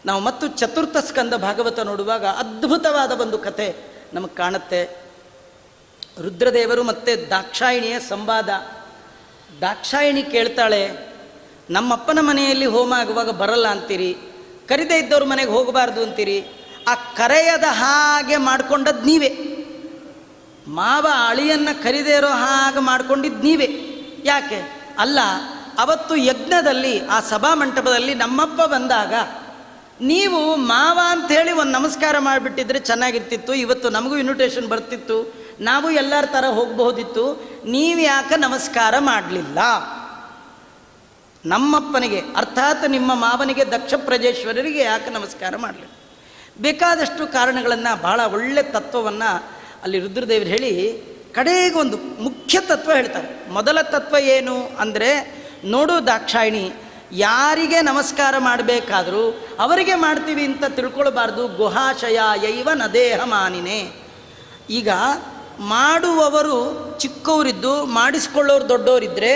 ನಾವು ಮತ್ತು ಚತುರ್ಥ ಸ್ಕಂದ ಭಾಗವತ ನೋಡುವಾಗ ಅದ್ಭುತವಾದ ಒಂದು ಕಥೆ ನಮಗೆ ಕಾಣುತ್ತೆ. ರುದ್ರದೇವರು ಮತ್ತು ದಾಕ್ಷಾಯಿಣಿಯ ಸಂವಾದ. ದಾಕ್ಷಾಯಿಣಿ ಕೇಳ್ತಾಳೆ, ನಮ್ಮಪ್ಪನ ಮನೆಯಲ್ಲಿ ಹೋಮ ಆಗುವಾಗ ಬರಲ್ಲ ಅಂತೀರಿ, ಕರಿದೇ ಇದ್ದವ್ರ ಮನೆಗೆ ಹೋಗಬಾರ್ದು ಅಂತೀರಿ, ಆ ಕರೆಯದ ಹಾಗೆ ಮಾಡ್ಕೊಂಡದ್ದು ನೀವೇ, ಮಾವ ಅಳಿಯನ್ನು ಕರಿದೇ ಇರೋ ಹಾಗೆ ಮಾಡ್ಕೊಂಡಿದ್ದು ನೀವೇ. ಯಾಕೆ? ಅಲ್ಲ, ಅವತ್ತು ಯಜ್ಞದಲ್ಲಿ ಆ ಸಭಾ ಮಂಟಪದಲ್ಲಿ ನಮ್ಮಪ್ಪ ಬಂದಾಗ ನೀವು ಮಾವ ಅಂಥೇಳಿ ಒಂದು ನಮಸ್ಕಾರ ಮಾಡಿಬಿಟ್ಟಿದ್ರೆ ಚೆನ್ನಾಗಿರ್ತಿತ್ತು. ಇವತ್ತು ನಮಗೂ ಇನ್ವಿಟೇಷನ್ ಬರ್ತಿತ್ತು, ನಾವು ಎಲ್ಲರ ಥರ ಹೋಗಬಹುದಿತ್ತು. ನೀವು ಯಾಕೆ ನಮಸ್ಕಾರ ಮಾಡಲಿಲ್ಲ? ನಮ್ಮಪ್ಪನಿಗೆ ಅರ್ಥಾತ್ ನಿಮ್ಮ ಮಾವನಿಗೆ ದಕ್ಷ ಪ್ರಜೇಶ್ವರರಿಗೆ ಯಾಕೆ ನಮಸ್ಕಾರ ಮಾಡಲಿಲ್ಲ? ಬೇಕಾದಷ್ಟು ಕಾರಣಗಳನ್ನು, ಬಹಳ ಒಳ್ಳೆ ತತ್ವವನ್ನು ಅಲ್ಲಿ ರುದ್ರದೇವರು ಹೇಳಿ ಕಡೆಗೆ ಒಂದು ಮುಖ್ಯ ತತ್ವ ಹೇಳ್ತಾರೆ. ಮೊದಲ ತತ್ವ ಏನು ಅಂದರೆ, ನೋಡು ದಾಕ್ಷಾಯಿಣಿ, ಯಾರಿಗೆ ನಮಸ್ಕಾರ ಮಾಡಬೇಕಾದ್ರೂ ಅವರಿಗೆ ಮಾಡ್ತೀವಿ ಅಂತ ತಿಳ್ಕೊಳ್ಬಾರ್ದು. ಗುಹಾಶಯ ಯೈವ ನದೇಹ ಮಾನಿನೇ. ಈಗ ಮಾಡುವವರು ಚಿಕ್ಕವರಿದ್ದು ಮಾಡಿಸ್ಕೊಳ್ಳೋರು ದೊಡ್ಡವರಿದ್ದರೆ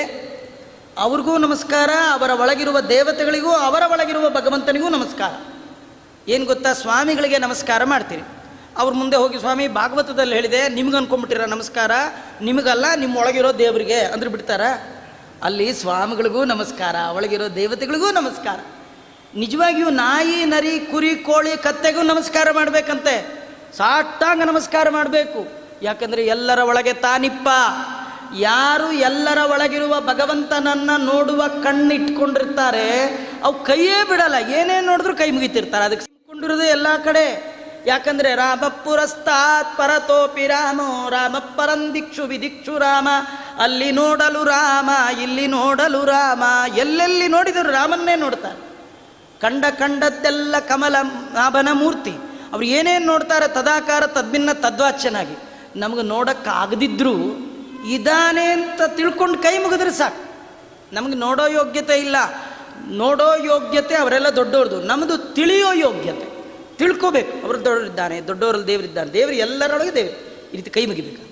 ಅವ್ರಿಗೂ ನಮಸ್ಕಾರ, ಅವರ ಒಳಗಿರುವ ದೇವತೆಗಳಿಗೂ, ಅವರ ಒಳಗಿರುವ ಭಗವಂತನಿಗೂ ನಮಸ್ಕಾರ. ಏನು ಗೊತ್ತಾ, ಸ್ವಾಮಿಗಳಿಗೆ ನಮಸ್ಕಾರ ಮಾಡ್ತೀರಿ, ಅವ್ರ ಮುಂದೆ ಹೋಗಿ ಸ್ವಾಮಿ ಭಾಗವತದಲ್ಲಿ ಹೇಳಿದೆ, ನಿಮ್ಗೆ ಅನ್ಕೊಂಡ್ಬಿಟ್ಟಿರ ನಮಸ್ಕಾರ, ನಿಮಗಲ್ಲ ನಿಮ್ಮ ಒಳಗಿರೋ ದೇವರಿಗೆ ಅಂದ್ರೆ ಬಿಡ್ತಾರ? ಅಲ್ಲಿ ಸ್ವಾಮಿಗಳಿಗೂ ನಮಸ್ಕಾರ, ಒಳಗಿರೋ ದೇವತೆಗಳಿಗೂ ನಮಸ್ಕಾರ. ನಿಜವಾಗಿಯೂ ನಾಯಿ, ನರಿ, ಕುರಿ, ಕೋಳಿ, ಕತ್ತೆಗೂ ನಮಸ್ಕಾರ ಮಾಡಬೇಕಂತೆ. ಸಾಷ್ಟಾಂಗ ನಮಸ್ಕಾರ ಮಾಡಬೇಕು. ಯಾಕಂದರೆ ಎಲ್ಲರ ಒಳಗೆ ತಾನಿಪ್ಪ. ಯಾರು ಎಲ್ಲರ ಒಳಗಿರುವ ಭಗವಂತನನ್ನು ನೋಡುವ ಕಣ್ಣಿಟ್ಕೊಂಡಿರ್ತಾರೆ ಅವು ಕೈಯೇ ಬಿಡಲ್ಲ, ಏನೇನು ನೋಡಿದ್ರು ಕೈ ಮುಗಿತಿರ್ತಾರೆ. ಅದಕ್ಕೆ ಸಿಕ್ಕೊಂಡಿರೋದು ಎಲ್ಲ ಕಡೆ. ಯಾಕಂದರೆ ರಾಮ ಪುರಸ್ತಾತ್ ಪರತೋಪಿ ರಾಮೋ ರಾಮ ಪರಂದಿಕ್ಷು ವಿದಿಕ್ಷು ರಾಮ. ಅಲ್ಲಿ ನೋಡಲು ರಾಮ, ಇಲ್ಲಿ ನೋಡಲು ರಾಮ. ಎಲ್ಲೆಲ್ಲಿ ನೋಡಿದರು ರಾಮನ್ನೇ ನೋಡ್ತಾರೆ. ಕಂಡದ್ದೆಲ್ಲ ಕಮಲ ನಾಭನ ಮೂರ್ತಿ. ಅವ್ರು ಏನೇನು ನೋಡ್ತಾರೆ ತದಾಕಾರ ತದ್ಭಿನ್ನ ತದ್ವಾಚ್ಯನಾಗಿ. ನಮಗೆ ನೋಡೋಕ್ಕಾಗದಿದ್ರೂ ಇದಾನೆ ಅಂತ ತಿಳ್ಕೊಂಡು ಕೈ ಮುಗಿದ್ರೆ ಸಾಕು. ನಮಗೆ ನೋಡೋ ಯೋಗ್ಯತೆ ಇಲ್ಲ. ನೋಡೋ ಯೋಗ್ಯತೆ ಅವರೆಲ್ಲ ದೊಡ್ಡವ್ರದ್ದು. ನಮ್ಮದು ತಿಳಿಯೋ ಯೋಗ್ಯತೆ, ತಿಳ್ಕೋಬೇಕು. ಅವರು ದೊಡ್ಡವರಿದ್ದಾನೆ, ದೊಡ್ಡವರಲ್ಲಿ ದೇವರಿದ್ದಾನೆ, ದೇವರು ಎಲ್ಲರೊಳಗೆ ದೇವರು. ಈ ರೀತಿ ಕೈ ಮುಗಿಬೇಕು.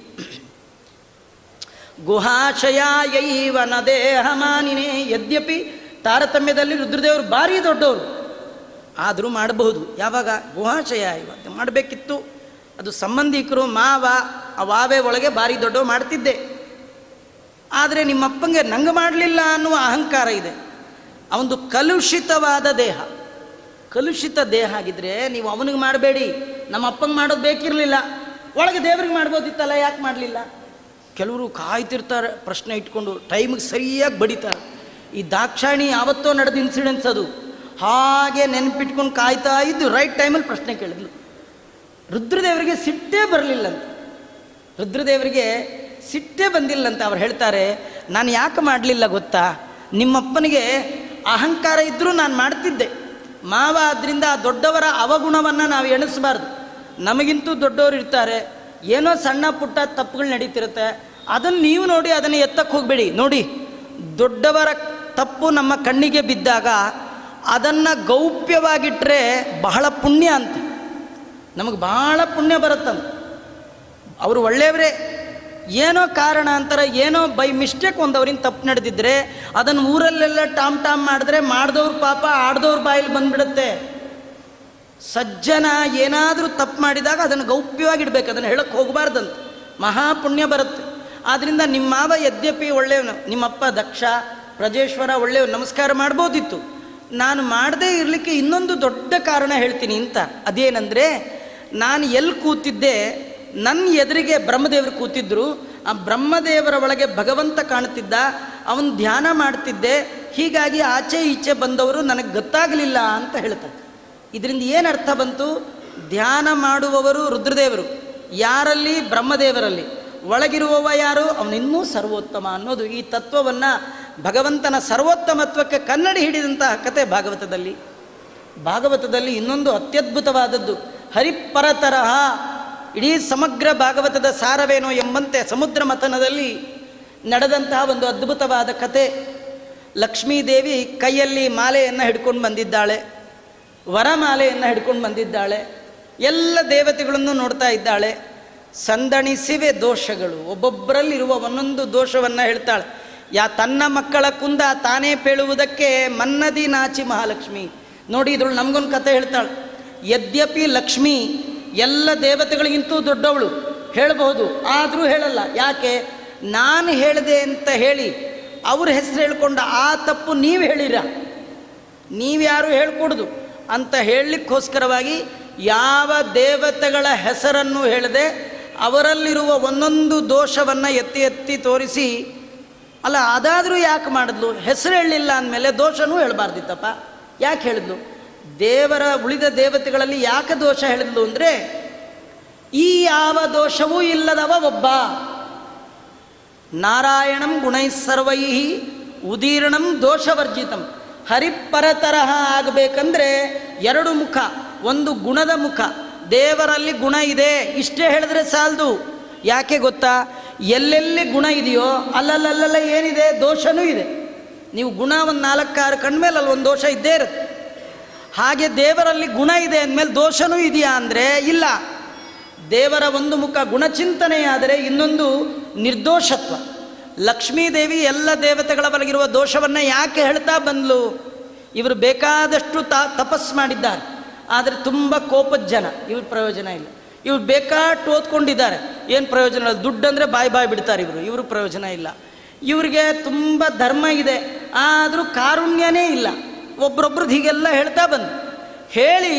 ಗುಹಾಶಯೈವ ನ ದೇಹಮಾನಿನೇ. ಯದ್ಯಪಿ ತಾರತಮ್ಯದಲ್ಲಿ ರುದ್ರದೇವರು ಭಾರಿ ದೊಡ್ಡವರು, ಆದರೂ ಮಾಡಬಹುದು. ಯಾವಾಗ ಗುಹಾಶಯ ಇವತ್ತು ಮಾಡಬೇಕಿತ್ತು. ಅದು ಸಂಬಂಧಿಕರು ಮಾವ, ಆ ವಾವೆ ಒಳಗೆ ಭಾರಿ ದೊಡ್ಡವು ಮಾಡ್ತಿದ್ದೆ. ಆದರೆ ನಿಮ್ಮಪ್ಪಂಗೆ ನಂಗೆ ಮಾಡಲಿಲ್ಲ ಅನ್ನುವ ಅಹಂಕಾರ ಇದೆ. ಅವನದು ಕಲುಷಿತವಾದ ದೇಹ. ಕಲುಷಿತ ದೇಹ ಆಗಿದ್ರೆ ನೀವು ಅವನಿಗೆ ಮಾಡಬೇಡಿ. ನಮ್ಮ ಅಪ್ಪಂಗೆ ಮಾಡೋದು ಬೇಕಿರಲಿಲ್ಲ, ಒಳಗೆ ದೇವ್ರಿಗೆ ಮಾಡ್ಬೋದಿತ್ತಲ್ಲ, ಯಾಕೆ ಮಾಡಲಿಲ್ಲ? ಕೆಲವರು ಕಾಯ್ತಿರ್ತಾರೆ ಪ್ರಶ್ನೆ ಇಟ್ಕೊಂಡು, ಟೈಮಿಗೆ ಸರಿಯಾಗಿ ಬಡಿತಾರೆ. ಈ ದಾಕ್ಷಾಯಣಿ ಯಾವತ್ತೋ ನಡೆದ ಇನ್ಸಿಡೆನ್ಸ್ ಅದು. ಹಾಗೆ ನೆನಪಿಟ್ಕೊಂಡು ಕಾಯ್ತಾ ಇದ್ದು ರೈಟ್ ಟೈಮಲ್ಲಿ ಪ್ರಶ್ನೆ ಕೇಳಿದ್ಲು. ರುದ್ರದೇವರಿಗೆ ಸಿಟ್ಟೇ ಬರಲಿಲ್ಲಂತೆ. ರುದ್ರದೇವರಿಗೆ ಸಿಟ್ಟೇ ಬಂದಿಲ್ಲಂತೆ. ಅವ್ರು ಹೇಳ್ತಾರೆ, ನಾನು ಯಾಕೆ ಮಾಡಲಿಲ್ಲ ಗೊತ್ತಾ? ನಿಮ್ಮಪ್ಪನಿಗೆ ಅಹಂಕಾರ ಇದ್ದರೂ ನಾನು ಮಾಡ್ತಿದ್ದೆ. ಮಾವ ಆದ್ದರಿಂದ ಆ ದೊಡ್ಡವರ ಅವಗುಣವನ್ನು ನಾವು ಎಣಿಸಬಾರ್ದು. ನಮಗಿಂತೂ ದೊಡ್ಡವರು ಇರ್ತಾರೆ, ಏನೋ ಸಣ್ಣ ಪುಟ್ಟ ತಪ್ಪುಗಳು ನಡೀತಿರುತ್ತೆ, ಅದನ್ನು ನೀವು ನೋಡಿ ಅದನ್ನು ಎತ್ತಕ್ಕೆ ಹೋಗಬೇಡಿ. ನೋಡಿ, ದೊಡ್ಡವರ ತಪ್ಪು ನಮ್ಮ ಕಣ್ಣಿಗೆ ಬಿದ್ದಾಗ ಅದನ್ನು ಗೌಪ್ಯವಾಗಿಟ್ಟರೆ ಬಹಳ ಪುಣ್ಯ ಅಂತ, ನಮಗೆ ಬಹಳ ಪುಣ್ಯ ಬರುತ್ತಂತ. ಅವರು ಒಳ್ಳೆಯವರೇ, ಏನೋ ಕಾರಣಾಂತರ ಏನೋ ಬೈ ಮಿಸ್ಟೇಕ್ ಒಂದವರಿಂದ ತಪ್ಪು ನಡೆದಿದ್ರೆ ಅದನ್ನು ಊರಲ್ಲೆಲ್ಲ ಟಾಮ್ ಮಾಡಿದ್ರೆ ಮಾಡಿದವ್ರ ಪಾಪ ಆಡ್ದವ್ರ ಬಾಯಲ್ಲಿ ಬಂದುಬಿಡುತ್ತೆ. ಸಜ್ಜನ ಏನಾದರೂ ತಪ್ಪು ಮಾಡಿದಾಗ ಅದನ್ನು ಗೌಪ್ಯವಾಗಿಡ್ಬೇಕು, ಅದನ್ನು ಹೇಳಕ್ಕೆ ಹೋಗಬಾರ್ದಂತ, ಮಹಾಪುಣ್ಯ ಬರುತ್ತೆ. ಆದ್ದರಿಂದ ನಿಮ್ಮ ಮಾವ ಯದ್ಯಪಿ ಒಳ್ಳೆಯವನು, ನಿಮ್ಮಪ್ಪ ದಕ್ಷ ಪ್ರಜೇಶ್ವರ ಒಳ್ಳೆಯವರು, ನಮಸ್ಕಾರ ಮಾಡ್ಬೋದಿತ್ತು. ನಾನು ಮಾಡದೇ ಇರಲಿಕ್ಕೆ ಇನ್ನೊಂದು ದೊಡ್ಡ ಕಾರಣ ಹೇಳ್ತೀನಿ ಅಂತ. ಅದೇನೆಂದರೆ, ನಾನು ಎಲ್ಲಿ ಕೂತಿದ್ದೆ, ನನ್ನ ಎದುರಿಗೆ ಬ್ರಹ್ಮದೇವರು ಕೂತಿದ್ದರು. ಆ ಬ್ರಹ್ಮದೇವರ ಒಳಗೆ ಭಗವಂತ ಕಾಣ್ತಿದ್ದ, ಅವನು ಧ್ಯಾನ ಮಾಡ್ತಿದ್ದೆ. ಹೀಗಾಗಿ ಆಚೆ ಈಚೆ ಬಂದವರು ನನಗೆ ಗೊತ್ತಾಗಲಿಲ್ಲ ಅಂತ ಹೇಳ್ತಾರೆ. ಇದರಿಂದ ಏನು ಅರ್ಥ ಬಂತು? ಧ್ಯಾನ ಮಾಡುವವರು ರುದ್ರದೇವರು, ಯಾರಲ್ಲಿ? ಬ್ರಹ್ಮದೇವರಲ್ಲಿ. ಒಳಗಿರುವವ ಯಾರು? ಅವನಿನ್ನೂ ಸರ್ವೋತ್ತಮ ಅನ್ನೋದು. ಈ ತತ್ವವನ್ನು ಭಗವಂತನ ಸರ್ವೋತ್ತಮತ್ವಕ್ಕೆ ಕನ್ನಡಿ ಹಿಡಿದಂತಹ ಕತೆ ಭಾಗವತದಲ್ಲಿ ಇನ್ನೊಂದು ಅತ್ಯದ್ಭುತವಾದದ್ದು. ಹರಿಪರತರಹ. ಇಡೀ ಸಮಗ್ರ ಭಾಗವತದ ಸಾರವೇನೋ ಎಂಬಂತೆ ಸಮುದ್ರ ಮಥನದಲ್ಲಿ ನಡೆದಂತಹ ಒಂದು ಅದ್ಭುತವಾದ ಕತೆ. ಲಕ್ಷ್ಮೀದೇವಿ ಕೈಯಲ್ಲಿ ಮಾಲೆಯನ್ನು ಹಿಡ್ಕೊಂಡು ಬಂದಿದ್ದಾಳೆ, ವರಮಾಲೆಯನ್ನು ಹಿಡ್ಕೊಂಡು ಬಂದಿದ್ದಾಳೆ. ಎಲ್ಲ ದೇವತೆಗಳನ್ನು ನೋಡ್ತಾ ಇದ್ದಾಳೆ. ಸಂದಣಿಸಿವೆ ದೋಷಗಳು, ಒಬ್ಬೊಬ್ಬರಲ್ಲಿರುವ ಒಂದೊಂದು ದೋಷವನ್ನು ಹೇಳ್ತಾಳೆ. ತನ್ನ ಮಕ್ಕಳ ಕುಂದ ತಾನೇ ಪೇಳುವುದಕ್ಕೆ ಮನ್ನದಿ ನಾಚಿ ಮಹಾಲಕ್ಷ್ಮಿ. ನೋಡಿ, ಇದ್ರೊಳು ನಮಗೊಂದು ಕತೆ ಹೇಳ್ತಾಳೆ. ಯದ್ಯಪಿ ಲಕ್ಷ್ಮಿ ಎಲ್ಲ ದೇವತೆಗಳಿಗಿಂತೂ ದೊಡ್ಡವಳು ಹೇಳಬಹುದು, ಆದರೂ ಹೇಳಲ್ಲ. ಯಾಕೆ? ನಾನು ಹೇಳಿದೆ ಅಂತ ಹೇಳಿ ಅವ್ರ ಹೆಸರು ಹೇಳ್ಕೊಂಡ ಆ ತಪ್ಪು ನೀವು ಹೇಳಿರ, ನೀವ್ಯಾರು ಹೇಳ್ಕೊಡ್ದು ಅಂತ ಹೇಳಲಿಕ್ಕೋಸ್ಕರವಾಗಿ ಯಾವ ದೇವತೆಗಳ ಹೆಸರನ್ನು ಹೇಳದೆ ಅವರಲ್ಲಿರುವ ಒಂದೊಂದು ದೋಷವನ್ನು ಎತ್ತಿ ಎತ್ತಿ ತೋರಿಸಿ, ಅಲ್ಲ ಅದಾದರೂ ಯಾಕೆ ಮಾಡಿದ್ಲು? ಹೆಸರು ಹೇಳಲಿಲ್ಲ ಅಂದಮೇಲೆ ದೋಷನೂ ಹೇಳಬಾರ್ದಿತ್ತಪ್ಪ. ಯಾಕೆ ಹೇಳಿದ್ಲು? ದೇವರ ಉಳಿದ ದೇವತೆಗಳಲ್ಲಿ ಯಾಕೆ ದೋಷ ಹೇಳಿದ್ಲು ಅಂದರೆ, ಈ ಯಾವ ದೋಷವೂ ಇಲ್ಲದವ ಒಬ್ಬ. ನಾರಾಯಣಂ ಗುಣೈಸ್ಸರ್ವೈ ಉದೀರ್ಣಂ ದೋಷವರ್ಜಿತಂ. ಹರಿಪರತರಹ ಆಗಬೇಕಂದ್ರೆ ಎರಡು ಮುಖ, ಒಂದು ಗುಣದ ಮುಖ. ದೇವರಲ್ಲಿ ಗುಣ ಇದೆ ಇಷ್ಟೇ ಹೇಳಿದ್ರೆ ಸಾಲದು. ಯಾಕೆ ಗೊತ್ತಾ? ಎಲ್ಲೆಲ್ಲಿ ಗುಣ ಇದೆಯೋ ಅಲ್ಲಲ್ಲ ಏನಿದೆ? ದೋಷನೂ ಇದೆ. ನೀವು ಗುಣ ಒಂದು 4-6 ಕಂಡ್ಮೇಲೆ ಅಲ್ಲಿ ಒಂದು ದೋಷ ಇದ್ದೇ ಇರುತ್ತೆ. ಹಾಗೆ ದೇವರಲ್ಲಿ ಗುಣ ಇದೆ ಅಂದಮೇಲೆ ದೋಷನೂ ಇದೆಯಾ ಅಂದರೆ ಇಲ್ಲ. ದೇವರ ಒಂದು ಮುಖ ಗುಣಚಿಂತನೆಯಾದರೆ ಇನ್ನೊಂದು ನಿರ್ದೋಷತ್ವ. ಲಕ್ಷ್ಮೀದೇವಿ ಎಲ್ಲ ದೇವತೆಗಳ ಒಳಗಿರುವ ದೋಷವನ್ನು ಯಾಕೆ ಹೇಳ್ತಾ ಬಂದ್ಲು? ಇವರು ಬೇಕಾದಷ್ಟು ತಪಸ್ಸು ಮಾಡಿದ್ದಾರೆ, ಆದರೆ ತುಂಬ ಕೋಪದ ಜನ. ಇವ್ರ ಪ್ರಯೋಜನ ಇಲ್ಲ. ಇವ್ರು ಬೇಕಾಟ್ಟು ಓದ್ಕೊಂಡಿದ್ದಾರೆ, ಏನು ಪ್ರಯೋಜನ ಇಲ್ಲ. ದುಡ್ಡಂದರೆ ಬಾಯಿ ಬಿಡ್ತಾರೆ ಇವರು ಪ್ರಯೋಜನ ಇಲ್ಲ. ಇವರಿಗೆ ತುಂಬ ಧರ್ಮ ಇದೆ, ಆದರೂ ಕಾರುಣ್ಯನೇ ಇಲ್ಲ. ಒಬ್ರೊಬ್ರದ್ದು ಹೀಗೆಲ್ಲ ಹೇಳ್ತಾ ಬಂದು ಹೇಳಿ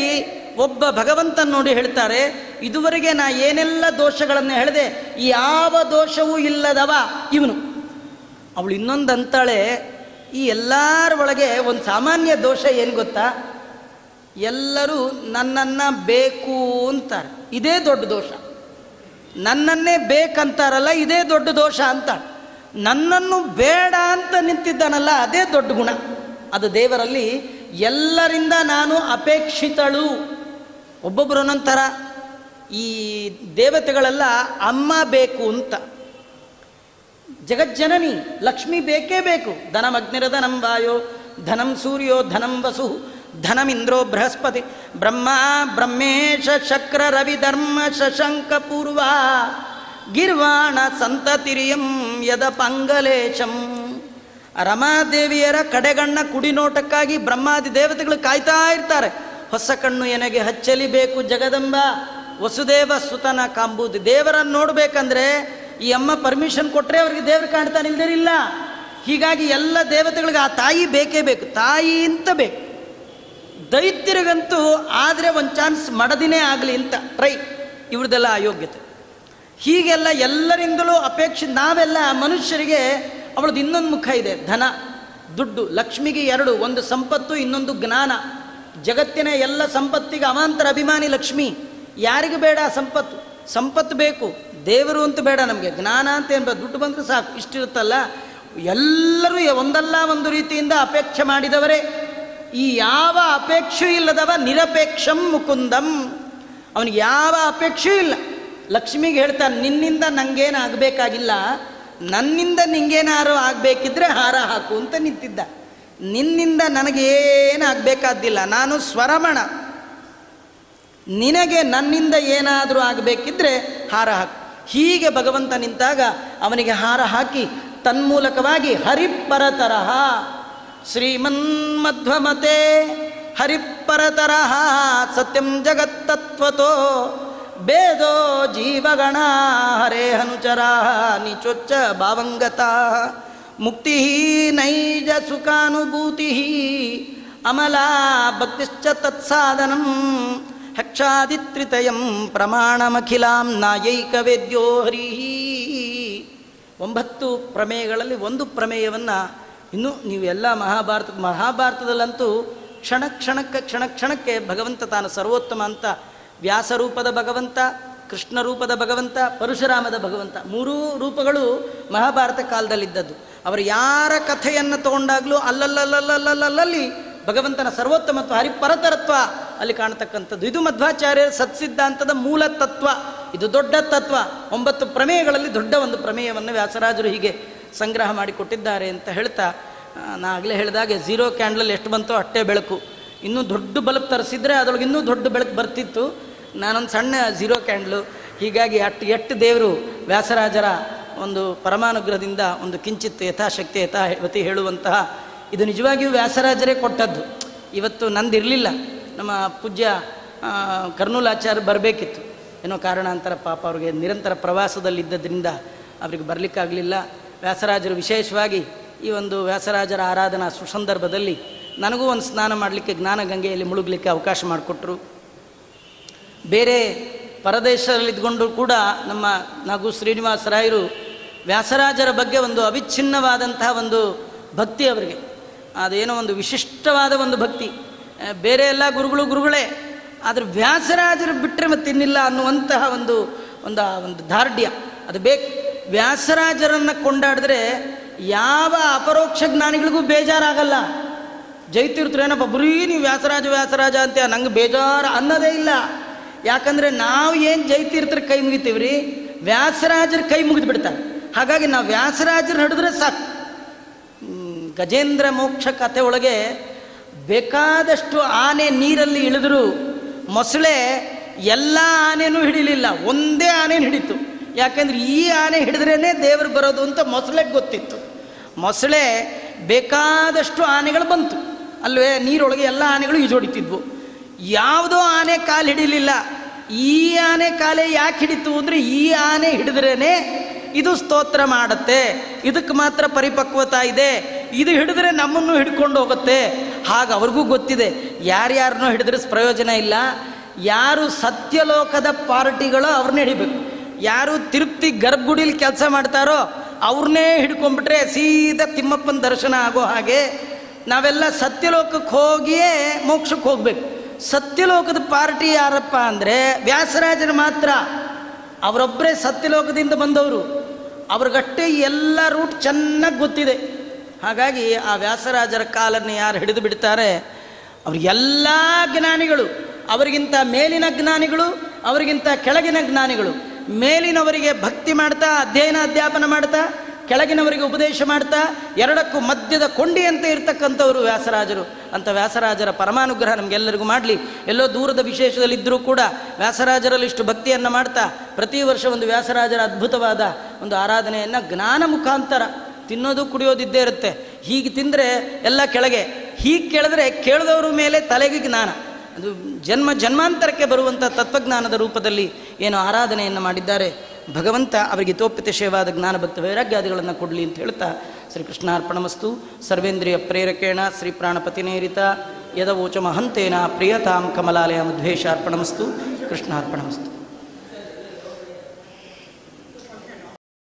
ಒಬ್ಬ ಭಗವಂತನ ನೋಡಿ ಹೇಳ್ತಾರೆ, ಇದುವರೆಗೆ ನಾ ಏನೆಲ್ಲ ದೋಷಗಳನ್ನು ಹೇಳಿದೆ, ಯಾವ ದೋಷವೂ ಇಲ್ಲದವ ಇವನು. ಅವಳು ಇನ್ನೊಂದು ಅಂತಾಳೆ, ಈ ಎಲ್ಲರ ಒಳಗೆ ಒಂದು ಸಾಮಾನ್ಯ ದೋಷ ಏನು ಗೊತ್ತಾ, ಎಲ್ಲರೂ ನನ್ನನ್ನು ಬೇಕು ಅಂತಾರೆ, ಇದೇ ದೊಡ್ಡ ದೋಷ. ನನ್ನನ್ನೇ ಬೇಕಂತಾರಲ್ಲ, ಇದೇ ದೊಡ್ಡ ದೋಷ ಅಂತಾಳೆ. ನನ್ನನ್ನು ಬೇಡ ಅಂತ ನಿಂತಿದ್ದಾನಲ್ಲ, ಅದೇ ದೊಡ್ಡ ಗುಣ. ಅದು ದೇವರಲ್ಲಿ ಎಲ್ಲರಿಂದ ನಾನು ಅಪೇಕ್ಷಿತಳು. ಒಬ್ಬೊಬ್ಬರು ಒಂದೊಂಥರ. ಈ ದೇವತೆಗಳೆಲ್ಲ ಅಮ್ಮ ಬೇಕು ಅಂತ, ಜಗಜ್ಜನನಿ ಲಕ್ಷ್ಮಿ ಬೇಕೇ ಬೇಕು. ಧನಮಗ್ನಿರ ಧನಂ ವಾಯೋ ಧನಂ ಸೂರ್ಯೋ ಧನಂ ವಸು ಧನಮಿಂದ್ರೋ ಬೃಹಸ್ಪತಿ ಬ್ರಹ್ಮ ಬ್ರಹ್ಮೇಶ ಶಕ್ರ ರವಿ ಧರ್ಮ ಶಶಂಕ ಪೂರ್ವ ಗಿರ್ವಾಣ ಸಂತತಿರಿಯಂ ಯದ ಪಂಗಲೇಶಂ. ರಮಾದೇವಿಯರ ಕಡೆಗಣ್ಣ ಕುಡಿನೋಟಕ್ಕಾಗಿ ಬ್ರಹ್ಮಾದಿ ದೇವತೆಗಳು ಕಾಯ್ತಾ ಇರ್ತಾರೆ. ಹೊಸ ಕಣ್ಣು ಎನಗೆ ಹಚ್ಚಲಿ ಬೇಕು ಜಗದಂಬ ವಸುದೇವ ಸುತನ ಕಾಂಬುದು. ದೇವರನ್ನು ನೋಡಬೇಕಂದ್ರೆ ಈ ಅಮ್ಮ ಪರ್ಮಿಷನ್ ಕೊಟ್ಟರೆ ಅವ್ರಿಗೆ ದೇವರು ಕಾಣ್ತಾನೆ, ಇಲ್ದಿರಿಲ್ಲ. ಹೀಗಾಗಿ ಎಲ್ಲ ದೇವತೆಗಳಿಗೆ ಆ ತಾಯಿ ಬೇಕೇ ಬೇಕು, ತಾಯಿ ಅಂತ ಬೇಕು. ದೈತ್ಯರಿಗಂತೂ ಆದರೆ ಒಂದು ಚಾನ್ಸ್ ಮಡದಿನೇ ಆಗಲಿ ಅಂತ ಟ್ರೈ, ಇವ್ರದ್ದೆಲ್ಲ ಅಯೋಗ್ಯತೆ. ಹೀಗೆಲ್ಲ ಎಲ್ಲರಿಂದಲೂ ಅಪೇಕ್ಷೆ. ನಾವೆಲ್ಲ ಮನುಷ್ಯರಿಗೆ ಅವಳದ್ದು ಇನ್ನೊಂದು ಮುಖ ಇದೆ, ಧನ ದುಡ್ಡು. ಲಕ್ಷ್ಮಿಗೆ ಎರಡು, ಒಂದು ಸಂಪತ್ತು, ಇನ್ನೊಂದು ಜ್ಞಾನ. ಜಗತ್ತಿನ ಎಲ್ಲ ಸಂಪತ್ತಿಗೆ ಅವಾಂತರ ಅಭಿಮಾನಿ ಲಕ್ಷ್ಮಿ. ಯಾರಿಗೆ ಬೇಡ ಸಂಪತ್ತು? ಸಂಪತ್ತು ಬೇಕು, ದೇವರು ಅಂತ ಬೇಡ ನಮಗೆ. ಜ್ಞಾನ ಅಂತ ಏನು, ದುಡ್ಡು ಬಂದರೆ ಸಾಕು, ಇಷ್ಟಿರುತ್ತಲ್ಲ. ಎಲ್ಲರೂ ಒಂದಲ್ಲ ಒಂದು ರೀತಿಯಿಂದ ಅಪೇಕ್ಷೆ ಮಾಡಿದವರೇ. ಈ ಯಾವ ಅಪೇಕ್ಷೆಯೂ ಇಲ್ಲದವ ನಿರಪೇಕ್ಷಂ ಮುಕುಂದಂ. ಅವನಿಗೆ ಯಾವ ಅಪೇಕ್ಷೆಯೂ ಇಲ್ಲ. ಲಕ್ಷ್ಮಿಗೆ ಹೇಳ್ತಾನೆ, ನಿನ್ನಿಂದ ನನಗೇನು ಆಗಬೇಕಾಗಿಲ್ಲ, ನನ್ನಿಂದ ನಿಂಗೇನಾರು ಆಗಬೇಕಿದ್ರೆ ಹಾರ ಹಾಕು ಅಂತ ನಿಂತಿದ್ದ. ನಿನ್ನಿಂದ ನನಗೇನು ಆಗಬೇಕಾದ್ದಿಲ್ಲ, ನಾನು ಸ್ವರಮಣ. ನಿನಗೆ ನನ್ನಿಂದ ಏನಾದರೂ ಆಗಬೇಕಿದ್ರೆ ಹಾರ ಹಾಕು. ಹೀಗೆ ಭಗವಂತ ನಿಂತಾಗ ಅವನಿಗೆ ಹಾರ ಹಾಕಿ ತನ್ಮೂಲಕವಾಗಿ ಹರಿಪರತರಹ ಶ್ರೀಮನ್ಮಧ್ವಮತೆ ಹರಿಪರತರಹ ಸತ್ಯಂ ಜಗತ್ತತ್ವತೋ ಬೇದೋ ಜೀವಗಣ ಹರೇ ಹನುಚರಾ ನಿಚೋಚ್ಚ ಭಾವಂಗತ ಮುಕ್ತಿ ನೈಜ ಸುಖಾನುಭೂತಿ ಅಮಲಾ ಭಕ್ತಿಶ್ಚ ತತ್ಸಾಧನಂ ಹಕ್ಷಾದಿತ್ರಿತಯಂ ಪ್ರಮಾಣಮಖಿಲಾಂ ನಾಯೈಕ ವೇದ್ಯೋ ಹರಿ. 9 ಪ್ರಮೇಯಗಳಲ್ಲಿ ಒಂದು ಪ್ರಮೇಯವನ್ನು ಇನ್ನೂ ನೀವು ಎಲ್ಲ ಮಹಾಭಾರತದಲ್ಲಂತೂ ಕ್ಷಣ ಕ್ಷಣಕ್ಕೆ ಭಗವಂತ ತಾನು ಸರ್ವೋತ್ತಮ ಅಂತ, ವ್ಯಾಸರೂಪದ ಭಗವಂತ, ಕೃಷ್ಣ ರೂಪದ ಭಗವಂತ, ಪರಶುರಾಮದ ಭಗವಂತ, 3 ರೂಪಗಳು ಮಹಾಭಾರತ ಕಾಲದಲ್ಲಿದ್ದದ್ದು. ಅವರು ಯಾರ ಕಥೆಯನ್ನು ತಗೊಂಡಾಗಲೂ ಅಲ್ಲಲ್ಲಿ ಭಗವಂತನ ಸರ್ವೋತ್ತಮತ್ವ, ಹರಿಪರತರತ್ವ ಅಲ್ಲಿ ಕಾಣತಕ್ಕಂಥದ್ದು. ಇದು ಮಧ್ವಾಚಾರ್ಯರ ಸತ್ಸಿದ್ಧಾಂತದ ಮೂಲ ತತ್ವ. ಇದು ದೊಡ್ಡ ತತ್ವ. 9 ಪ್ರಮೇಯಗಳಲ್ಲಿ ದೊಡ್ಡ ಒಂದು ಪ್ರಮೇಯವನ್ನು ವ್ಯಾಸರಾಜರು ಹೀಗೆ ಸಂಗ್ರಹ ಮಾಡಿಕೊಟ್ಟಿದ್ದಾರೆ ಅಂತ ಹೇಳ್ತಾ, ನಾ ಆಗಲೇ ಹೇಳಿದಾಗೆ 0 ಕ್ಯಾಂಡಲ್ ಎಷ್ಟು ಬಂತೋ ಅಷ್ಟೇ ಬೆಳಕು. ಇನ್ನೂ ದೊಡ್ಡ ಬಲ್ಬ್ ತರಿಸಿದ್ರೆ ಅದರೊಳಗೆ ಇನ್ನೂ ದೊಡ್ಡ ಬೆಳಕು ಬರ್ತಿತ್ತು. ನಾನೊಂದು ಸಣ್ಣ 0 ಕ್ಯಾಂಡ್ಲು. ಹೀಗಾಗಿ ಎಷ್ಟು ದೇವರು ವ್ಯಾಸರಾಜರ ಒಂದು ಪರಮಾನುಗ್ರಹದಿಂದ ಒಂದು ಕಿಂಚಿತ್ ಯಥಾಶಕ್ತಿ ಯಥಾವತಿ ಹೇಳುವಂತಹ, ಇದು ನಿಜವಾಗಿಯೂ ವ್ಯಾಸರಾಜರೇ ಕೊಟ್ಟದ್ದು. ಇವತ್ತು ನಂದಿರಲಿಲ್ಲ, ನಮ್ಮ ಪೂಜ್ಯ ಕರ್ನೂಲಾಚಾರ್ಯ ಬರಬೇಕಿತ್ತು. ಏನೋ ಕಾರಣಾಂತರ ಪಾಪ ಅವ್ರಿಗೆ ನಿರಂತರ ಪ್ರವಾಸದಲ್ಲಿದ್ದರಿಂದ ಅವ್ರಿಗೆ ಬರಲಿಕ್ಕಾಗಲಿಲ್ಲ. ವ್ಯಾಸರಾಜರು ವಿಶೇಷವಾಗಿ ಈ ಒಂದು ವ್ಯಾಸರಾಜರ ಆರಾಧನಾ ಸುಸಂದರ್ಭದಲ್ಲಿ ನನಗೂ ಒಂದು ಸ್ನಾನ ಮಾಡಲಿಕ್ಕೆ ಜ್ಞಾನಗಂಗೆಯಲ್ಲಿ ಮುಳುಗಲಿಕ್ಕೆ ಅವಕಾಶ ಮಾಡಿಕೊಟ್ರು. ಬೇರೆ ಪರದೇಶದಲ್ಲಿದ್ದುಕೊಂಡು ಕೂಡ ನಮ್ಮ ನಾಗು ಶ್ರೀನಿವಾಸರಾಯರು ವ್ಯಾಸರಾಜರ ಬಗ್ಗೆ ಒಂದು ಅವಿಚ್ಛಿನ್ನವಾದಂತಹ ಒಂದು ಭಕ್ತಿ ಅವರಿಗೆ. ಅದೇನೋ ಒಂದು ವಿಶಿಷ್ಟವಾದ ಒಂದು ಭಕ್ತಿ. ಬೇರೆ ಎಲ್ಲ ಗುರುಗಳೇ, ಆದರೆ ವ್ಯಾಸರಾಜರು ಬಿಟ್ಟರೆ ಮತ್ತಿನ್ನಿಲ್ಲ ಅನ್ನುವಂತಹ ಒಂದು ದಾರ್ಢ್ಯ ಅದು ಬೇಕು. ವ್ಯಾಸರಾಜರನ್ನು ಕೊಂಡಾಡಿದ್ರೆ ಯಾವ ಅಪರೋಕ್ಷ ಜ್ಞಾನಿಗಳಿಗೂ ಬೇಜಾರಾಗಲ್ಲ. ಜೈತೀರ್ಥರು ಏನಪ್ಪ ಬರೀ ನೀವು ವ್ಯಾಸರಾಜ ಅಂತ ನಂಗೆ ಬೇಜಾರು ಅನ್ನೋದೇ ಇಲ್ಲ. ಯಾಕಂದರೆ ನಾವು ಏನು ಜೈತೀರ್ಥರ ಕೈ ಮುಗಿತೀವಿ ರೀ, ವ್ಯಾಸರಾಜರ ಕೈ ಮುಗಿದು ಬಿಡ್ತಾರೆ. ಹಾಗಾಗಿ ನಾವು ವ್ಯಾಸರಾಜರು ನಡೆದ್ರೆ ಸಾಕು. ಗಜೇಂದ್ರ ಮೋಕ್ಷ ಕಥೆ ಒಳಗೆ ಬೇಕಾದಷ್ಟು ಆನೆ ನೀರಲ್ಲಿ ಇಳಿದ್ರು ಮೊಸಳೆ ಎಲ್ಲ ಆನೆನೂ ಹಿಡಿಲಿಲ್ಲ, ಒಂದೇ ಆನೆನೂ ಹಿಡಿತು. ಯಾಕಂದ್ರೆ ಈ ಆನೆ ಹಿಡಿದ್ರೇ ದೇವರು ಬರೋದು ಅಂತ ಮೊಸಳೆಗೆ ಗೊತ್ತಿತ್ತು. ಮೊಸಳೆ ಬೇಕಾದಷ್ಟು ಆನೆಗಳು ಬಂತು ಅಲ್ವೇ, ನೀರೊಳಗೆ ಎಲ್ಲ ಆನೆಗಳು ಈಜೋಡಿತಿದ್ವು. ಯಾವುದೋ ಆನೆ ಕಾಲು ಹಿಡಿಲಿಲ್ಲ. ಈ ಆನೆ ಕಾಲೇ ಯಾಕೆ ಹಿಡಿತು ಅಂದರೆ, ಈ ಆನೆ ಹಿಡಿದ್ರೇ ಇದು ಸ್ತೋತ್ರ ಮಾಡುತ್ತೆ, ಇದಕ್ಕೆ ಮಾತ್ರ ಪರಿಪಕ್ವತಾ ಇದೆ, ಇದು ಹಿಡಿದ್ರೆ ನಮ್ಮನ್ನು ಹಿಡ್ಕೊಂಡು ಹೋಗುತ್ತೆ. ಹಾಗೆ ಅವ್ರಿಗೂ ಗೊತ್ತಿದೆ, ಯಾರ್ಯಾರನ್ನೋ ಹಿಡಿದ್ರೆ ಪ್ರಯೋಜನ ಇಲ್ಲ, ಯಾರು ಸತ್ಯಲೋಕದ ಪಾರ್ಟಿಗಳೋ ಅವ್ರನ್ನೇ ಹಿಡಿಬೇಕು. ಯಾರು ತಿರುಪ್ತಿ ಗರ್ಭಗುಡಿಲಿ ಕೆಲಸ ಮಾಡ್ತಾರೋ ಅವ್ರನ್ನೇ ಹಿಡ್ಕೊಂಡ್ಬಿಟ್ರೆ ಸೀದಾ ತಿಮ್ಮಪ್ಪನ ದರ್ಶನ ಆಗೋ ಹಾಗೆ ನಾವೆಲ್ಲ ಸತ್ಯಲೋಕಕ್ಕೆ ಹೋಗಿಯೇ ಮೋಕ್ಷಕ್ಕೆ ಹೋಗ್ಬೇಕು. ಸತ್ಯಲೋಕದ ಪಾರ್ಟಿ ಯಾರಪ್ಪ ಅಂದರೆ ವ್ಯಾಸರಾಜರು ಮಾತ್ರ. ಅವರೊಬ್ಬರೇ ಸತ್ಯಲೋಕದಿಂದ ಬಂದವರು, ಅವ್ರಿಗಷ್ಟೇ ಎಲ್ಲ ರೂಟ್ ಚೆನ್ನಾಗಿ ಗೊತ್ತಿದೆ. ಹಾಗಾಗಿ ಆ ವ್ಯಾಸರಾಜರ ಕಾಲನ್ನು ಯಾರು ಹಿಡಿದು ಬಿಡ್ತಾರೆ ಅವ್ರಿಗೆಲ್ಲ ಜ್ಞಾನಿಗಳು, ಅವರಿಗಿಂತ ಮೇಲಿನ ಜ್ಞಾನಿಗಳು, ಅವರಿಗಿಂತ ಕೆಳಗಿನ ಜ್ಞಾನಿಗಳು, ಮೇಲಿನವರಿಗೆ ಭಕ್ತಿ ಮಾಡ್ತಾ ಅಧ್ಯಯನ ಅಧ್ಯಾಪನ ಮಾಡ್ತಾ ಕೆಳಗಿನವರಿಗೆ ಉಪದೇಶ ಮಾಡ್ತಾ ಎರಡಕ್ಕೂ ಮಧ್ಯದ ಕೊಂಡಿಯಂತೆ ಇರ್ತಕ್ಕಂಥವರು ವ್ಯಾಸರಾಜರು. ಅಂಥ ವ್ಯಾಸರಾಜರ ಪರಮಾನುಗ್ರಹ ನಮಗೆಲ್ಲರಿಗೂ ಮಾಡಲಿ. ಎಲ್ಲೋ ದೂರದ ವಿಶೇಷದಲ್ಲಿದ್ದರೂ ಕೂಡ ವ್ಯಾಸರಾಜರಲ್ಲಿ ಇಷ್ಟು ಭಕ್ತಿಯನ್ನು ಮಾಡ್ತಾ ಪ್ರತಿ ವರ್ಷ ಒಂದು ವ್ಯಾಸರಾಜರ ಅದ್ಭುತವಾದ ಒಂದು ಆರಾಧನೆಯನ್ನು ಜ್ಞಾನ ಮುಖಾಂತರ, ತಿನ್ನೋದು ಕುಡಿಯೋದಿದ್ದೇ ಇರುತ್ತೆ, ಹೀಗೆ ತಿಂದರೆ ಎಲ್ಲ ಕೆಳಗೆ, ಹೀಗೆ ಕೇಳಿದ್ರೆ ಕೇಳಿದವ್ರ ಮೇಲೆ ತಲೆಗೆ ಜ್ಞಾನ, ಅದು ಜನ್ಮಾಂತರಕ್ಕೆ ಬರುವಂಥ ತತ್ವಜ್ಞಾನದ ರೂಪದಲ್ಲಿ ಏನು ಆರಾಧನೆಯನ್ನು ಮಾಡಿದ್ದಾರೆ. ಭಗವಂತ ಅವರಿಗೆ ತೋಪಿತಶಯವಾದ ಜ್ಞಾನ ಭಕ್ತ ವೈರಾಗ್ಯಾದಿಗಳನ್ನು ಕೊಡಲಿ ಅಂತ ಹೇಳ್ತಾ ಶ್ರೀಕೃಷ್ಣಾರ್ಪಣಮಸ್ತು. ಸರ್ವೇಂದ್ರಿಯ ಪ್ರೇರಕೇಣ ಶ್ರೀ ಪ್ರಾಣಪತಿನೇರಿತ ಯದವೋಚ ಮಹಂತೇನ ಪ್ರಿಯತಾಂ ಕಮಲಾಲಯ ಮಧ್ವೇಶಾರ್ಪಣಮಸ್ತು. ಕೃಷ್ಣಾರ್ಪಣಮಸ್ತು.